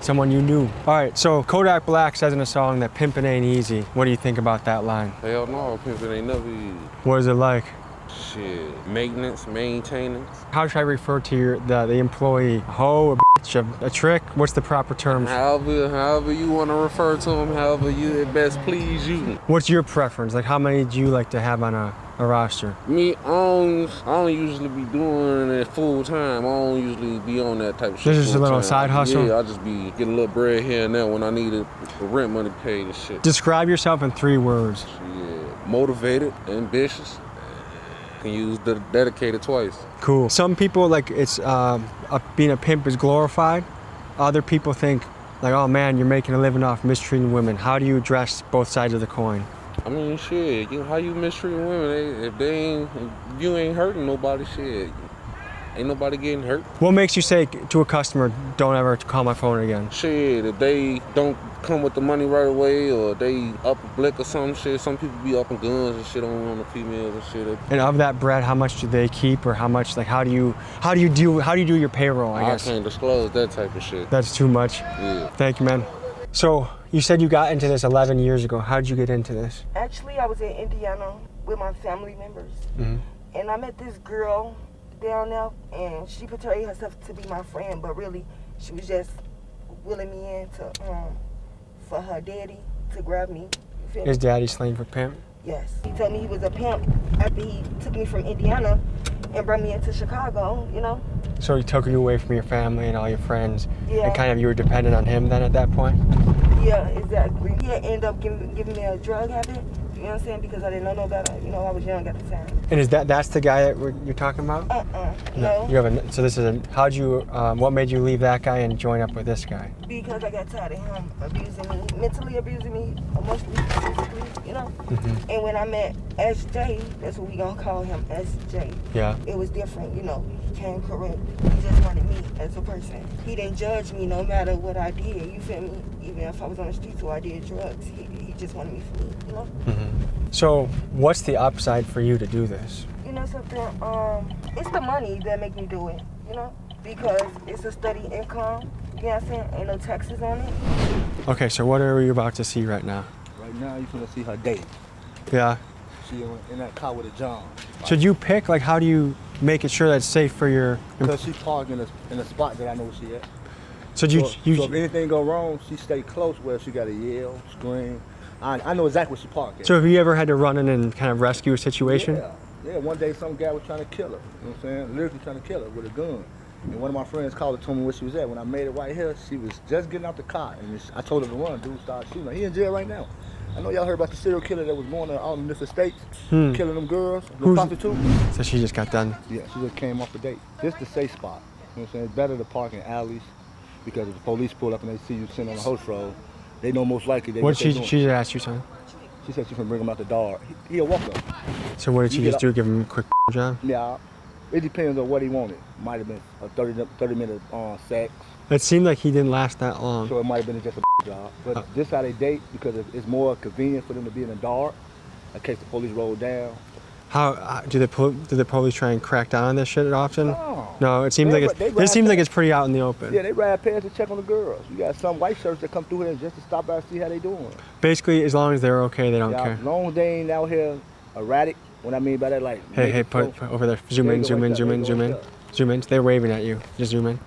someone you knew. All right, so Kodak Black says in a song that pimping ain't easy. What do you think about that line? Hell no, pimping ain't never easy. What is it like? Shit, maintenance, maintenance. How should I refer to the employee? Hoe, a bitch, a trick? What's the proper term? However you want to refer to them, however you it best please you. What's your preference? Like, how many do you like to have on a roster? Me, I don't usually be doing it full time. I don't usually be on that type of shit. This is a little side hustle? Yeah, I just be getting a little bread here and there when I need it, the rent money paid and shit. Describe yourself in 3 words. Yeah, motivated, ambitious. Can use the dedicated twice. Cool. Some people, like, it's being a pimp is glorified. Other people think, like, oh man, you're making a living off mistreating women. How do you address both sides of the coin? I mean, shit, how you mistreating women? If you ain't hurting nobody, shit. Ain't nobody getting hurt. What makes you say to a customer, don't ever call my phone again? Shit, if they don't come with the money right away, or they up a blick or some shit, some people be up in guns and shit on the females and shit. And of that bread, how much do they keep, or how much? Like, how do you do your payroll? I guess. Can't disclose that type of shit. That's too much. Yeah. Thank you, man. So you said you got into this 11 years ago. How did you get into this? Actually, I was in Indiana with my family members, and I met this girl down there, and she portrayed herself to be my friend, but really, she was just willing me in to for her daddy to grab me. You feel His me? daddy slang for pimp? Yes. He told me he was a pimp after he took me from Indiana and brought me into Chicago, you know? So he took you away from your family and all your friends, Yeah. and kind of you were dependent on him then at that point? Yeah, exactly. He had ended up giving me a drug habit, you know what I'm saying? Because I didn't know no better. You know, I was young at the time. And that's the guy that you're talking about? No. You have so this is what made you leave that guy and join up with this guy? Because I got tired of him abusing me, mentally abusing me, emotionally, physically, you know? And when I met SJ, that's what we gonna call him, SJ. Yeah. It was different, you know? He came correct. He just wanted me as a person. He didn't judge me no matter what I did, you feel me? Even if I was on the streets or I did drugs, he just wanted me for me, you know? So what's the upside for you to do this? You know something, it's the money that make me do it, you know? Because it's a steady income, you know what I'm saying? Ain't no taxes on it. Okay, so what are we about to see right now? Right now, you're gonna see her date. Yeah. She in that car with a John. Should you pick, like, how do you make it sure that it's safe for your... Because she parked in a spot that I know she at. So so if anything go wrong, she stay close where she got to yell, scream. I know exactly where she parked at. So have you ever had to run in and kind of rescue a situation? Yeah, one day some guy was trying to kill her, you know what I'm saying? Literally trying to kill her with a gun. And one of my friends called and told me where she was at. When I made it right here, she was just getting out the car. And I told her to run. Dude started shooting her. He in jail right now. I know y'all heard about the serial killer that was going to all the different states, killing them girls, the prostitutes. So she just got done? Yeah, she just came off the date. This is the safe spot. You know what I'm saying? It's better to park in alleys because if the police pull up and they see you sitting on the host road, they know most likely they What she asked you, son? She said she can bring him out the door. He'll walk up. So what did she just do? Give him a quick job? Yeah, it depends on what he wanted. Might have been a 30-minute sex. It seemed like he didn't last that long. So it might have been just a job. But this how they date because it's more convenient for them to be in the dark in case the police roll down. How do the police try and crack down on this shit often? No, it seems like it's pretty out in the open. Yeah, they ride past to check on the girls. You got some white shirts that come through here just to stop by and see how they doing. Basically, as long as they're okay, they don't care. As long as they ain't out here erratic. What I mean by that, like hey, put over there. Zoom in. They're waving at you. Just zoom in.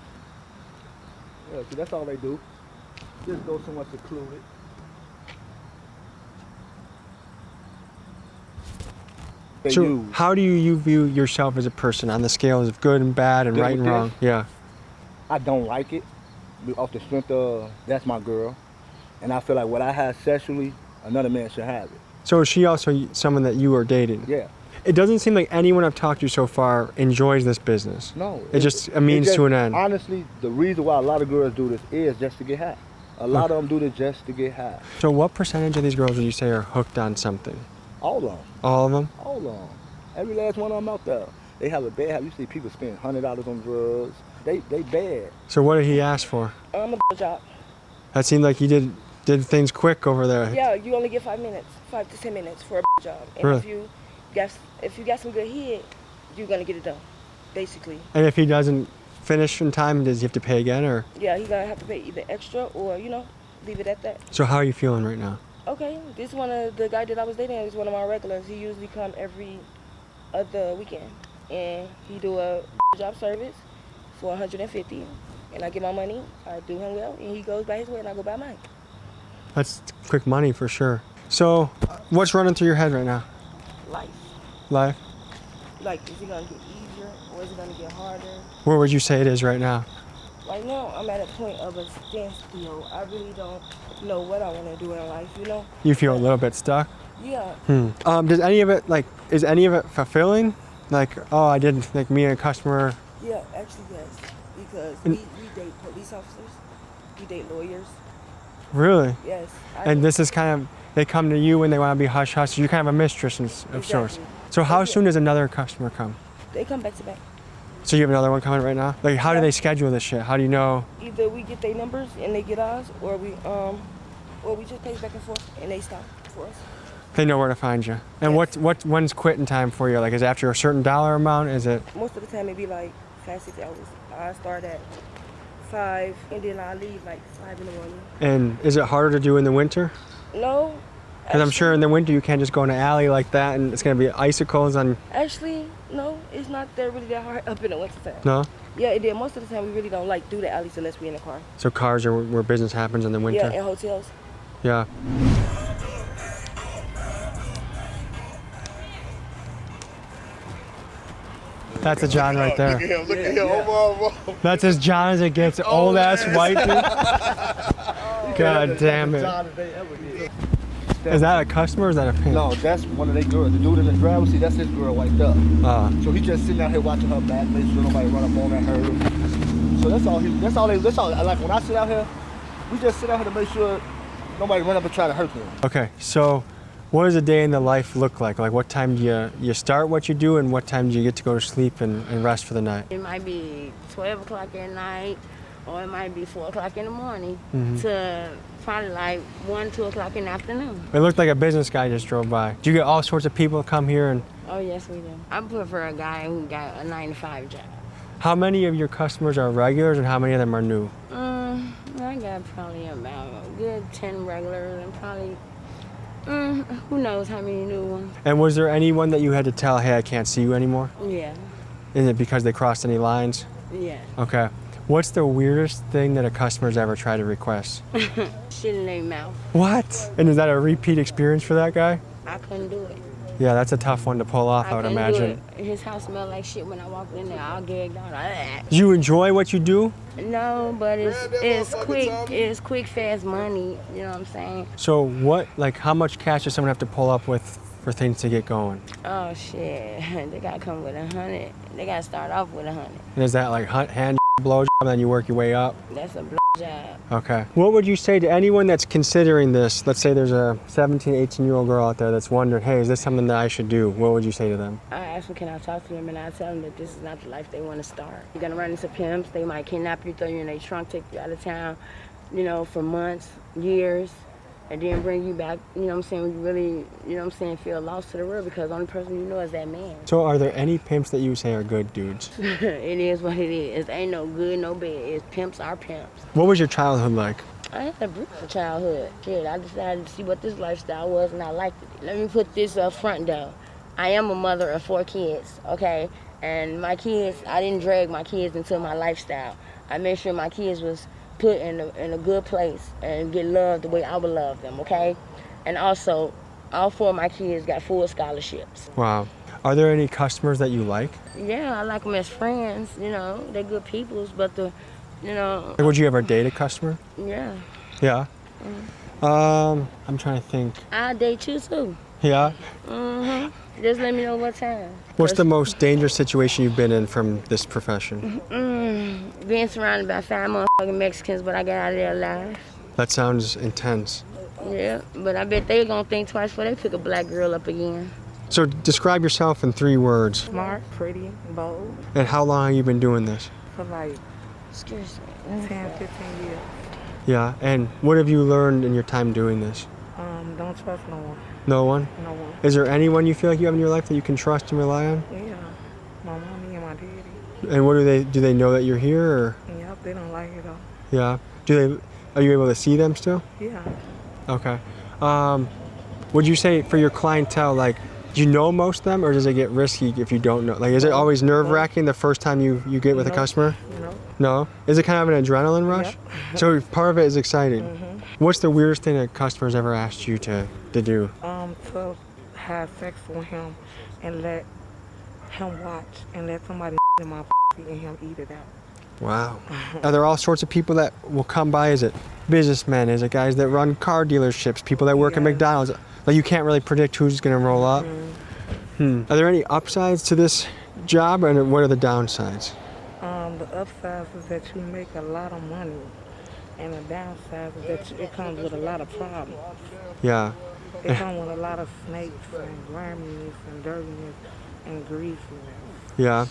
Yeah, see, that's all they do. Just go somewhere secluded. So how do you view yourself as a person on the scales of good and bad and right and wrong? Yeah. I don't like it. Off the strength of that's my girl. And I feel like what I have sexually, another man should have it. So is she also someone that you are dating? Yeah. It doesn't seem like anyone I've talked to so far enjoys this business. No. It's just a means to an end. Honestly, the reason why a lot of girls do this is just to get high. A lot of them do this just to get high. So what percentage of these girls would you say are hooked on something? All of them. All of them? All of them. Every last one of them out there. They have a bad habit. You see people spend $100 on drugs. They bad. So what did he ask for? A job. That seemed like he did things quick over there. Yeah, you only get 5 to 10 minutes for a job. And really? if you got some good head, you're gonna get it done, basically. And if he doesn't finish in time, does he have to pay again, or? Yeah, he's gonna have to pay either extra or leave it at that. So how are you feeling right now? Okay, this one of the guy that I was dating is one of my regulars. He usually come every of the weekend, and he do a job service for 150, and I get my money. I do him well, and he goes by his way, and I go by mine. That's quick money for sure. So, what's running through your head right now? Life. Life? Like, is it gonna get easier or is it gonna get harder? Where would you say it is right now? Right now, I'm at a point of a standstill. I really don't know what I want to do in life, you know? You feel a little bit stuck? Yeah. Does any of it, like, is any of it fulfilling? Like, oh, I did, like, me and a customer. Yeah, actually, yes. Because we date police officers, we date lawyers. Really? Yes. And this is kind of, they come to you when they want to be hush-hush. You're kind of a mistress of sorts. So how soon does another customer come? They come back to back. So you have another one coming right now? Like, how do they schedule this shit? How do you know? Either we get their numbers and they get ours, or we just pace back and forth and they stop for us. They know where to find you. And when's quitting time for you? Like, is it after a certain dollar amount? Is it? Most of the time it be like 5-6 hours. I start at 5 and then I leave like 5 in the morning. And is it harder to do in the winter? No. Because I'm sure in the winter you can't just go in an alley like that and it's going to be icicles on. Actually, no, it's not really that hard up in the winter time. No? Yeah, it did. Most of the time we really don't like do the alleys unless we're in a car. So cars are where business happens in the winter? Yeah, and hotels. Yeah. That's a John right there. Look at him, look at him. Over. That's as John as it gets. Old ass white dude. God damn it. Is that a customer or is that a pimp? No, that's one of their girls. The dude in the driver's seat, that's his girl right there. So he just sitting out here watching her back, making sure nobody run up on her. So that's all. Like when I sit out here, we just sit out here to make sure nobody run up and try to hurt him. Okay, so what does a day in the life look like? Like what time do you start what you do and what time do you get to go to sleep and rest for the night? It might be 12 o'clock at night, or it might be 4 o'clock in the morning to probably like 1, 2 o'clock in the afternoon. It looked like a business guy just drove by. Do you get all sorts of people come here and? Oh yes, we do. I prefer a guy who got a 9-to-5 job. How many of your customers are regulars and how many of them are new? I got probably about a good 10 regulars and probably, who knows how many new ones. And was there anyone that you had to tell, hey, I can't see you anymore? Yeah. Is it because they crossed any lines? Yeah. Okay. What's the weirdest thing that a customer's ever tried to request? Shit in their mouth. What? And is that a repeat experience for that guy? I couldn't do it. Yeah, that's a tough one to pull off, I would imagine. His house smelled like shit when I walked in there. All gagged out. Do you enjoy what you do? No, but it's quick, fast money. You know what I'm saying? So how much cash does someone have to pull up with for things to get going? Oh shit, they gotta come with 100. They gotta start off with 100. And is that like hand blow job and then you work your way up? That's a blow job. Okay. What would you say to anyone that's considering this? Let's say there's a 17, 18-year-old girl out there that's wondering, hey, is this something that I should do? What would you say to them? I ask them, can I talk to them? And I tell them that this is not the life they want to start. You're gonna run into pimps. They might kidnap you, throw you in their trunk, take you out of town, for months, years, and then bring you back, you know what I'm saying, when you really, feel lost to the world because the only person you know is that man. So are there any pimps that you say are good dudes? It is what it is. It ain't no good, no bad. It's pimps are pimps. What was your childhood like? I had a beautiful childhood. Shit, I decided to see what this lifestyle was and I liked it. Let me put this up front though. I am a mother of 4 kids, okay? And my kids, I didn't drag my kids into my lifestyle. I made sure my kids was put in a good place and get loved the way I would love them, okay? And also, all 4 of my kids got full scholarships. Wow. Are there any customers that you like? Yeah, I like them as friends, they're good peoples, but Would you ever date a customer? Yeah. Yeah? I'm trying to think. I'll date you too. Yeah? Just let me know what time. What's the most dangerous situation you've been in from this profession? Being surrounded by 5 motherfucking Mexicans, but I got out of there alive. That sounds intense. Yeah, but I bet they're gonna think twice before they pick a black girl up again. So describe yourself in 3 words. Smart, pretty, bold. And how long have you been doing this? For like 10, 15 years. Yeah, and what have you learned in your time doing this? Don't trust no one. No one? No one. Is there anyone you feel like you have in your life that you can trust and rely on? Yeah, my mommy and my daddy. And what do they know that you're here or? Yep, they don't like it though. Yeah. Are you able to see them still? Yeah. Okay. Would you say for your clientele, like Do you know most of them, or does it get risky if you don't know? Like, is it always nerve-wracking the first time you get with a customer? No. No? Is it kind of an adrenaline rush? Yep. So part of it is exciting. What's the weirdest thing that customers ever asked you to do? To have sex with him and let him watch and let somebody in my and him eat it out. Wow. Are there all sorts of people that will come by? Is it businessmen? Is it guys that run car dealerships? People that work at McDonald's? Like, you can't really predict who's going to roll up? Are there any upsides to this job, and what are the downsides? The upside is that you make a lot of money, and the downside is that it comes with a lot of problems. Yeah. It comes with a lot of snakes and grimy and dirtiness and greasiness. Yeah.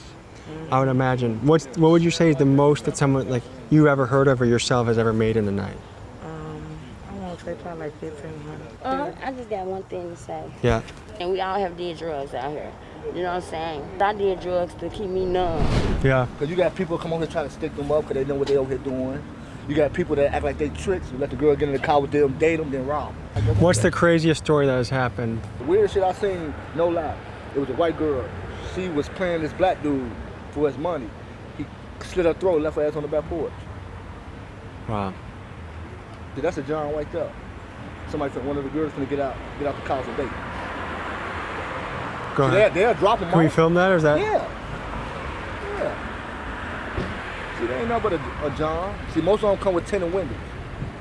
I would imagine. What would you say is the most that someone like you ever heard of or yourself has ever made in a night? I want to say probably like 1,500. I just got one thing to say. Yeah. And we all have did drugs out here. You know what I'm saying? I did drugs to keep me numb. Yeah. Because you got people come over here trying to stick them up because they know what they over here doing. You got people that act like they tricks. You let the girl get in the car with them, date them, then rob them. What's the craziest story that has happened? The weirdest shit I seen, no lie, it was a white girl. She was playing this black dude for his money. He slit her throat, left her ass on the back porch. Wow. Dude, that's a John right there. Somebody, one of the girls finna get out the car for date. Go So ahead. they'll drop them Can we off. film that, or is that? Yeah. See, they ain't nothing but a John. See, most of them come with tinted windows.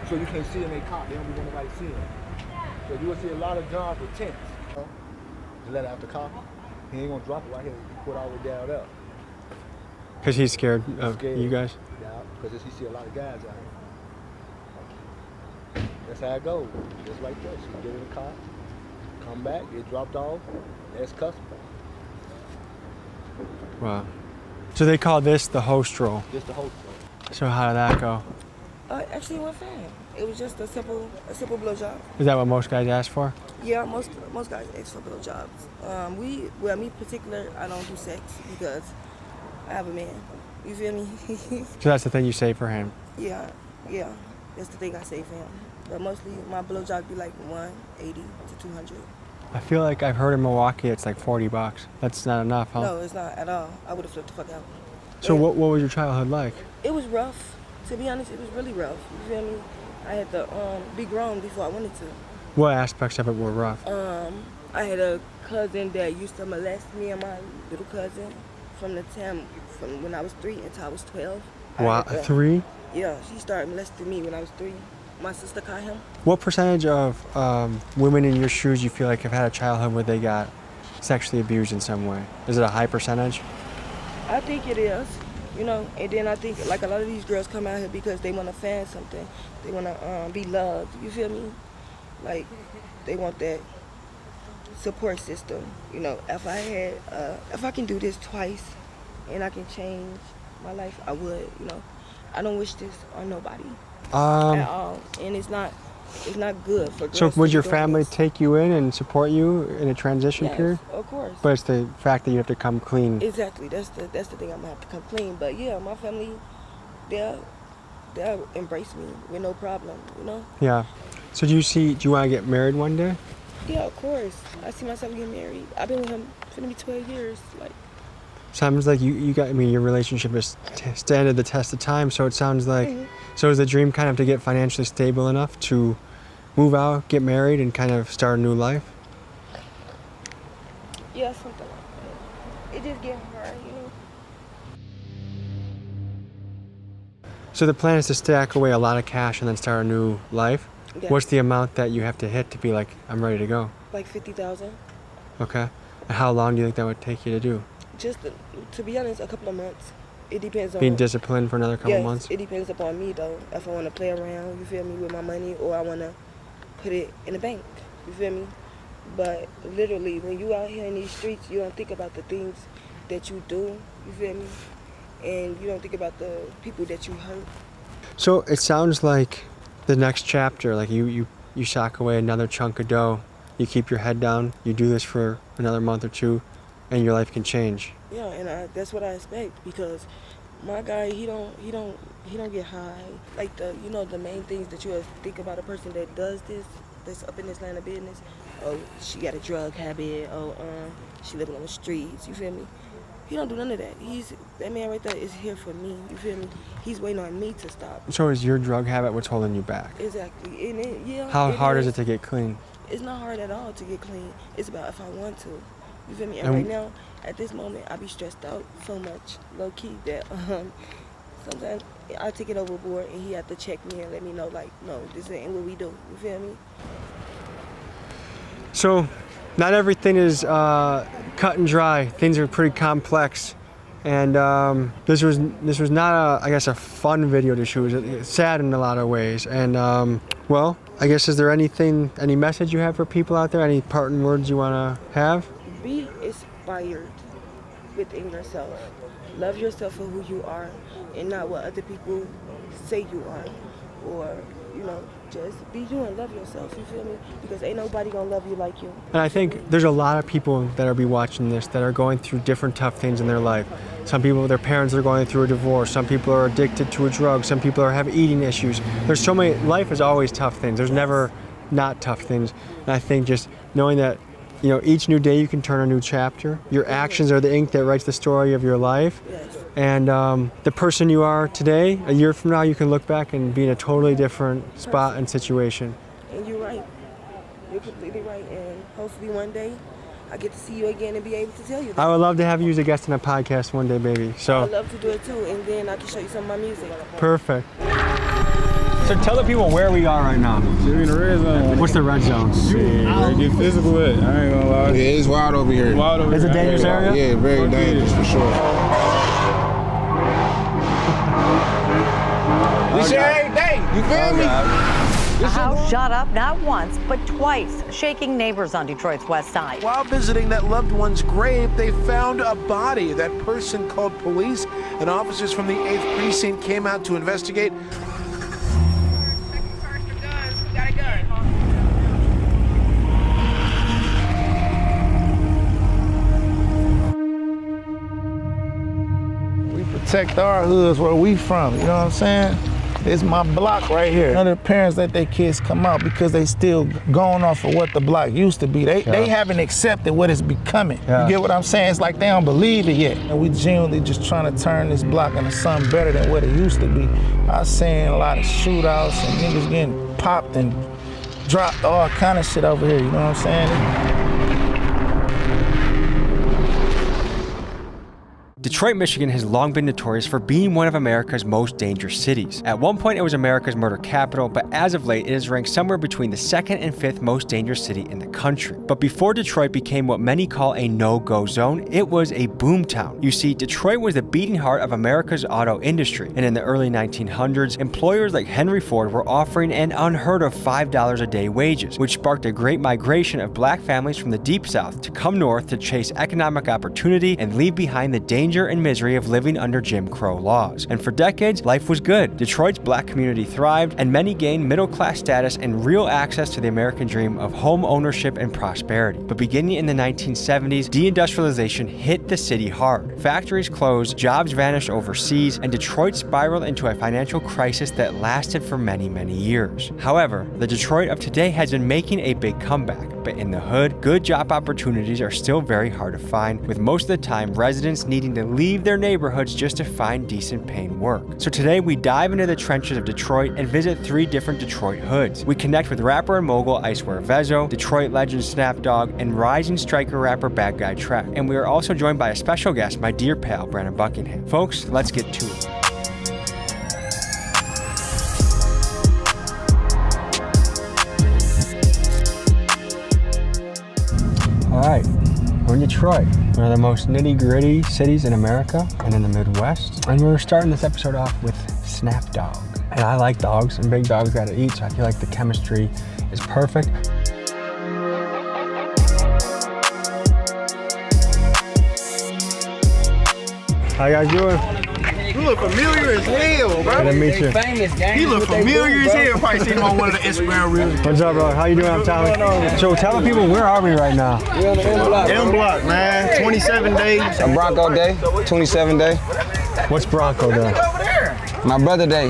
So you can't see them in their car. They don't want nobody seeing them. So you will see a lot of Johns with tints. Just let it out the car. He ain't gonna drop it right here. He put it all the way down there. Because he's scared of you guys? Yeah, because he see a lot of guys out here. That's how it goes. Just like that. She get in the car, come back, get dropped off. That's custom. Wow. So they call this the host role. Just the host role. So how did that go? Actually, it went fine. It was just a simple blowjob. Is that what most guys ask for? Yeah, most guys ask for blowjobs. Me particular, I don't do sex because I have a man. You feel me? So that's the thing you say for him? Yeah. That's the thing I say for him. But mostly my blowjob be like 180 to 200. I feel like I've heard in Milwaukee it's like $40. That's not enough, huh? No, it's not at all. I would have flipped the fuck out. So what was your childhood like? It was rough. To be honest, it was really rough. You feel me? I had to be grown before I wanted to. What aspects of it were rough? I had a cousin that used to molest me and my little cousin from the time from when I was 3 until I was 12. Wow, 3? Yeah, she started molesting me when I was 3. My sister caught him. What percentage of women in your shoes you feel like have had a childhood where they got sexually abused in some way? Is it a high percentage? I think it is, you know, and then I think like a lot of these girls come out here because they want to find something. They want to be loved, you feel me? Like, they want that support system. You know, if I can do this twice and I can change my life, I would, you know. I don't wish this on nobody at all, and it's not good for girls. So would to your be doing family this. take you in and support you in a transition Yes, period? of course. But it's the fact that you have to come clean. Exactly. That's the thing. I'm gonna have to come clean. But yeah, my family, they'll embrace me with no problem. You know. Yeah. So do you want to get married one day? Yeah, of course. I see myself getting married. I've been with him for maybe 12 years. Like. Sounds like you got. I mean, your relationship has standed the test of time. So it sounds like. So is the dream kind of to get financially stable enough to move out, get married, and kind of start a new life? Yeah, something like that. It just get hard, you know. So the plan is to stack away a lot of cash and then start a new life. Yes. What's the amount that you have to hit to be like, I'm ready to go? Like 50,000. Okay. And how long do you think that would take you to do? Just to be honest, a couple of months. It depends on Being disciplined for another couple months? It depends upon me though. If I want to play around, you feel me, with my money, or I want to put it in the bank, you feel me. But literally, when you out here in these streets, you don't think about the things that you do, you feel me, and you don't think about the people that you hurt. So it sounds like the next chapter, like you sock away another chunk of dough, you keep your head down, you do this for another month or two, and your life can change. Yeah, and that's what I expect, because my guy, he don't get high. Like the main things that you think about a person that does this, that's up in this line of business. Oh, she got a drug habit. Oh, she living on the streets. You feel me? He don't do none of that. That man right there is here for me. You feel me? He's waiting on me to stop. So is your drug habit what's holding you back? Exactly. And yeah. How hard is it to get clean? It's not hard at all to get clean. It's about if I want to. You feel me? And right now, at this moment, I be stressed out so much, low key, that sometimes I take it overboard and he have to check me and let me know, like, no, this ain't what we do. You feel me? So, not everything is cut and dry. Things are pretty complex, and this was not a fun video to shoot. It's sad in a lot of ways, and well, I guess is there any message you have for people out there? Any parting words you want to have? Be inspired within yourself. Love yourself for who you are, and not what other people say you are, or just be you and love yourself, you feel me? Because ain't nobody gonna love you like you. And I think there's a lot of people that will be watching this that are going through different tough things in their life. Some people, their parents are going through a divorce. Some people are addicted to a drug. Some people have eating issues. There's so many, life is always tough things. There's never not tough things. And I think just knowing that, each new day you can turn a new chapter. Your actions are the ink that writes the story of your life. Yes. And the person you are today, a year from now, you can look back and be in a totally different spot and situation. And you're right. You're completely right. And hopefully one day I get to see you again and be able to tell you that. I would love to have you as a guest on a podcast one day, baby. So I'd love to do it too, and then I can show you some of my music. Perfect. So tell the people where we are right now. We're in the red zone. What's the red zone? Shit, get physical with it. I ain't gonna lie. Yeah, it's wild over here. It's a dangerous area? Yeah, very dangerous for sure. This shit every day, you feel me? A house shot up not once, but twice, shaking neighbors on Detroit's west side. While visiting that loved one's grave, they found a body. That person called police, and officers from the 8th Precinct came out to investigate. We protect our hoods where we from, you know what I'm saying? It's my block right here. None of the parents let their kids come out because they still going off of what the block used to be. They haven't accepted what it's becoming. You get what I'm saying? It's like they don't believe it yet. And we genuinely just trying to turn this block into something better than what it used to be. I seen a lot of shootouts and niggas getting popped and dropped, all kind of shit over here, you know what I'm saying? Detroit, Michigan has long been notorious for being one of America's most dangerous cities. At one point, it was America's murder capital, but as of late, it is ranked somewhere between the 2nd and 5th most dangerous city in the country. But before Detroit became what many call a no-go zone, it was a boom town. You see, Detroit was the beating heart of America's auto industry, and in the early 1900s, employers like Henry Ford were offering an unheard of $5 a day wages, which sparked a great migration of black families from the Deep South to come north to chase economic opportunity and leave behind the danger and misery of living under Jim Crow laws. And for decades, life was good. Detroit's black community thrived, and many gained middle-class status and real access to the American dream of home ownership and prosperity. But beginning in the 1970s, deindustrialization hit the city hard. Factories closed, jobs vanished overseas, and Detroit spiraled into a financial crisis that lasted for many, many years. However, the Detroit of today has been making a big comeback, but in the hood, good job opportunities are still very hard to find, with most of the time residents needing to leave their neighborhoods just to find decent paying work. So today we dive into the trenches of Detroit and visit 3 different Detroit hoods. We connect with rapper and mogul Icewear Vezo, Detroit legend Snap Dogg, and rising striker rapper Bad Guy Trek. And we are also joined by a special guest, my dear pal, Brandon Buckingham. Folks, let's get to it. All right. We're in Detroit, one of the most nitty-gritty cities in America and in the Midwest. And we're starting this episode off with Snap Dogg. And I like dogs, and big dogs gotta eat, so I feel like the chemistry is perfect. How you guys doing? You look familiar as hell, bro. Good to meet you. Famous, gang. You look familiar as hell. Probably seen him on one of the Instagram reels. What's up, bro? How you doing? I'm Tommy. So tell the people, where are we right now? We're on the M Block. M Block, man. 27 days. A Bronco Day, 27 Day. What's Bronco Day? My brother day.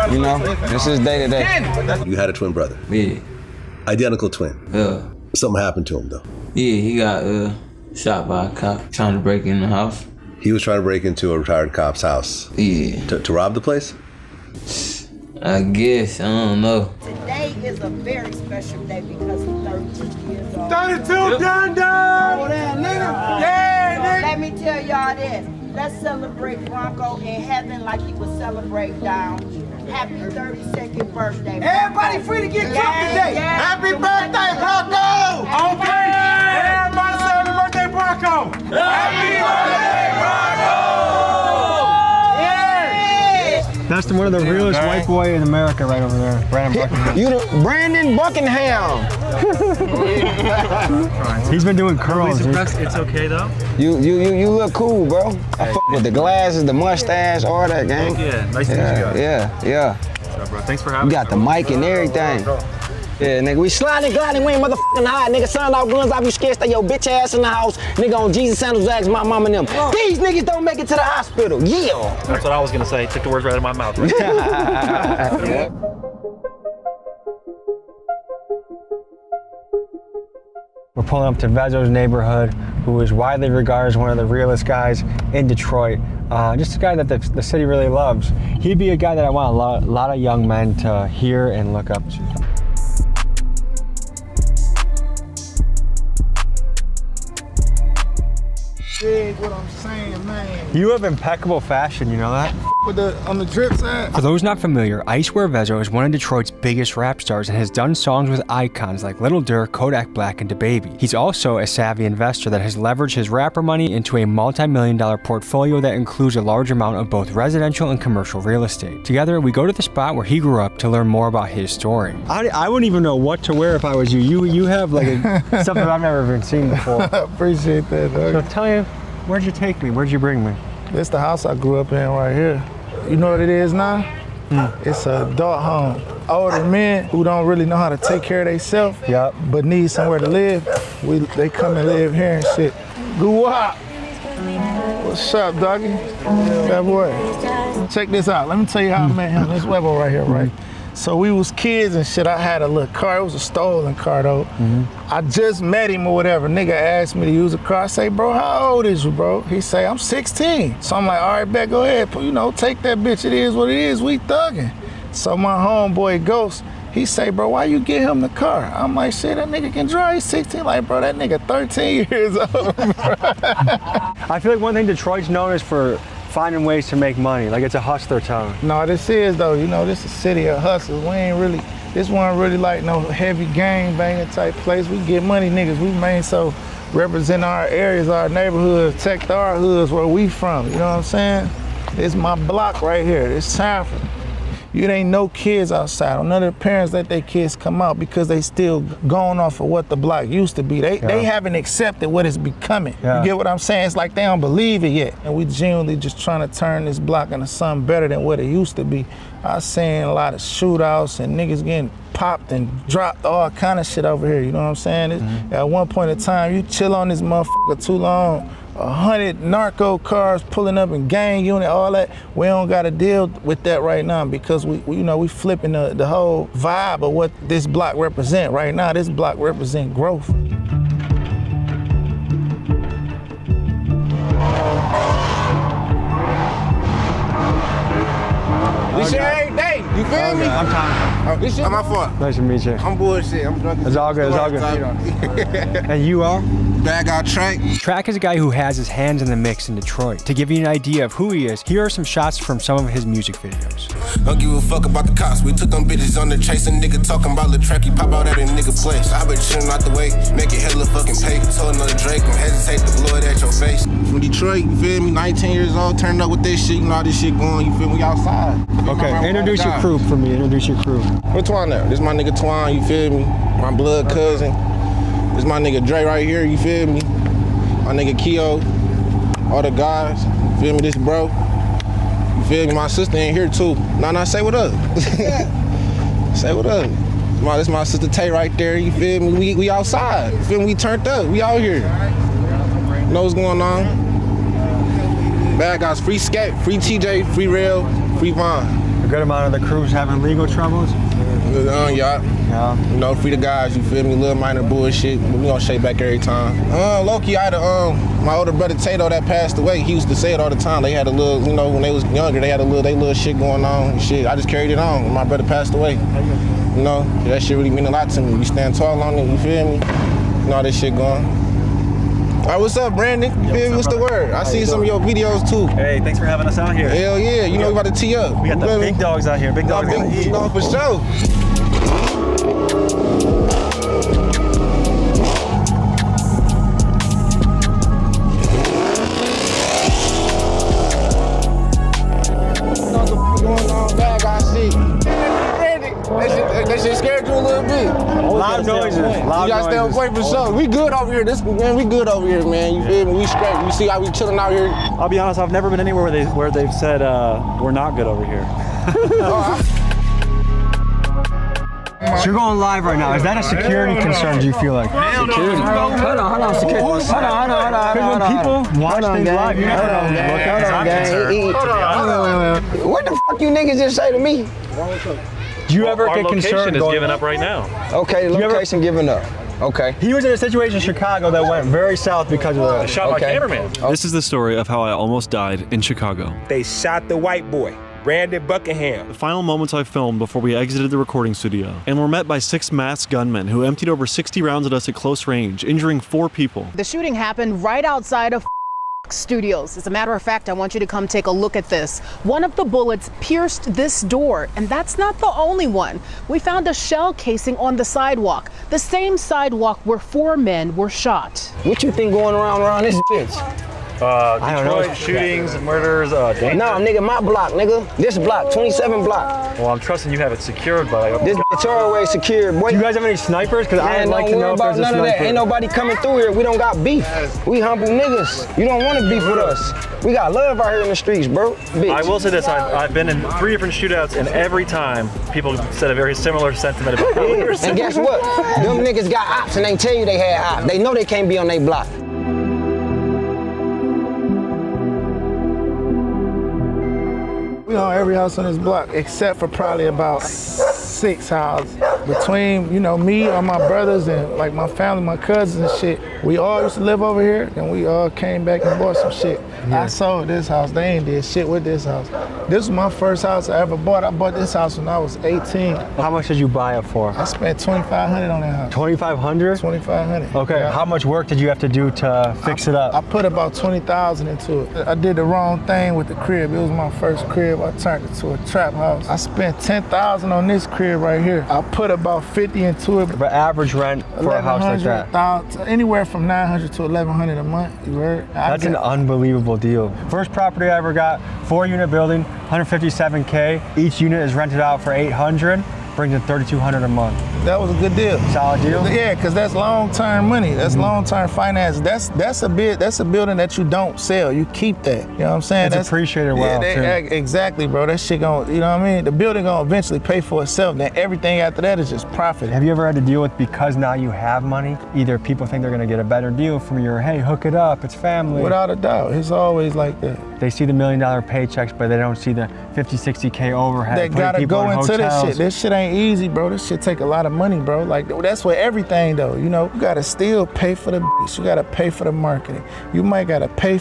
You know, this is day to day. You had a twin brother? Yeah. Identical twin. Yeah. Something happened to him though. Yeah, he got shot by a cop trying to break in the house. He was trying to break into a retired cop's house. Yeah. To rob the place? I guess, I don't know. Today is a very special day because he's 32 years old. 32 done. Oh, that nigga. Yeah, nigga. Let me tell y'all this. Let's celebrate Bronco in heaven like he would celebrate down. Happy 32nd birthday, Bronco. Everybody free to get drunk today. Yeah. Happy birthday, Bronco. Okay. Everybody say happy birthday, Bronco. Happy birthday, Bronco. That's one of the realest white boy in America right over there, Brandon Buckingham. You the Brandon Buckingham. He's been doing curls. It's okay though. You look cool, bro. I fuck with the glasses, the mustache, all that, gang. Yeah, nice to meet you guys. Yeah. What's up, bro? Thanks for having You got the mic and everything. Yeah, nigga, we sliding, gliding, we ain't motherfucking high. Nigga, son out guns off, you scared, stay your bitch ass in the house. Nigga on Jesus sandals, ask my mama and them. These niggas don't make it to the hospital. Yeah. That's what I was gonna say. Took the words right out of my mouth. Right? Yeah. We're pulling up to Vezzo's neighborhood, who is widely regarded as one of the realest guys in Detroit. Just a guy that the city really loves. He'd be a guy that I want a lot of young men to hear and look up to. Dig what I'm saying, man. You have impeccable fashion, you know that? With on the drip side. For those not familiar, Icewear Vezzo is one of Detroit's biggest rap stars and has done songs with icons like Little Durk, Kodak Black, and DaBaby. He's also a savvy investor that has leveraged his rapper money into a multi-million-dollar portfolio that includes a large amount of both residential and commercial real estate. Together, we go to the spot where he grew up to learn more about his story. I wouldn't even know what to wear if I was you. You have like stuff that I've never even seen before. Appreciate that, dog. So tell me, where'd you take me? Where'd you bring me? This the house I grew up in right here. You know what it is now? It's a adult home. Older men who don't really know how to take care of themselves, but need somewhere to live, they come and live here and shit. Goo-wop. What's up, doggy? That boy. Check this out. Let me tell you how I met him. This Webo right here, right? So we was kids and shit. I had a little car. It was a stolen car though. I just met him or whatever. Nigga asked me to use a car. I say, bro, how old is you, bro? He say, I'm 16. So I'm like, all right, bet, go ahead. You know, take that bitch. It is what it is. We thugging. So my homeboy Ghost, he say, bro, why you get him the car? I'm like, shit, that nigga can drive. He's 16. Like, bro, that nigga 13 years old. I feel like one thing Detroit's known is for finding ways to make money. Like it's a hustler town. No, this is though. You know, this is a city of hustlers. We ain't really, this one really like no heavy gang banging type place. We get money, niggas. We main so represent our areas, our neighborhoods, protect our hoods where we from. You know what I'm saying? It's my block right here. It's Sanford. You ain't no kids outside. None of the parents let their kids come out because they still going off of what the block used to be. They haven't accepted what it's becoming. You get what I'm saying? It's like they don't believe it yet. And we genuinely just trying to turn this block into something better than what it used to be. I seen a lot of shootouts and niggas getting popped and dropped, all kind of shit over here. You know what I'm saying? At one point in time, you chill on this motherfucker too long, 100 narco cars pulling up in gang unit, all that. We don't got to deal with that right now because we you know, we flipping the whole vibe of what this block represent. Right now, this block represent growth. This shit every day. You feel me? I'm Tom. This shit my fault. Nice to meet you. I'm bullshit. I'm drunk. It's all good. It's all good. And you are? Bad guy Track. Track is a guy who has his hands in the mix in Detroit. To give you an idea of who he is, here are some shots from some of his music videos. Don't give a fuck about the cops. We took them bitches on the chase. A nigga talking about the track. He pop out at a nigga place. I been chillin' out the way, make it hella fucking pay. Told another Drake, don't hesitate to blow it at your face. From Detroit, you feel me? 19 years old, turned up with this shit. You know how this shit going. You feel me? We outside. Okay, introduce your crew for me. Introduce your crew. Where Twan there? This my nigga Twan, you feel me? My blood cousin. This my nigga Dre right here, you feel me? My nigga Keo. All the guys, you feel me? This bro. You feel me? My sister in here too. Nah, say what up. Say what up. This my sister Tay right there, you feel me? We outside. You feel me? We turned up. We out here. Know what's going on? Bad guys, free Scat, free TJ, free Rail, free Vaughn. A good amount of the crews having legal troubles? Y'all. Yeah. You know, free the guys, you feel me? Little minor bullshit, but we gonna shake back every time. Low-key, I had my older brother Tato that passed away. He used to say it all the time. They had a little, you know, when they was younger, they had they little shit going on and shit. I just carried it on when my brother passed away. You know, that shit really mean a lot to me. We stand tall on it, you feel me? You know how this shit going. All right, what's up, Brandon? You feel me? What's the word? I see some of your videos too. Hey, thanks for having us out here. Hell yeah, you know we about to tee up. We got the big dogs out here. Big dogs gonna eat. No, for sure. That shit scared you a little bit. Loud noises. You gotta stay on point for sure. We good over here. Man, we good over here, man. You feel me? We straight. You see how we chilling out here? I'll be honest, I've never been anywhere where they've said we're not good over here. So you're going live right now. Is that a security concern, do you feel like? Security. Hold on. Security. Hold on. When people watch things live, you never know. What the fuck you niggas just say to me? Do you ever get concerned? Our location is giving up right now. Okay, location giving up. Okay. He was in a situation in Chicago that went very south because of I shot my cameraman. This is the story of how I almost died in Chicago. They shot the white boy, Brandon Buckingham. The final moments I filmed before we exited the recording studio, and were met by 6 masked gunmen who emptied over 60 rounds at us at close range, injuring 4 people. The shooting happened right outside of Studios. As a matter of fact, I want you to come take a look at this. One of the bullets pierced this door, and that's not the only one. We found a shell casing on the sidewalk, the same sidewalk where 4 men were shot. What you think going around this bitch? Detroit shootings and murders. Danger. Nah, nigga, my block, nigga. This block, 27 block. Well, I'm trusting you have it secured, but this bitch always secured, boy. Do you guys have any snipers? Because I'd like to know if there's a sniper. None of that. Ain't nobody coming through here. We don't got beef. We humble niggas. You don't want to beef with us. We got love out here in the streets, bro. Bitch. I will say this: I've been in 3 different shootouts, and every time people said a very similar sentiment about how we were. And guess what? Them niggas got ops, and they tell you they had ops. They know they can't be on their block. We on every house on this block except for probably about 6 houses. Between, you know, me or my brothers and like my family, my cousins and shit, we all used to live over here and we all came back and bought some shit. Yeah. I sold this house, they ain't did shit with this house. This was my first house I ever bought. I bought this house when I was 18. How much did you buy it for? I spent $2,500 on that house. $2,500? $2,500. Okay, yeah. How much work did you have to do to fix it up? I put about $20,000 into it. I did the wrong thing with the crib. It was my first crib. I turned it to a trap house. I spent $10,000 on this crib right here. I put about $50 into it. The average rent for a house like that? Anywhere from $900 to $1,100 a month. You heard? That's an unbelievable deal. First property I ever got, 4-unit building, $157K. Each unit is rented out for $800. Brings in $3,200 a month. That was a good deal. Solid deal? Yeah, because that's long-term money. That's long-term finance. That's a building that you don't sell. You keep that. You know what I'm saying? It's appreciated well, too. Exactly, bro. That shit gonna, you know what I mean? The building gonna eventually pay for itself. Then everything after that is just profit. Have you ever had to deal with, because now you have money, either people think they're gonna get a better deal from your, hey, hook it up, it's family. Without a doubt. It's always like that. They see the $1 million paychecks, but they don't see the 50, 60K overhead. They gotta go into this shit. This shit ain't easy, bro. This shit take a lot of money, bro. Like, that's with everything, though. You know, you gotta still pay for the bitch. You gotta pay for the marketing. You might gotta pay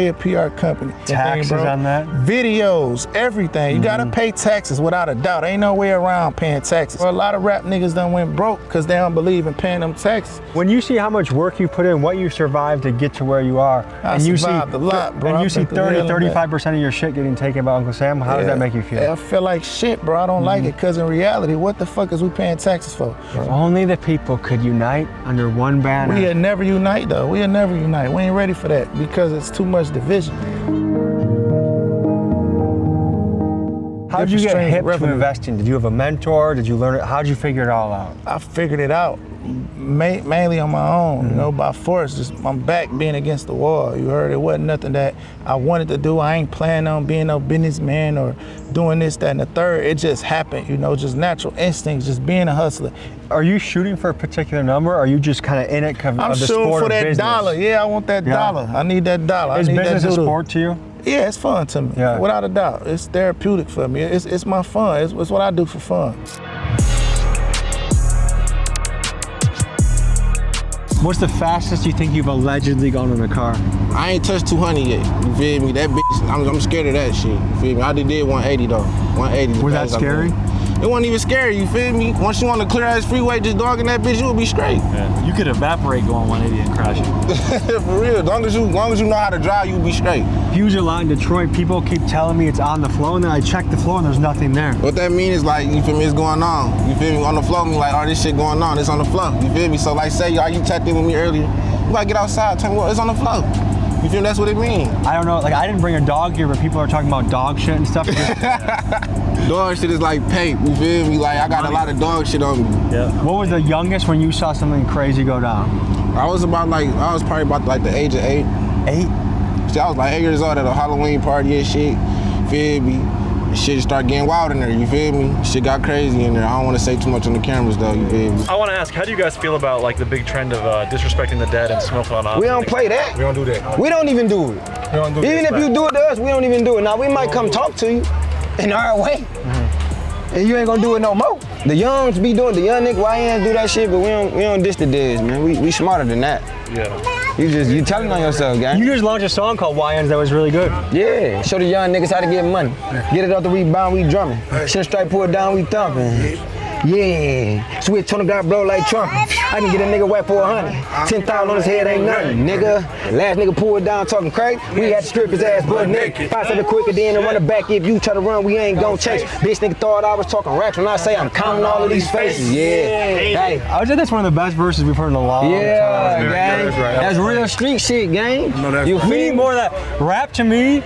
a PR company. Taxes on that? Videos, everything. You gotta pay taxes without a doubt. Ain't no way around paying taxes. A lot of rap niggas done went broke because they don't believe in paying them taxes. When you see how much work you put in, what you survived to get to where you are, I survived a lot, bro. And you see 30-35% of your shit getting taken by Uncle Sam, how does that make you feel? I feel like shit, bro. I don't like it, because in reality, what the fuck is we paying taxes for? If only the people could unite under one banner. We'll never unite, though. We'll never unite. We ain't ready for that because it's too much division. How did you get hip to investing? Did you have a mentor? Did you learn it? How did you figure it all out? I figured it out mainly on my own, you know, by force. Just my back being against the wall. You heard? It wasn't nothing that I wanted to do. I ain't planning on being no businessman or doing this, that, and the third. It just happened, you know, just natural instincts, just being a hustler. Are you shooting for a particular number, or are you just kind of in it because of the sport of business? I'm shooting for that dollar. Yeah, I want that dollar. I need that dollar. Is business a sport to you? Yeah, it's fun to me, without a doubt. It's therapeutic for me. It's my fun. It's what I do for fun. What's the fastest you think you've allegedly gone in a car? I ain't touched 200 yet. You feel me? That bitch, I'm scared of that shit. You feel me? I did 180 though. 180. Was that scary? It wasn't even scary, you feel me? Once you on the clear ass freeway just dogging that bitch, you will be straight. Yeah. You could evaporate going 180 and crashing. For real, as long as you know how to drive, you'll be straight. Huge a lot in Detroit. People keep telling me it's on the floor, and then I check the floor and there's nothing there. What that means is like, you feel me, it's going on. You feel me? On the floor, me like, oh, this shit going on. It's on the floor. You feel me? So like, say, y'all, you tapped in with me earlier. You gotta get outside, tell me what, it's on the floor. You feel me? That's what it means. I don't know, like I didn't bring a dog here, but people are talking about dog shit and stuff. Dog shit is like paint, you feel me? Like I got a lot of dog shit on me. Yeah. What was the youngest when you saw something crazy go down? I was probably about like the age of 8. 8? See, I was like 8 years old at a Halloween party and shit. Feel me? Shit started getting wild in there, you feel me? Shit got crazy in there. I don't want to say too much on the cameras though, you feel me? I want to ask, how do you guys feel about like the big trend of disrespecting the dead and smoking on? We don't play that. We don't do that. We don't even do it. We don't do Even if you do it to us, we don't even do it. Now we might come talk to you in our way. And you ain't gonna do it no more. The youngs be doing, the young niggas, YNs do that shit, but we don't diss the deads, man. We smarter than that. Yeah. You telling on yourself, gang. You just launched a song called YNs that was really good. Yeah, show the young niggas how to get money. Get it off the rebound, we drumming. Shit straight, pull it down, we thumping. Yeah, switch on the guy blow like Trump. I can get a nigga whack for 100. 10,000 on his head ain't nothing, nigga. Last nigga pull it down talking crazy. We had to strip his ass butt naked. 5 seconds quicker than to run it back. If you try to run, we ain't gon' chase. Bitch nigga thought I was talking raps when I say I'm counting all of these faces. Yeah, hey. I would say that's one of the best verses we've heard in a long time. Yeah, gang. That's real street shit, gang. We need more of that. Rap to me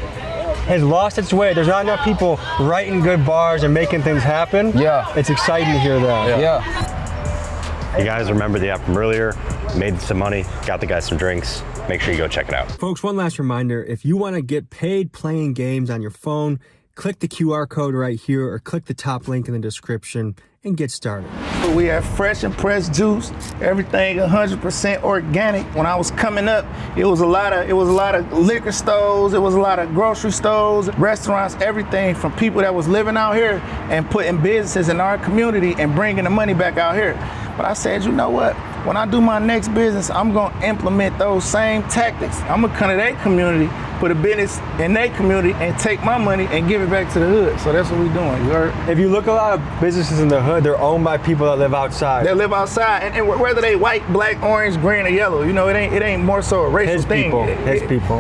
has lost its way. There's not enough people writing good bars and making things happen. Yeah. It's exciting to hear that. Yeah. You guys remember the app from earlier? Made some money, got the guys some drinks. Make sure you go check it out. Folks, one last reminder, if you want to get paid playing games on your phone, click the QR code right here or click the top link in the description and get started. We have fresh and pressed juice, everything 100% organic. When I was coming up, it was a lot of liquor stores, it was a lot of grocery stores, restaurants, everything from people that was living out here and putting businesses in our community and bringing the money back out here. But I said, you know what? When I do my next business, I'm gonna implement those same tactics. I'm gonna come to their community, put a business in their community, and take my money and give it back to the hood. So that's what we're doing. You heard? If you look at a lot of businesses in the hood, they're owned by people that live outside. They live outside, and whether they white, black, orange, green, or yellow, you know, it ain't more so a racial thing. His people.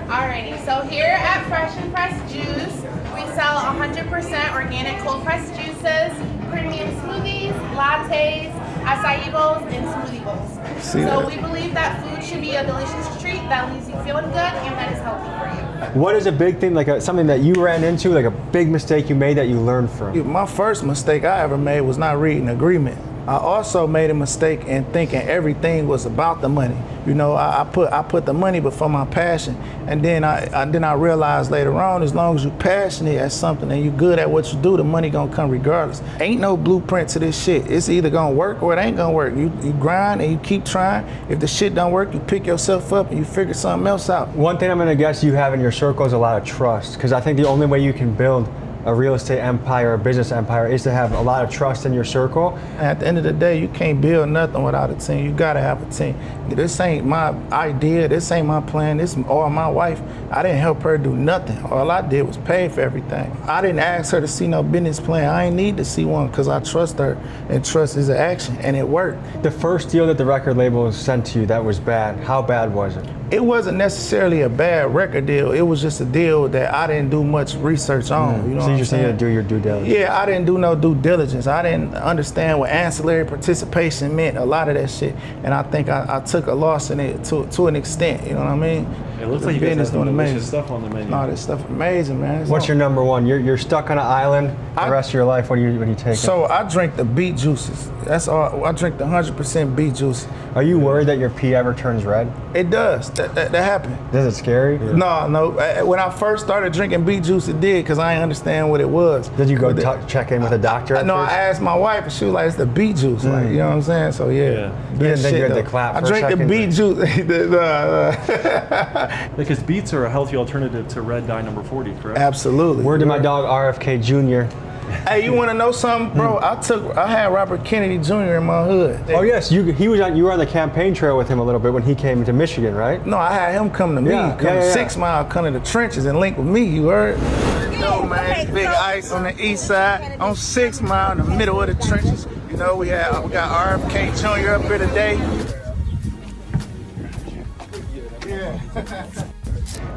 Alrighty, so here at Fresh and Pressed Juice, we sell 100% organic cold pressed juices, premium smoothies, lattes, acai bowls, and smoothie bowls. So we believe that food should be a delicious treat that leaves you feeling good and that is healthy for you. What is a big thing, like something that you ran into, like a big mistake you made that you learned from? My first mistake I ever made was not reading agreement. I also made a mistake in thinking everything was about the money. You know, I put the money before my passion, and then I realized later on, as long as you're passionate at something and you're good at what you do, the money gonna come regardless. Ain't no blueprint to this shit. It's either gonna work or it ain't gonna work. You grind and you keep trying. If the shit don't work, you pick yourself up and you figure something else out. One thing I'm gonna guess you have in your circle is a lot of trust, because I think the only way you can build a real estate empire, a business empire, is to have a lot of trust in your circle. At the end of the day, you can't build nothing without a team. You gotta have a team. This ain't my idea, this ain't my plan, this is all my wife. I didn't help her do nothing. All I did was pay for everything. I didn't ask her to see no business plan. I ain't need to see one because I trust her, and trust is an action, and it worked. The first deal that the record label sent to you that was bad, how bad was it? It wasn't necessarily a bad record deal. It was just a deal that I didn't do much research on. You know so you just needed to do your due diligence. Yeah, I didn't do no due diligence. I didn't understand what ancillary participation meant, a lot of that shit. And I think I took a loss in it to an extent, you know what I mean? It looks like you guys have some delicious stuff on the menu. No, this stuff amazing, man. What's your number one? You're stuck on an island the rest of your life. What do you take? So I drink the beet juices. That's all. I drink the 100% beet juice. Are you worried that your pee ever turns red? It does. That happened. Is it scary? No. When I first started drinking beet juice, it did, because I didn't understand what it was. Did you go check in with a doctor? No, I asked my wife, and she was like, "It's the beet juice." Like, you know what I'm saying? So yeah. You didn't think you had to clap I for a drink the second, beet juice. Because beets are a healthy alternative to red dye number 40, correct? Absolutely. Word to my dog RFK Jr. Hey, you want to know something, bro? I had Robert Kennedy Jr. in my hood. Oh yes, you were on the campaign trail with him a little bit when he came to Michigan, right? No, I had him come to me, come to 6 Mile, come to the trenches and link with me. You heard? Yo, man, Big Ice on the east side, on 6 Mile in the middle of the trenches. You know, we got RFK Jr. up here today.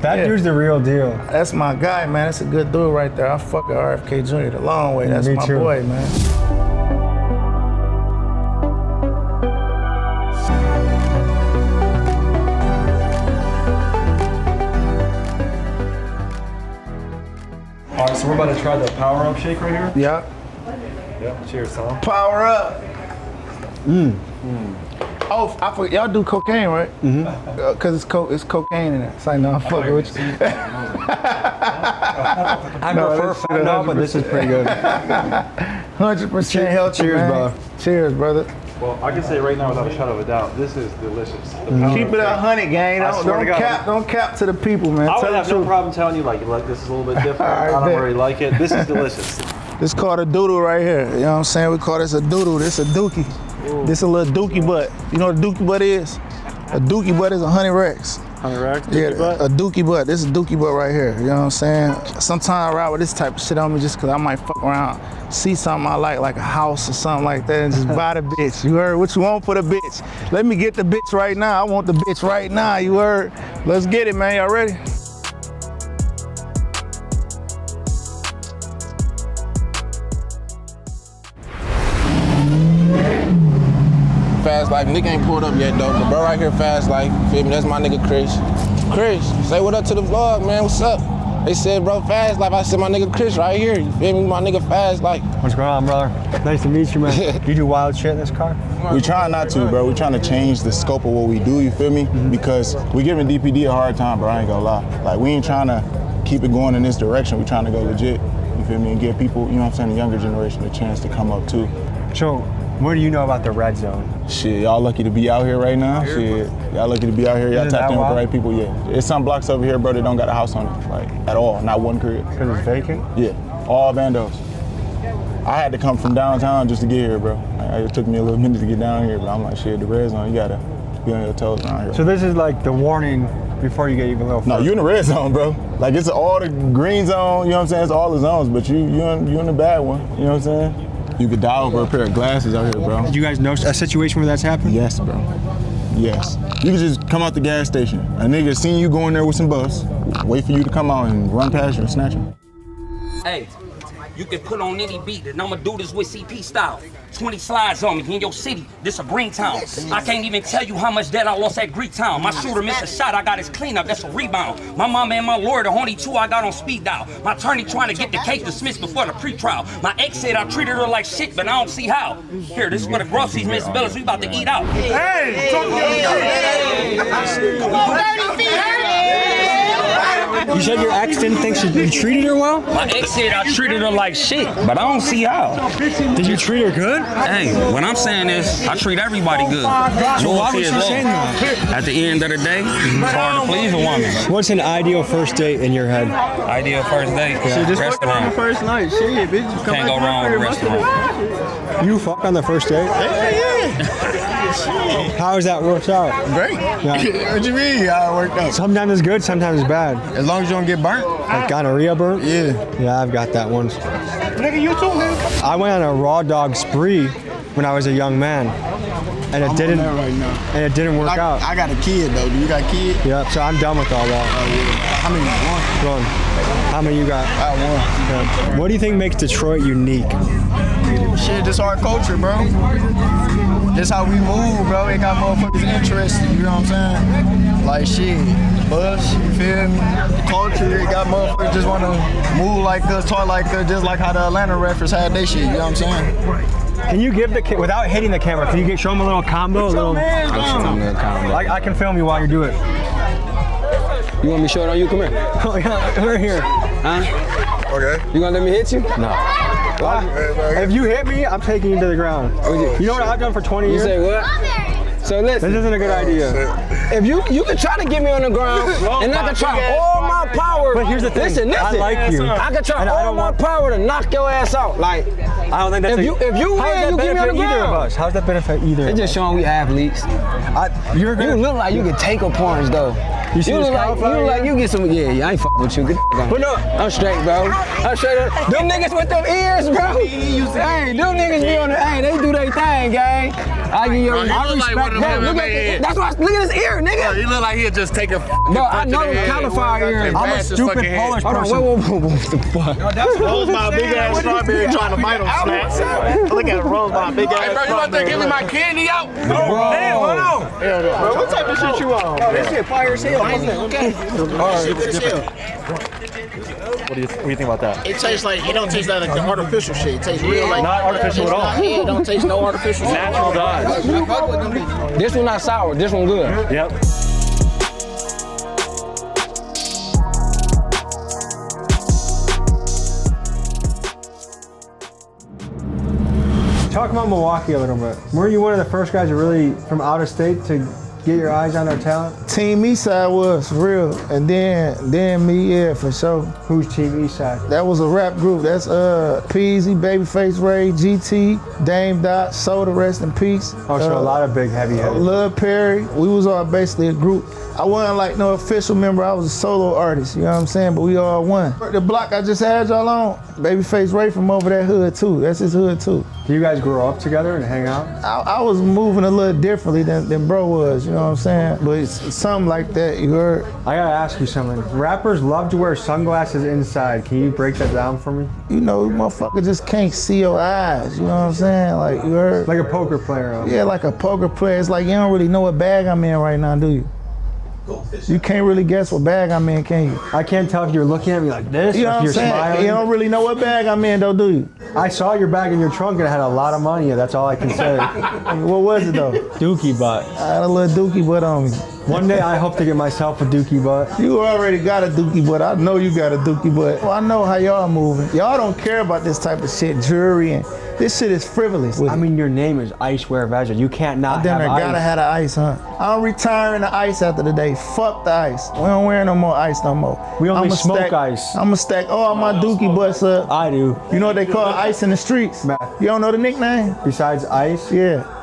That dude's the real deal. That's my guy, man. That's a good dude right there. I fuck with RFK Jr. the long way. That's my boy, man. All right, so we're about to try the Power Up shake right here. Yeah. Yep. Cheers, Tom. Power up. Oh, I forgot. Y'all do cocaine, right? Cause it's cocaine in it. It's like, no, I'm fucking with you. I prefer fentanyl, but this is pretty good. 100% healthy. Cheers, man. bro. Cheers, brother. Well, I can say right now without a shadow of a doubt, this is delicious. Keep it 100, gang. Don't cap to the people, man. I would have no problem telling you, like this is a little bit different. I don't really like it. This is delicious. This called a doodle right here. You know what I'm saying? We call this a doodle. This a dookie. Ooh. This a little dookie butt. You know what a dookie butt is? A dookie butt is 100 racks. 100 racks? Yeah, a dookie butt. This is a dookie butt right here. You know what I'm saying? Sometimes I ride with this type of shit on me just because I might fuck around, see something I like a house or something like that, and just buy the bitch. You heard? What you want for the bitch? Let me get the bitch right now. I want the bitch right now. You heard? Let's get it, man. Y'all ready? Fast Life, Nick ain't pulled up yet though. The bro right here, Fast Life, feel me? That's my nigga Chris. Chris, say what up to the vlog, man. What's up? They said, bro, Fast Life. I said, my nigga Chris right here. You feel me? My nigga Fast Life. What's going on, brother? Nice to meet you, man. You do wild shit in this car? We trying not to, bro. We trying to change the scope of what we do, you feel me? Because we giving DPD a hard time, bro. I ain't gonna lie. Like, we ain't trying to keep it going in this direction. We trying to go legit, you feel me? And give people, you know what I'm saying, the younger generation a chance to come up too. So, what do you know about the red zone? Shit, y'all lucky to be out here right now. Shit, y'all lucky to be out here. Y'all tapped in with the right people, yeah. There's some blocks over here, bro, that don't got a house on it, like, at all. Not one crib. Because it's vacant? Yeah, all bandos. I had to come from downtown just to get here, bro. It took me a little minute to get down here, but I'm like, shit, the red zone, you gotta be on your toes around here. So this is like the warning before you get even a little further. No, you in the red zone, bro. Like, it's all the green zone, you know what I'm saying? It's all the zones, but you in the bad one, you know what I'm saying? You could die over a pair of glasses out here, bro. Did you guys know a situation where that's happened? Yes, bro. Yes. You could just come out the gas station. A nigga seen you going there with some bus, wait for you to come out and run past you and snatch him. Hey, you can put on any beat and I'ma do this with CP style. 20 slides on me in your city, this a green town. I can't even tell you how much that I lost at Greek Town. My shooter missed a shot, I got his cleanup, that's a rebound. My mama and my lawyer, the only two I got on speed dial. My attorney trying to get the case dismissed before the pre-trial. My ex said I treated her like shit, but I don't see how. Here, this is where the groceries, Miss Billis, we about to eat out. Hey, talk Come on, 30 feet, You said your ex didn't think you treated her well? My ex said I treated her like shit, but I don't see how. Did you treat her good? Hey, what I'm saying is, I treat everybody good. So why was she saying that? At the end of the day, it's hard to please a woman. What's an ideal first date in your head? Ideal first date? Yeah. Just restaurant. First night, shit, bitch. Can't go wrong with a restaurant. You fuck on the first date? Yeah. How has that worked out? Great. Yeah. What you mean how it worked out? Sometimes it's good, sometimes it's bad. As long as you don't get burnt. Like gonorrhea burnt? Yeah. Yeah, I've got that once. Nigga, you too, man. I went on a raw dog spree when I was a young man. And it didn't work out. I got a kid though. Do you got a kid? Yeah, so I'm done with all that. How many? One. How many you got? I got one. Yeah. What do you think makes Detroit unique? Shit, this our culture, bro. This how we move, bro. It got motherfuckers interested, you know what I'm saying? Like shit, buzz, you feel me? The culture, it got motherfuckers just wanna move like us, talk like us, just like how the Atlanta Reference had they shit, you know what I'm saying? Can you give the without hitting the camera? Can you show them a little combo? I can film you while you do it. You want me to show it on you? Come here. Oh yeah, we're here. Huh? Okay. You gonna let me hit you? No. If you hit me, I'm taking you to the ground. You know what I've done for 20 years? You say what? So listen. This isn't a good idea. if you can try to get me on the ground, and I can try all my power. But here's the thing. Listen. I like you. I can try all my power to knock your ass out. Like, I don't think that's if you win, you give me on the ground. Either of us. How's that benefit either? It's just showing we athletes. You look like you can take a punch though. You look like you get some. Yeah, I ain't fucking with you. Get the fuck. But no, I'm straight, bro. I'm straight up. Them niggas with them ears, bro. Hey, them niggas be on the. Hey, they do their thing, gang. I give you. I respect them. That's why. Look at his ear, nigga. He look like he'll just take a. No, I know the califier ear. I'm a stupid Polish person. Hold on, what the fuck? That's Rose by a big ass strawberry trying to bite him, snap. Look at Rose by a big ass Bro, you about to give me my candy out? Bro, damn, hold on. Bro, what type of shit you on? Oh, this shit fire as hell. Okay. What do you think about that? It tastes like, it don't taste like the artificial shit. It tastes real like. Not artificial at all. Yeah, it don't taste no artificial shit. Natural dyes. This one not sour. This one good. Yep. Talk about Milwaukee a little bit. Were you one of the first guys really from out of state to get your eyes on our talent? Team Eastside was for real, and then me, yeah, for sure. Who's Team Eastside? That was a rap group. That's Peasy, Babyface Ray, GT, Dame Dot, Soda, rest in peace. Oh, so a lot of big heavy hitters. Lil Perry. We was all basically a group. I wasn't like no official member. I was a solo artist. You know what I'm saying? But we all won. The block I just had y'all on, Babyface Ray from over that hood too. That's his hood too. Do you guys grow up together and hang out? I was moving a little differently than bro was, you know what I'm saying? But it's something like that, you heard? I gotta ask you something. Rappers love to wear sunglasses inside. Can you break that down for me? You know, motherfucker just can't see your eyes, you know what I'm saying? Like, you heard? Like a poker player. Yeah, like a poker player. It's like you don't really know what bag I'm in right now, do you? You can't really guess what bag I'm in, can you? I can't tell if you're looking at me like this, you know or if you're smiling. You don't really know what bag I'm in, though, do you? I saw your bag in your trunk and it had a lot of money in it. That's all I can say. What was it, though? Dookie butt. I had a little dookie butt on me. One day I hope to get myself a dookie butt. You already got a dookie butt. I know you got a dookie butt. Well, I know how y'all moving. Y'all don't care about this type of shit, jewelry, and this shit is frivolous. I mean, your name is Icewear Veggie. You can't not have ice. Gotta have the ice, huh? I'm retiring the ice after the day. Fuck the ice. We don't wear no more ice no more. We only smoke ice. I'ma stack all my dookie butts up. I do. You know what they call ice in the streets? You don't know the nickname? Besides ice? Yeah.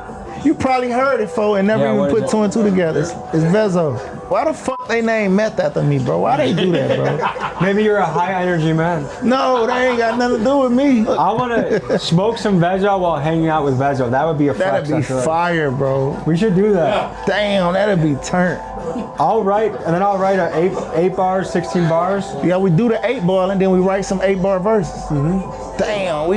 You probably heard it, fo, and never even put two and two together. It's Vezo. Why the fuck they name meth after me, bro? Why they do that, bro? Maybe you're a high energy man. No, that ain't got nothing to do with me. I want to smoke some Vezo while hanging out with Vezo. That would be a flex. That'd be fire, bro. We should do that. Damn, that'd be turnt. I'll write a 8 bars, 16 bars. Yeah, we do the 8 ball and then we write some 8-bar verses. Damn,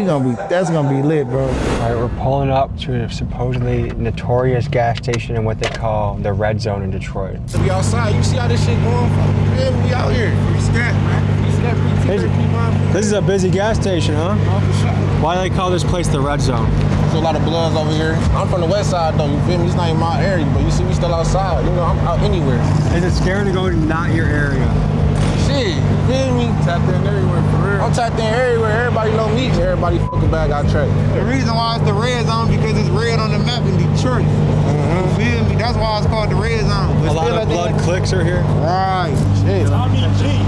that's gonna be lit, bro. All right, we're pulling up to a supposedly notorious gas station in what they call the Red Zone in Detroit. So we outside, you see how this shit going from? Yeah, we out here. We scat, man. We scat. This is a busy gas station, huh? Oh, for sure. Why do they call this place the Red Zone? There's a lot of bloods over here. I'm from the west side though, you feel me? It's not in my area, but you see me still outside. You know, I'm out anywhere. Is it scary to go to not your area? Shit, you feel me? Tapped in everywhere, for real. I'm tapped in everywhere. Everybody know me. Everybody fucking bag I track. The reason why it's the Red Zone because it's red on the map in Detroit. You feel me? That's why it's called the Red Zone. A lot of blood clicks are here. Right. Shit. Tommy G.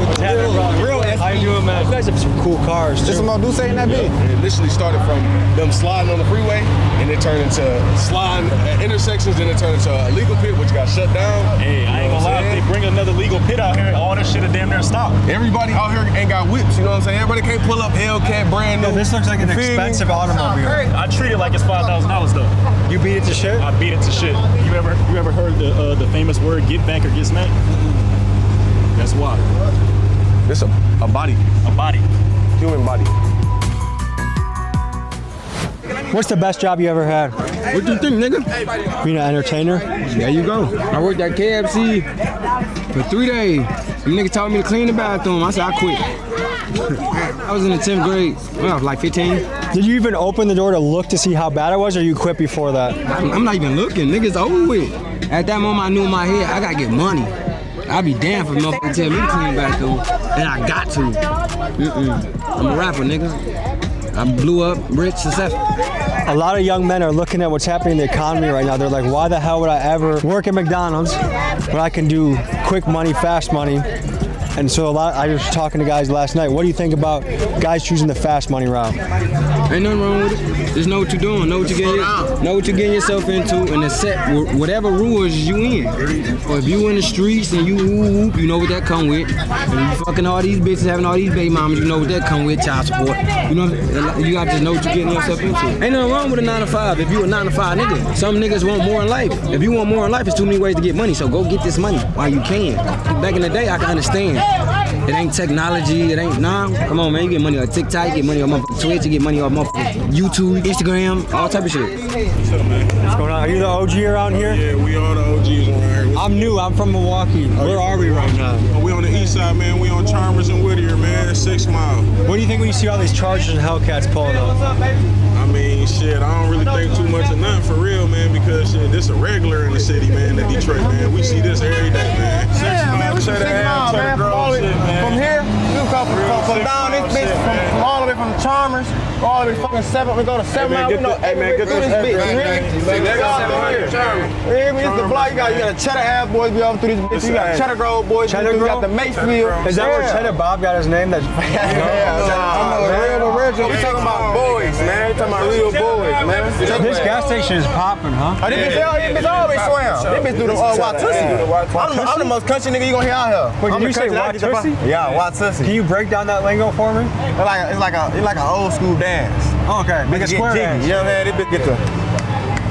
How you doing, man? You guys have some cool cars, too. This is Moduce in that bit. It initially started from them sliding on the freeway, and it turned into sliding at intersections, then it turned into a legal pit, which got shut down. Hey, I ain't gonna lie, if they bring another legal pit out here, all this shit is damn near stopped. Everybody out here ain't got whips, you know what I'm saying? Everybody can't pull up Hellcat brand new. Yeah, this looks like an expensive automobile. I treat it like it's $5,000 though. You beat it to shit? I beat it to shit. You ever heard the famous word get back or get smacked? That's why. It's a body. A body. Human body. What's the best job you ever had? What do you think, nigga? Being an entertainer? There you go. I worked at KFC for 3 days. The nigga told me to clean the bathroom. I said I quit. I was in the 10th grade. When I was like 15. Did you even open the door to look to see how bad it was, or you quit before that? I'm not even looking. Niggas over with. At that moment, I knew in my head, I gotta get money. I'd be damned for motherfuckers tell me to clean the bathroom, and I got to. I'm a rapper, nigga. I blew up, rich, successful. A lot of young men are looking at what's happening in the economy right now. They're like, why the hell would I ever work at McDonald's when I can do quick money, fast money? And so I was talking to guys last night. What do you think about guys choosing the fast money route? Ain't nothing wrong with it. Just know what you're doing. Know what you're getting yourself into, and accept whatever rules you in. Or if you in the streets and you whoop, you know what that come with. If you fucking all these bitches, having all these baby mamas, you know what that come with. Child support. You know, you got to know what you're getting yourself into. Ain't nothing wrong with a 9 to 5. If you a 9 to 5 nigga, some niggas want more in life. If you want more in life, there's too many ways to get money. So go get this money while you can. Back in the day, I can understand. It ain't technology, it ain't, nah. Come on, man, you get money on TikTok, you get money on motherfucking Twitch, you get money on motherfucking YouTube, Instagram, all type of shit. What's going on? Are you the OG around here? Yeah, we all the OGs around here. I'm new, I'm from Milwaukee. Where are we right now? We on the east side, man. We on Chalmers and Whittier, man, 6 Mile. What do you think when you see all these Chargers and Hellcats pulling up? I mean, shit, I don't really think too much of nothing for real, man, because shit, this a regular in the city, man, in Detroit, man. We see this every day, man. 6 Mile, Cheddar Ave, Cheddar Grove, shit, man. From here, we come from down this bitch, from all the way from Chalmers, all the way fucking 7, we go to 7 Mile. Hey, man, get this bitch. It's the block, you got a Cheddar Ave boys be over through this bitch, you got Cheddar Grove boys, you got the Macefield. Is that where Cheddar Bob got his name? That's real original. We talking about boys, man. We talking about real boys, man. This gas station is popping, huh? Oh, this bitch always swam. This bitch do the Watusi. I'm the most country nigga you gonna hear out here. Wait, did you say Watusi? Yeah, Watusi. Can you break down that lingo for me? It's like an old school dance. Oh, okay, like a square dance. You know what I'm saying? This bitch get the.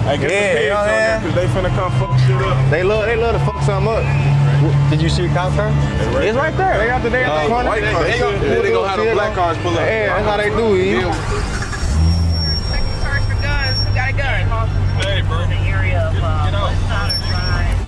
I get the pigs on there, cause they finna come fuck shit up. They love to fuck something up. Did you see a cop car? It's right there. They got the damn corner. White cars. They gonna have the black cars pull up. Yeah, that's how they do it. Charge for guns. Who got a gun? Hey, bro. The area of West Side Drive.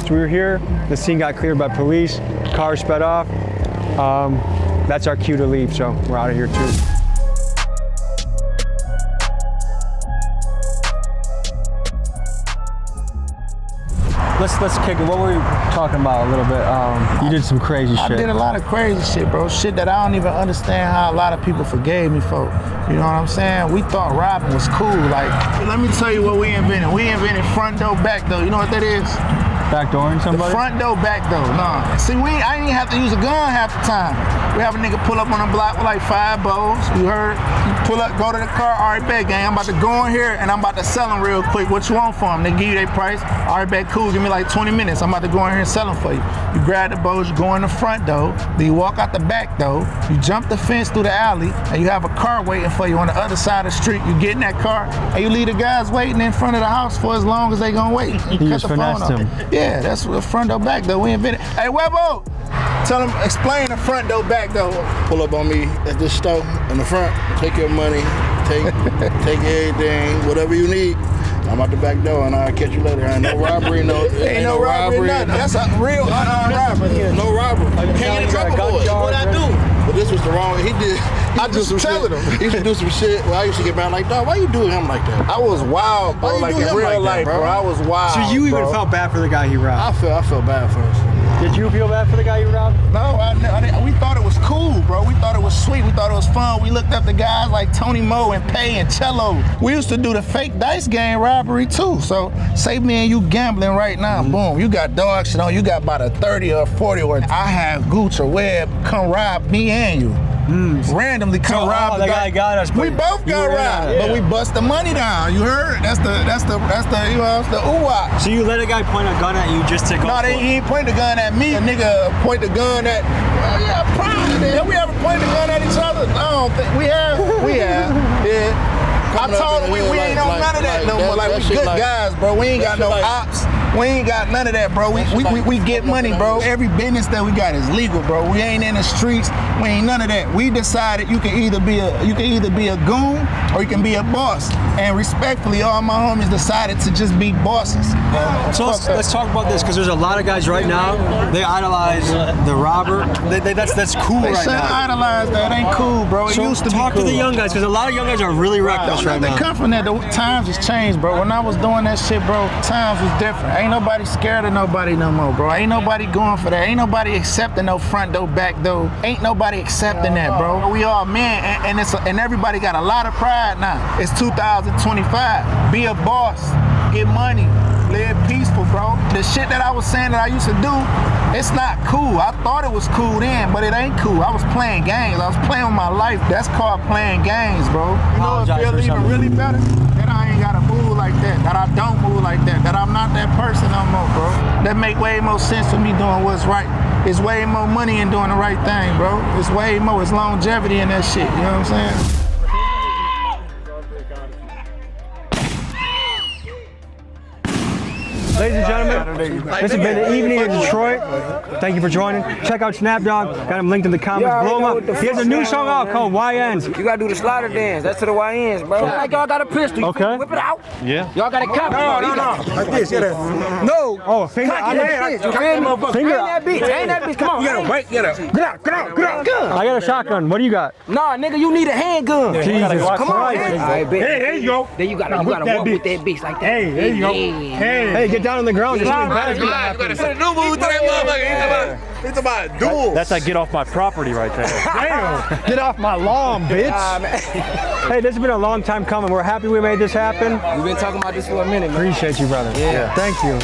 We were here, the scene got cleared by police, car sped off. That's our cue to leave, so we're out of here too. Let's kick it. What were you talking about a little bit? You did some crazy shit. I did a lot of crazy shit, bro. Shit that I don't even understand how a lot of people forgave me for. You know what I'm saying? We thought robbing was cool. Like, let me tell you what we invented. We invented front door, back door. You know what that is? Backdooring somebody? The front door, back door. Nah. See, I didn't even have to use a gun half the time. We have a nigga pull up on the block with like 5 bows. You heard? You pull up, go to the car. All right, bet, gang. I'm about to go in here and I'm about to sell them real quick. What you want for them? They give you their price. All right, bet, cool. Give me like 20 minutes. I'm about to go in here and sell them for you. You grab the bows, you go in the front door, then you walk out the back door, you jump the fence through the alley, and you have a car waiting for you on the other side of the street. You get in that car, and you leave the guys waiting in front of the house for as long as they gonna wait. You just finessed him. Yeah, that's what the front door, back door. We invented. Hey, Webbo, tell them, explain the front door, back door. Pull up on me at this store in the front. Take your money. Take everything, whatever you need. I'm out the back door and I'll catch you later. Ain't no robbery, ain't no robbery, nothing. That's a real unarmed robbery. No robbery. You can't get in trouble for it. What'd I do? But this was the wrong. He used to do some shit. Well, I used to get mad like, dog, why you doing him like that? I was wild, bro. Like in real life, bro. I was wild. So you even felt bad for the guy he robbed? I felt bad for him. Did you feel bad for the guy you robbed? No, we thought it was cool, bro. We thought it was sweet. We thought it was fun. We looked up the guys like Tony Moe and Pay and Cello. We used to do the fake dice game robbery too. So say me and you gambling right now, boom, you got dog shit on. You got about a 30 or 40 or I have Gooch or Webb come rob me and you. Randomly come rob the guy got us. We both got robbed, but we bust the money down. You heard? That's the you know, the ooh-wah. So you let a guy point a gun at you just to go? No, he ain't point the gun at me. A nigga point the gun at. Yeah, probably. Have we ever pointed the gun at each other? I don't think we have. Yeah. I told him we ain't on none of that no more. Like we good guys, bro. We ain't got no ops. We ain't got none of that, bro. We get money, bro. Every business that we got is legal, bro. We ain't in the streets. We ain't none of that. We decided you can either be a goon or you can be a boss. And respectfully, all my homies decided to just be bosses. So let's talk about this, because there's a lot of guys right now, they idolize the robber. That's cool They right shouldn't now. idolize that. It ain't cool, bro. It So used to be talk cool. to the young guys, because a lot of young guys are really reckless right They now. come from that. The times has changed, bro. When I was doing that shit, bro, times was different. Ain't nobody scared of nobody no more, bro. Ain't nobody going for that. Ain't nobody accepting no front door, back door. Ain't nobody accepting that, bro. We all men, and everybody got a lot of pride now. It's 2025. Be a boss. Get money. Live peaceful, bro. The shit that I was saying that I used to do, it's not cool. I thought it was cool then, but it ain't cool. I was playing games. I was playing with my life. That's called playing games, bro. You know what feels even really better? That I ain't gotta move like that. That I don't move like that. That I'm not that person no more, bro. That make way more sense for me doing what's right. It's way more money in doing the right thing, bro. It's way more. It's longevity in that shit. You know what I'm saying? Ladies and gentlemen, this has been the evening in Detroit. Thank you for joining. Check out Snapdog. Got him linked in the comments. Blow him up. He has a new song out called YNs. You gotta do the slider dance. That's to the YNs, bro. Like y'all got a pistol. Okay. Whip it out. Yeah. Y'all got a cop. No. Like this, yeah. No. Oh, finger. Cock your hands. You feel me? Finger. Ain't that bitch. Ain't that bitch. Come on. You gotta wait, get out. Get out. Gun. I got a shotgun. What do you got? Nah, nigga, you need a handgun. Jesus Come on, Christ. man. Hey, there you go. Then you gotta walk with that bitch like that. Hey, there you go. Hey, get down on the ground. Just You gotta put a new move to that motherfucker. It's about duels. That's like get off my property right there. Damn. Get off my lawn, bitch. Hey, this has been a long time coming. We're happy we made this happen. We've been talking about this for a minute, man. Appreciate you, brother. Yeah. Thank you.